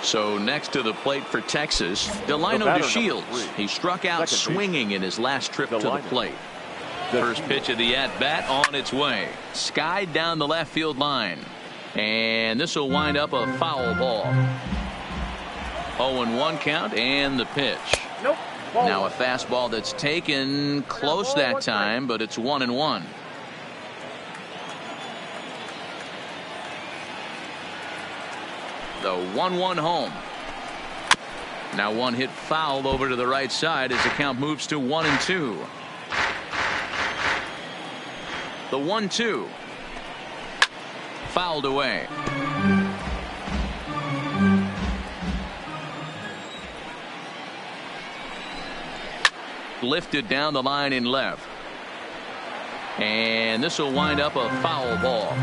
Speaker 2: So next to the plate for Texas, Delino DeShields. He struck out swinging in his last trip to the plate. First pitch of the at-bat on its way. Skied down the left field line. And this will wind up a foul ball. 0-1 count and the pitch.
Speaker 6: Nope.
Speaker 2: Now a fastball that's taken close that time, but it's 1-1. The 1-1 home. Now 1 hit foul over to the right side as the count moves to 1-2. The 1-2. Fouled away. Lifted down the line in left. And this will wind up a foul ball.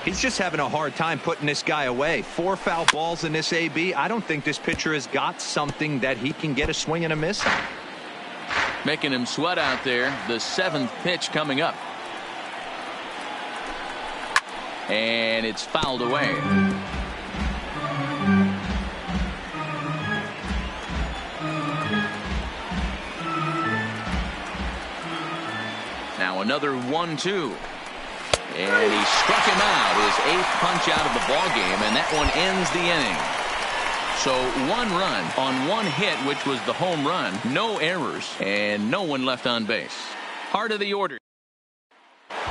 Speaker 4: He's just having a hard time putting this guy away. 4 foul balls in this AB. I don't think this pitcher has got something that he can get a swing and a miss on.
Speaker 2: Making him sweat out there. The 7th pitch coming up. And it's fouled away. Now another 1-2. And he struck him out, his 8th punch out of the ball game, and that one ends the inning. So 1 run on 1 hit, which was the home run, no errors, and no one left on base. Heart of the order.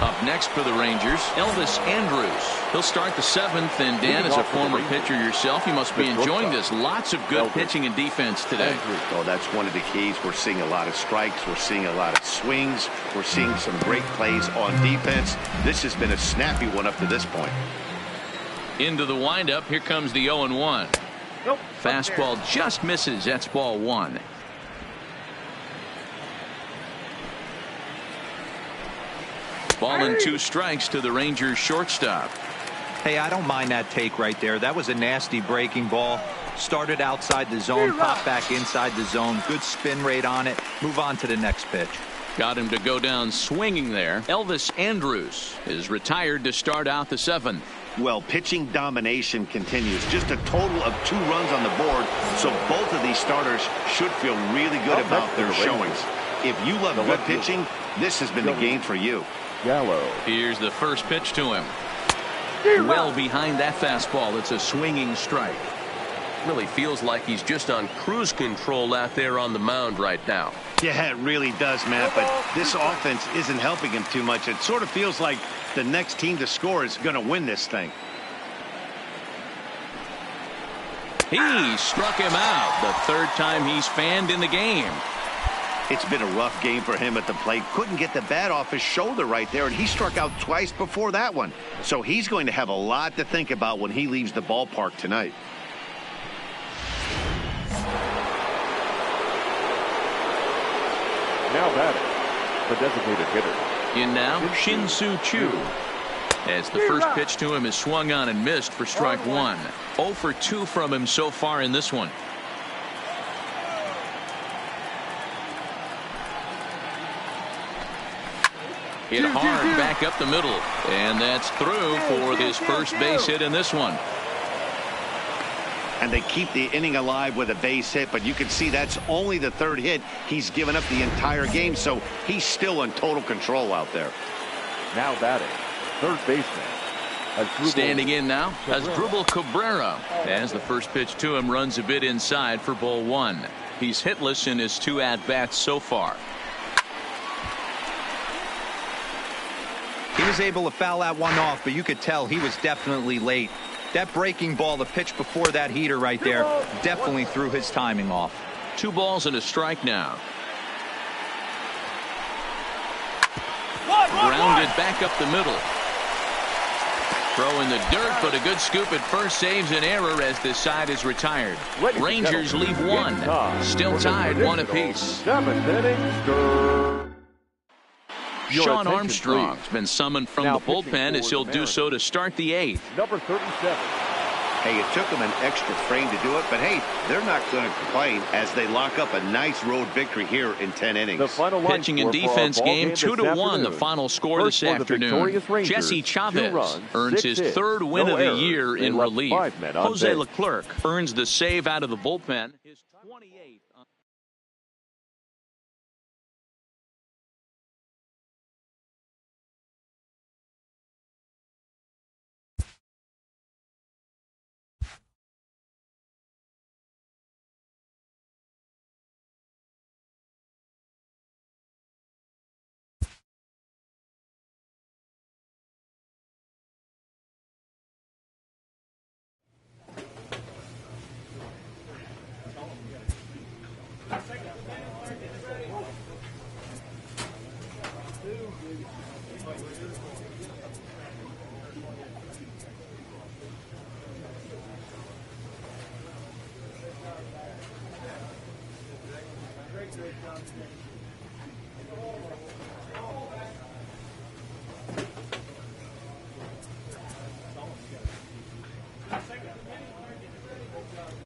Speaker 2: Up next for the Rangers, Elvis Andrus. He'll start the 7th, and Dan, as a former pitcher yourself, you must be enjoying this. Lots of good pitching and defense today.
Speaker 5: Oh, that's one of the keys. We're seeing a lot of strikes. We're seeing a lot of swings. We're seeing some great plays on defense. This has been a snappy one up to this point.
Speaker 2: Into the windup. Here comes the 0-1.
Speaker 3: Nope.
Speaker 2: Fastball just misses. That's ball 1. Ball and 2 strikes to the Rangers shortstop.
Speaker 4: Hey, I don't mind that take right there. That was a nasty breaking ball. Started outside the zone, popped back inside the zone. Good spin rate on it. Move on to the next pitch.
Speaker 2: Got him to go down swinging there. Elvis Andrus is retired to start out the 7th.
Speaker 5: Well, pitching domination continues. Just a total of 2 runs on the board, so both of these starters should feel really good about their showings. If you love good pitching, this has been the game for you.
Speaker 3: Gallo.
Speaker 2: Here's the first pitch to him. Well behind that fastball. It's a swinging strike.
Speaker 9: Really feels like he's just on cruise control out there on the mound right now.
Speaker 5: Yeah, it really does, Matt, but this offense isn't helping him too much. It sort of feels like the next team to score is going to win this thing.
Speaker 2: He struck him out. The 3rd time he's fanned in the game.
Speaker 5: It's been a rough game for him at the plate. Couldn't get the bat off his shoulder right there, and he struck out twice before that one. So he's going to have a lot to think about when he leaves the ballpark tonight.
Speaker 3: Now batting, the designated hitter.
Speaker 2: In now, Shin-Soo Choo. As the first pitch to him is swung on and missed for strike 1. 0 for 2 from him so far in this one. Hit hard back up the middle, and that's through for his first base hit in this one.
Speaker 5: And they keep the inning alive with a base hit, but you can see that's only the 3rd hit he's given up the entire game, so he's still in total control out there.
Speaker 3: Now batting, 3rd baseman.
Speaker 2: Standing in now, Asdrubal Cabrera. As the first pitch to him runs a bit inside for ball 1. He's hitless in his 2 at-bats so far.
Speaker 4: He was able to foul that one off, but you could tell he was definitely late. That breaking ball, the pitch before that heater right there, definitely threw his timing off.
Speaker 2: 2 balls and a strike now. Grounded back up the middle. Throw in the dirt, but a good scoop at first saves an error as this side is retired. Rangers leave 1. Still tied 1 apiece.
Speaker 3: 7th inning.
Speaker 2: Sean Armstrong's been summoned from the bullpen as he'll do so to start the 8th.
Speaker 3: Number 37.
Speaker 5: Hey, it took them an extra frame to do it, but hey, they're not going to complain as they lock up a nice road victory here in 10 innings.
Speaker 3: The final
Speaker 2: pitching and defense game 2-1 the final score this afternoon. Jesse Chavez earns his 3rd win of the year in relief. Jose Leclerc earns the save out of the bullpen. His 28th.